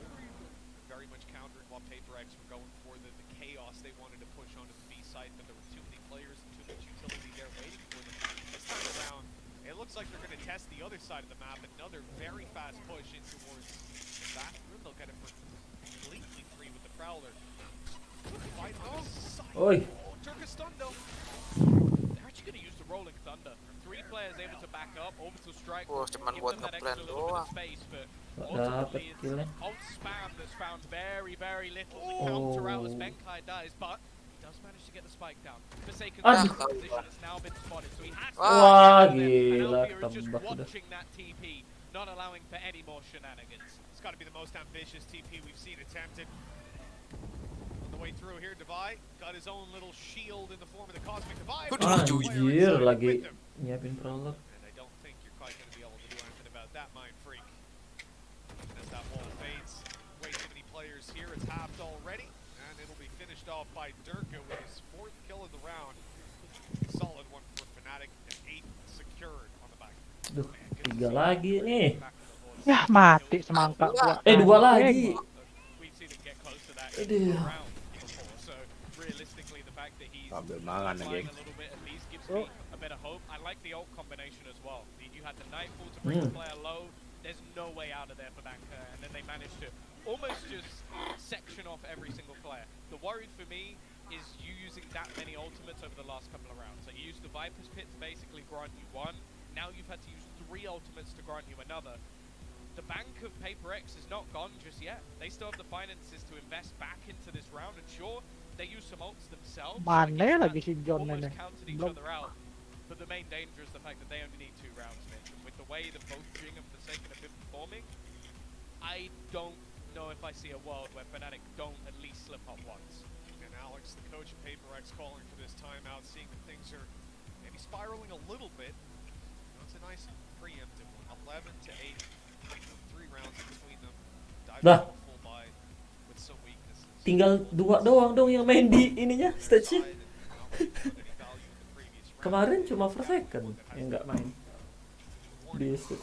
very much countering what Paper X were going for, the chaos they wanted to push onto the B site, but there were too many players and too much utility there waiting for them. This time around, it looks like they're going to test the other side of the map. Another very fast push in towards the bathroom. They'll get it for completely free with the Prowler. Fight on the side. Oi. Oh, Turkish stun though. They're actually going to use the Rolling Thunder. 3 players able to back up, orbital strike. Cuman buat ngeplan doang. Ultimately, it's ult spam that's found very, very little to counter out as Benkai dies, but he does manage to get the spike down. Forsaken's position has now been spotted, so he has to gila, is just watching that TP, not allowing for any more shenanigans. It's got to be the most ambitious TP we've seen attempted. On the way through here, Devi got his own little shield in the form of the Cosmic Divide. Anjir, lagi nyiapin Prowler. And I don't think you're quite going to be able to do anything about that, Mind Freak. As that wall fades, way too many players here. It's halved already, and it'll be finished off by Durka with his 4th kill of the round. Solid one for Fnatic, and 8 secured on the back. Duh, 3 lagi nih. Ya mati semangka gua. 2 lagi. Aduh. Sambil mangan ya, geng. A better hope. I like the ult combination as well. You had the Nightfall to bring the player low. There's no way out of there for Banker, and then they managed to almost just section off every single player. The worry for me is you using that many ultimates over the last couple of rounds. So you used the Viper's Pit to basically grant you 1. Now you've had to use 3 ultimates to grant you another. The bank of Paper X is not gone just yet. They still have the finances to invest back into this round, and sure, they use some ults themselves. Mana lagi si John ini? Counted each other out. But the main danger is the fact that they only need 2 rounds, Mitch. And with the way that both Jing and Forsaken have been performing, I don't know if I see a world where Fnatic don't at least slip up once. And Alex, the coach of Paper X, calling for this timeout, seeing that things are maybe spiraling a little bit. It's a nice preemptive one. 11 to 8. 3 rounds between them. Dah. Full buy with some weaknesses. Tinggal 2 doang dong yang main di ininya, stage-nya. Kemarin cuma Forsaken yang nggak main di stage.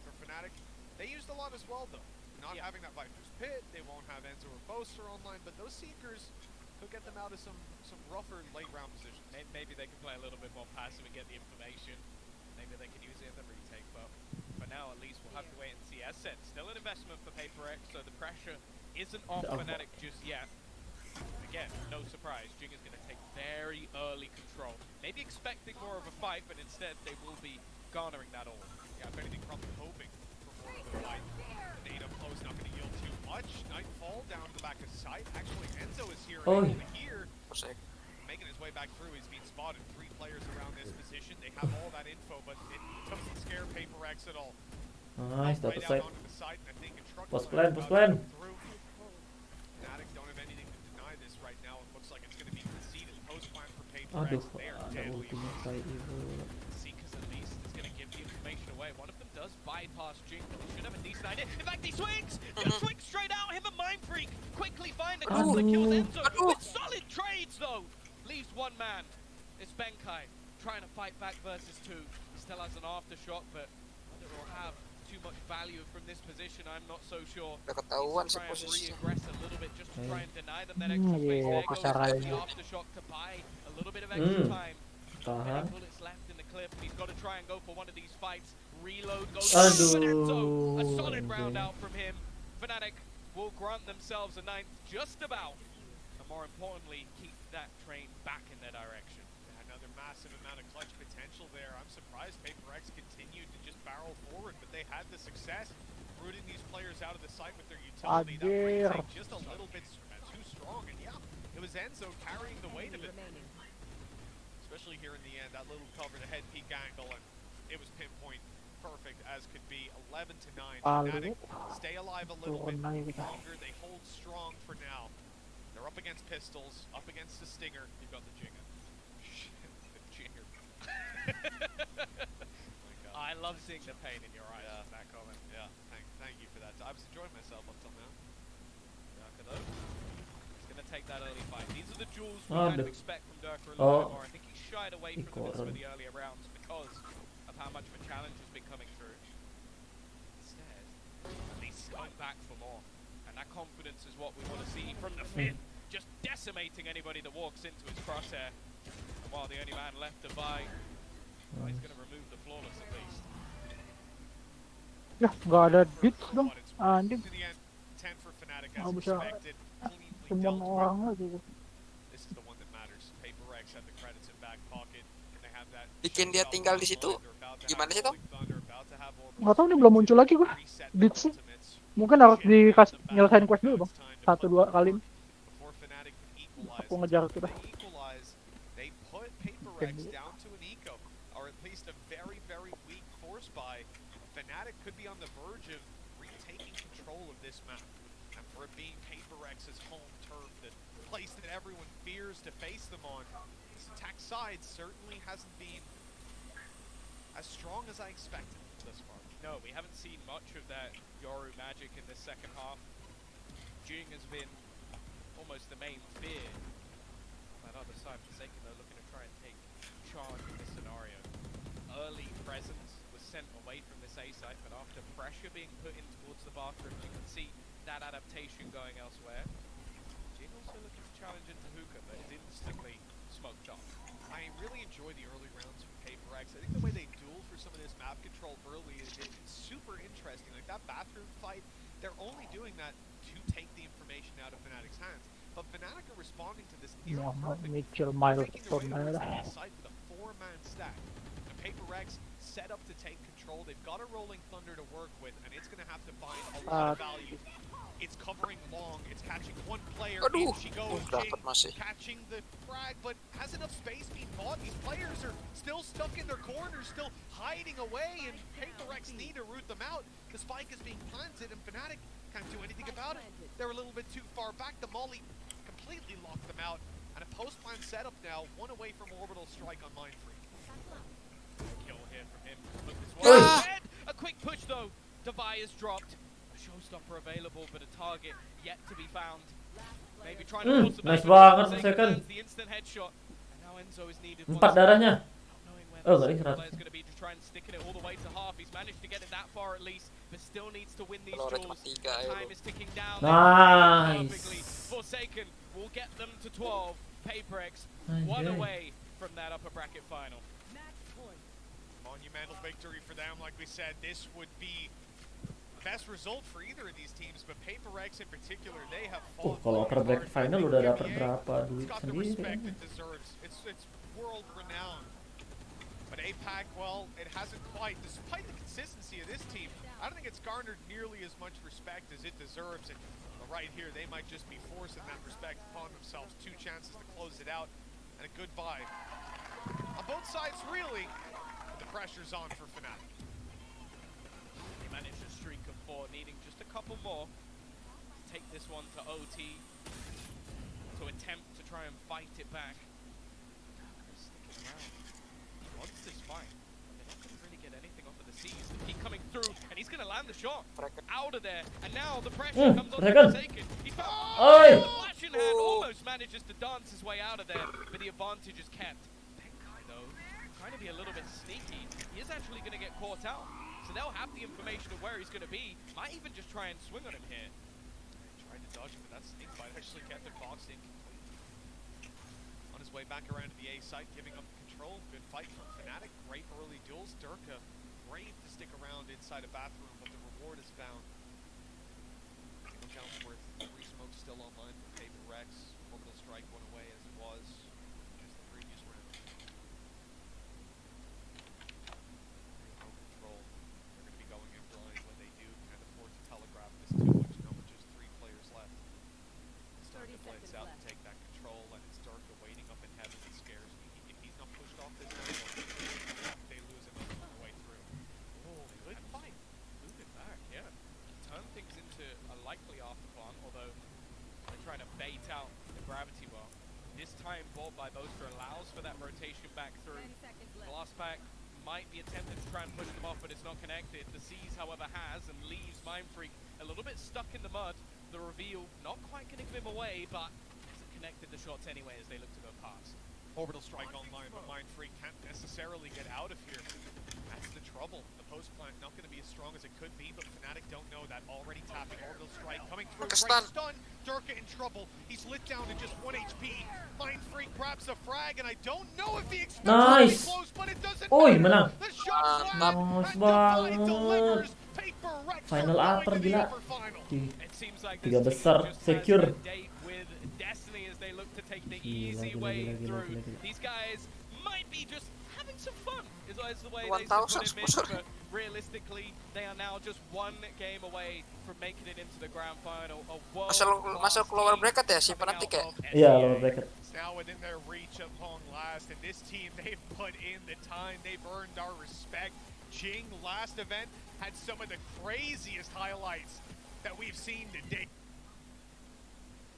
For Fnatic, they used a lot as well though. Not having that Viper's Pit, they won't have Enzo or Boaster online, but those Seekers could get them out of some rougher late round positions. Maybe they can play a little bit more passive and get the information. Maybe they can use it in the retake, but for now at least we'll have to wait and see. As said, still an investment for Paper X, so the pressure isn't on Fnatic just yet. Again, no surprise, Jing is going to take very early control. Maybe expecting more of a fight, but instead they will be garnering that all. Yeah, if anything, probably hoping for more of a fight. The Nado close not going to yield too much. Nightfall down to the back of sight. Actually, Enzo is here and able to hear. Making his way back through, he's being spotted. 3 players around this position. They have all that info, but it doesn't scare Paper X at all. Nice, dapat right side. Post plan, post plan. Fnatic don't have anything to deny this right now. It looks like it's going to be Aduh, ada ultinya kayak ibu. Seekers at least is going to give the information away. One of them does bypass Jing, but he should have a decent idea. In fact, he swings! Just swings straight out, him a mind freak! Quickly find a couple that kills Enzo with solid trades though! Leaves one man. It's Benkai trying to fight back versus two. He still has an aftershock, but whether he'll have too much value from this position, I'm not so sure. Udah ketahuan sih Try and posisinya. re-aggress a little bit just to try and deny them that extra space. There goes the aftershock to buy a little bit of extra time. Many bullets left in the clip, and he's got to try and go for one of these fights. Reload goes to Enzo. A solid round out from him. Fnatic will grant themselves a ninth just about, and more importantly, keep that train back in their direction. Another massive amount of clutch potential there. I'm surprised PaperX continued to just barrel forward, but they had the success rooting these players out of the site with their utility. That brings just a little bit too strong, and yeah, it was Enzo carrying the weight of it. Especially here in the end, that little cover to head peak angle, and it was pinpoint perfect as could be. 11 to 9. Fnatic stay alive a little bit longer. They hold strong for now. They're up against pistols, up against the Stinger. You've got the Jinger. The Jinger. I love seeing the pain in your eyes in that comment. Yeah, thank you for that. I was enjoying myself up till now. He's going to take that early fight. These are the jewels we kind of expect from Durka a little bit more. I think he shied away from them in some of the earlier rounds because of how much of a challenge has been coming through. Instead, at least going back for more. And that confidence is what we want to see from the Finn. Just decimating anybody that walks into his crosshair. And while the only man left to buy, well, he's going to remove the flawless at least. Ya, nggak ada bits dong, anjing. Nggak bisa semua orang lagi. Bikin dia tinggal di situ, gimana sih Tom? Nggak tahu nih, belum muncul lagi gua bitsnya. Mungkin harus nyelesain quest dulu bang, 1-2 kali. Aku ngejar itu dah. Fnatic could be on the verge of retaking control of this map. And for it being PaperX's home turf, the place that everyone fears to face them on, this attack side certainly hasn't been as strong as I expected thus far. No, we haven't seen much of that Yoru magic in this second half. Jing has been almost the main fear. On that other side, Forsaken though looking to try and take charge in this scenario. Early presence was sent away from this A site, but after pressure being put in towards the bathroom, you can see that adaptation going elsewhere. Jing also looking to challenge into hookah, but is instantly smoked off. I really enjoy the early rounds from PaperX. I think the way they duel for some of this map control early is it's super interesting. Like that bathroom fight, they're only doing that to take the information out of Fnatic's hands. But Fnatic are responding to this near perfect, taking away the site with a 4-man stack. And PaperX set up to take control. They've got a rolling thunder to work with, and it's going to have to find a lot of value. It's covering long. It's catching one player. In she goes. Catching the frag, but has enough space being bought. These players are still stuck in their corners, still hiding away, and PaperX need to root them out. The spike is being planted, and Fnatic can't do anything about it. They're a little bit too far back. The molly completely locked them out, and a post-plan setup now, one away from orbital strike on Mindfreak. Kill here from him. Look this way. A quick push though. Devi is dropped. A showstopper available, but a target yet to be found. Maybe trying to force nice banget Forsaken. The instant headshot. And now Enzo is needed. 4 darahnya. Oh, enggak Player's going to be trying to stick it all the way to half. He's managed to get it that far at least, but still needs to win these duels. Time is ticking down. Nice. Forsaken will get them to 12. PaperX one away from that upper bracket final. Monumental victory for them. Like we said, this would be the best result for either of these teams, but PaperX in particular, they have fought. Kalau upper bracket final udah dapat berapa duit sendiri? It's world renowned. But APAC, well, it hasn't quite, despite the consistency of this team, I don't think it's garnered nearly as much respect as it deserves. And right here, they might just be forcing that respect upon themselves. 2 chances to close it out, and a goodbye. On both sides, really, but the pressure's on for Fnatic. He managed a streak of 4, needing just a couple more. Take this one to OT to attempt to try and fight it back. sticking around. He wants this fight. They're not going to really get anything off of the C's. The peak coming through, and he's going to land the shot out of there. And now the pressure comes on the Forsaken. He's found the flashing hand, almost manages to dance his way out of there, but the advantage is kept. Penkai, though, trying to be a little bit sneaky. He is actually going to get caught out. So they'll have the information of where he's going to be. Might even just try and swing on him here. Trying to dodge him, but that sneak might actually kept him boxed in completely. On his way back around to the A site, giving up control. Good fight from Fnatic. Great early duels. Durka, brave to stick around inside a bathroom, but the reward is found. Look out for it. Free smoke still online for Paper Rex. Orbital strike went away as it was just the previous round. No control. They're going to be going in blind when they do. Can't afford to telegraph this too much. Now with just 3 players left. It's time to blitz out and take that control, and it's Durka waiting up in heaven. It scares me. If he's not pushed off this level, they lose him on the way through. Oh, good fight. Moving back, yeah. Turn things into a likely afterplan, although they're trying to bait out the gravity well. This time, ball by Boaster allows for that rotation back through. Blast pack might be attempting to try and push them off, but it's not connected. The Seas, however, has and leaves Mind Freak a little bit stuck in the mud. The reveal not quite going to give him away, but hasn't connected the shots anyway as they look to go past. Orbital strike online, but Mind Freak can't necessarily get out of here. That's the trouble. The post plant not going to be as strong as it could be, but Fnatic don't know that. Already tapping Orbital strike coming through. Great stun. Durka in trouble. He's lit down to just 1 HP. Mind Freak grabs a frag, and I don't know if he expects to be close, but it doesn't matter. The shot's flat, and Navi delivers. Paper Rex Final are upper going to the gila. upper final. Tiga besar secure. Destiny as they look to take the easy way through. These guys might be just having some fun, is the way they put him in, but realistically, they are now just 1 game away from making it into the grand final. Masuk lower bracket ya si Fnatic ya? Iya, lower bracket. Now within their reach of long last, and this team, they've put in the time, they've earned our respect. Jing, last event, had some of the craziest highlights that we've seen today.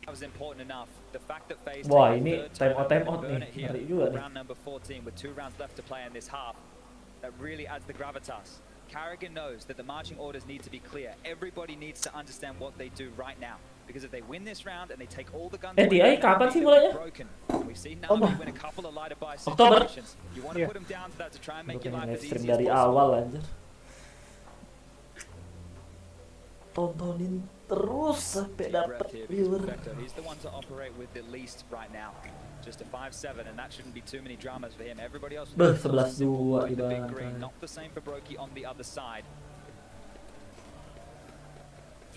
That was important enough. The fact that Faze Wah, ini time out nih. Ngeri juga nih. round number 14 with 2 rounds left to play in this half, that really adds the gravitas. Carrigan knows that the marching orders need to be clear. Everybody needs to understand what they do right now, because if they win this round and they take all the guns away, kapan sih mulainya? we've seen Navi win a couple of lighter by Oktober. situations. You want to put them down to that to try and make your life as easy as dari possible. awal anjir. Tontonin terus sampai dapat viewer. He's the one to operate with the least right now. Just a 5-7, and that shouldn't be too many dramas for him. Everybody else Beuh, 11-2 the big dibantai. green. Not the same for Brokey on the other side.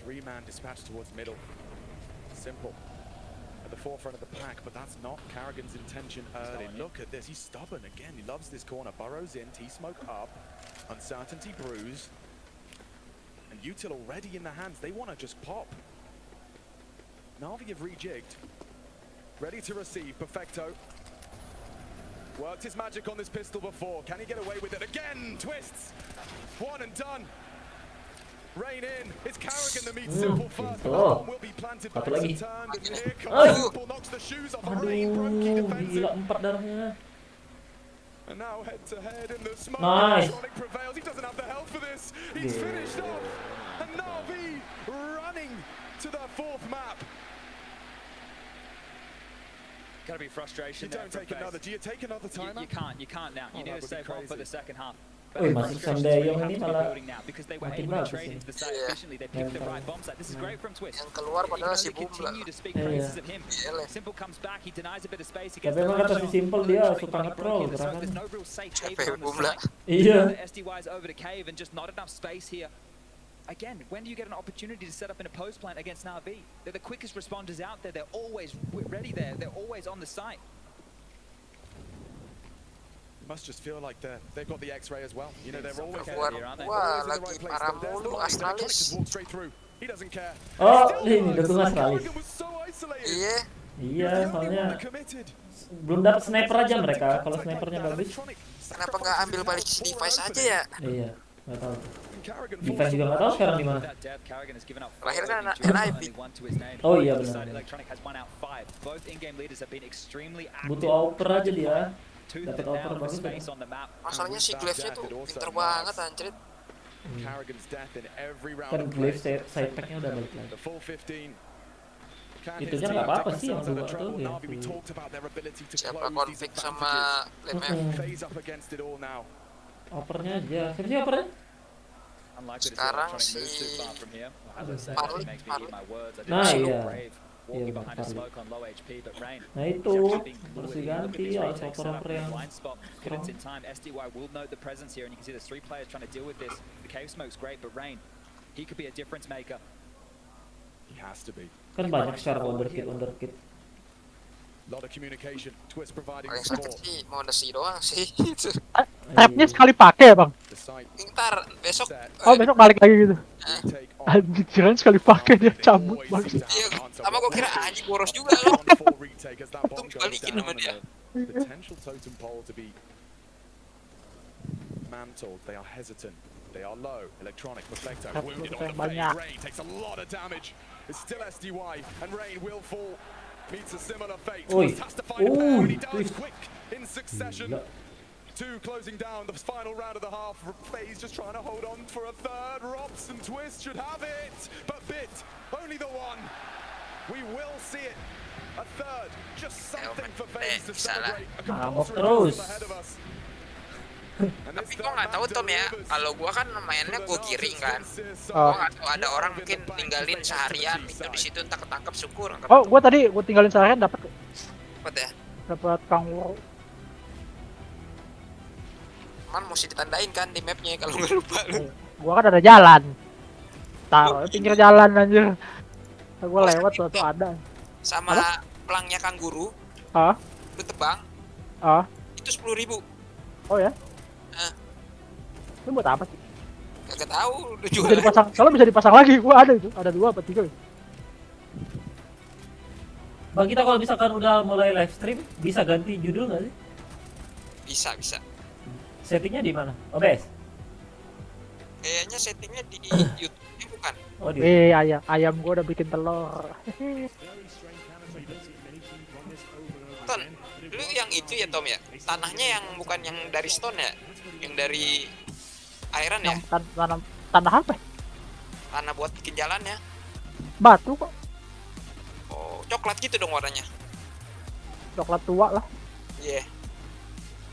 3-man dispatch towards middle. Simple. At the forefront of the pack, but that's not Carrigan's intention early. Look at this. He's stubborn again. He loves this corner. Burrows in. T-smoke up. Uncertainty brews. And Util already in the hands. They want to just pop. Navi have rejigged. Ready to receive. Perfecto. Worked his magic on this pistol before. Can he get away with it again? Twists. 1 and done. Rain in. It's Carrigan that meets Simple first. Will be planted by lagi. turn. Here comes Simple, knocks the shoes off. Gila 4 darahnya. And now head to head in the smoke. Nice. Sonic prevails. He doesn't have the health for this. He's finished off. And Navi running to the 4th map. Gotta be frustration. You don't take another. Do you take another time? You can't now. You need to save on for the second half. Wih, masuk Sandayong ini malah because they were makin able to bagus trade ini. into the side efficiently. They picked the right bomb site. This is great from Twist. Yang keluar padahal si Bum Continue to speak praises of him. Simple comes back. He denies a bit of space. Tapi emang kata si Simple dia suka nge-troll There's no real safe haven on the site. Iya. The SDY's over to cave and just not enough space here. Again, when do you get an opportunity to set up in a post plant against Navi? They're the quickest responders out there. They're always ready there. They're always on the site. Must just feel like they've got the X-ray as well. You know, they're always Wah, lagi parah mulu Astralis. He doesn't care. Oh, ini dukung Astralis. Iya. Iya, soalnya belum dapat sniper aja mereka. Kalau snipernya bagus. Kenapa nggak ambil balik si device aja ya? Iya, nggak tahu. Device juga nggak tahu sekarang di mana. Terakhir kan Navi. Oh iya benar. Butuh oper aja dia. Dapat over bagus kan? Masalahnya si Glaive-nya tuh pinter banget anjrit. Kan Glaive side pack-nya udah balik lagi. Itunya nggak apa-apa sih yang dua tuh ya. Siapa konflik sama Faze opernya aja. Siapa sih opernya? sekarang si Nah iya. Iya benar. Nah itu harus diganti harus oper-oper yang strong. Kan banyak sekarang wonderkid. paling sakit sih mau nasi doang sih. Trapnya sekali pakai ya bang? Ntar besok. Oh besok balik lagi gitu. Anjing kirain sekali pakai dia cabut bang. Iya, sama gua kira anjing boros juga loh. Untung dibalikin sama dia. Potential totem pole to be mantled. They are hesitant. They are low. Electronic Perfecto wounded on the face. Rain takes a lot of damage. It's still SDY and Rain will fall. Meets a similar fate. Has to find a pair and he does quick in succession. Two closing down the final round of the half. Faze just trying to hold on for a third. Robson Twist should have it, but Bit only the one. We will see it. A third, just something for Faze to celebrate. A compulsory ahead of us. Tapi gua nggak tahu Tom ya, kalau gua kan mainnya gua giring kan, gua nggak tahu ada orang mungkin ninggalin seharian itu di situ entah ketangkep syukur. Oh gua tadi gua tinggalin seharian dapat ya? Dapat kangur. Man mesti ditandain kan di mapnya kalau nggak lupa lu. Gua kan ada jalan, taruh pinggir jalan anjir. Gua lewat tuh ada. Sama pelangnya kanguru. Lu tebang. Itu 10.000. Oh ya? Itu buat apa sih? Gak tahu, lu Bisa dipasang, kalau bisa dipasang lagi, gua ada itu, ada 2 apa 3. Bang kita kalau misalkan udah mulai live stream bisa ganti judul nggak sih? Bisa. Settingnya di mana? OBS? Kayaknya settingnya di YouTube bukan? Oh, ayam gua udah bikin telur. Ton, lu yang itu ya Tom ya? Tanahnya yang bukan yang dari stone ya? Yang dari iron ya? Tanah apa? Tanah buat bikin jalannya. Batu kok. Oh, coklat gitu dong warnanya. Coklat tua lah. Iya.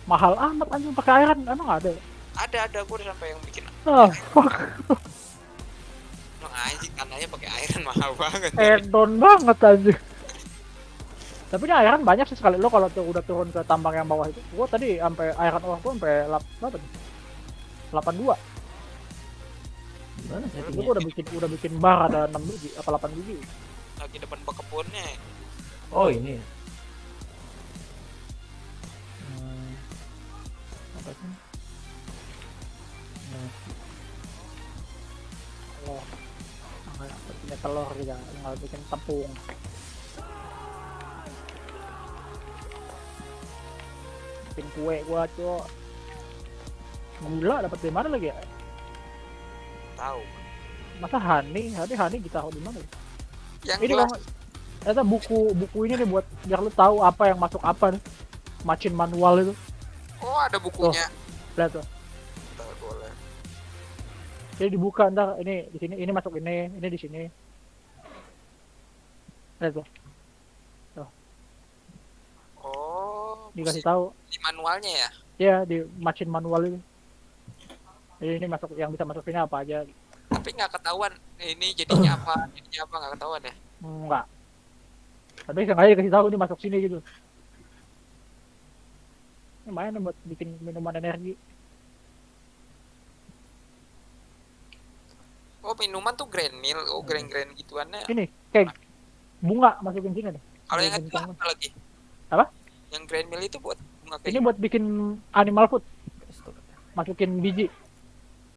Mahal amat anjing pakai iron, emang ada? Ada gua udah sampai yang bikin. Fuck. Emang anjing tanahnya pakai iron mahal banget. Edon banget anjing. Tapi ini iron banyak sih sekali lo kalau udah turun ke tambang yang bawah itu. Gua tadi sampai iron ore gua sampai 82. Gimana settingnya? Gua udah bikin bar ada 6 biji apa 8 biji. Lagi depan kebunnya. Oh ini. Apa sih? Oh. Punya telur juga, tinggal bikin tepung. Bikin kue gua cok. Gula dapat dari mana lagi ya? Tahu. Masa honey ditaruh di mana? Yang ini bang, ternyata buku ini nih buat biar lu tahu apa yang masuk apa nih. Macin manual itu. Oh ada bukunya. Lihat tuh. Boleh. Jadi dibuka ntar ini di sini ini masuk ini di sini. Lihat tuh. Oh. Dikasih tahu. Di manualnya ya? Ya di macin manual itu. Jadi ini masuk yang bisa masuk sini apa aja. Tapi nggak ketahuan ini jadinya apa nggak ketahuan ya? Enggak. Tapi sengaja dikasih tahu ini masuk sini gitu. Ini main buat bikin minuman energi. Oh minuman tuh grand meal, grand gituannya. Ini kayak bunga masukin sini nih. Kalau yang itu apa lagi? Apa? Yang grand meal itu buat bunga kayak ini buat bikin animal food. Masukin biji.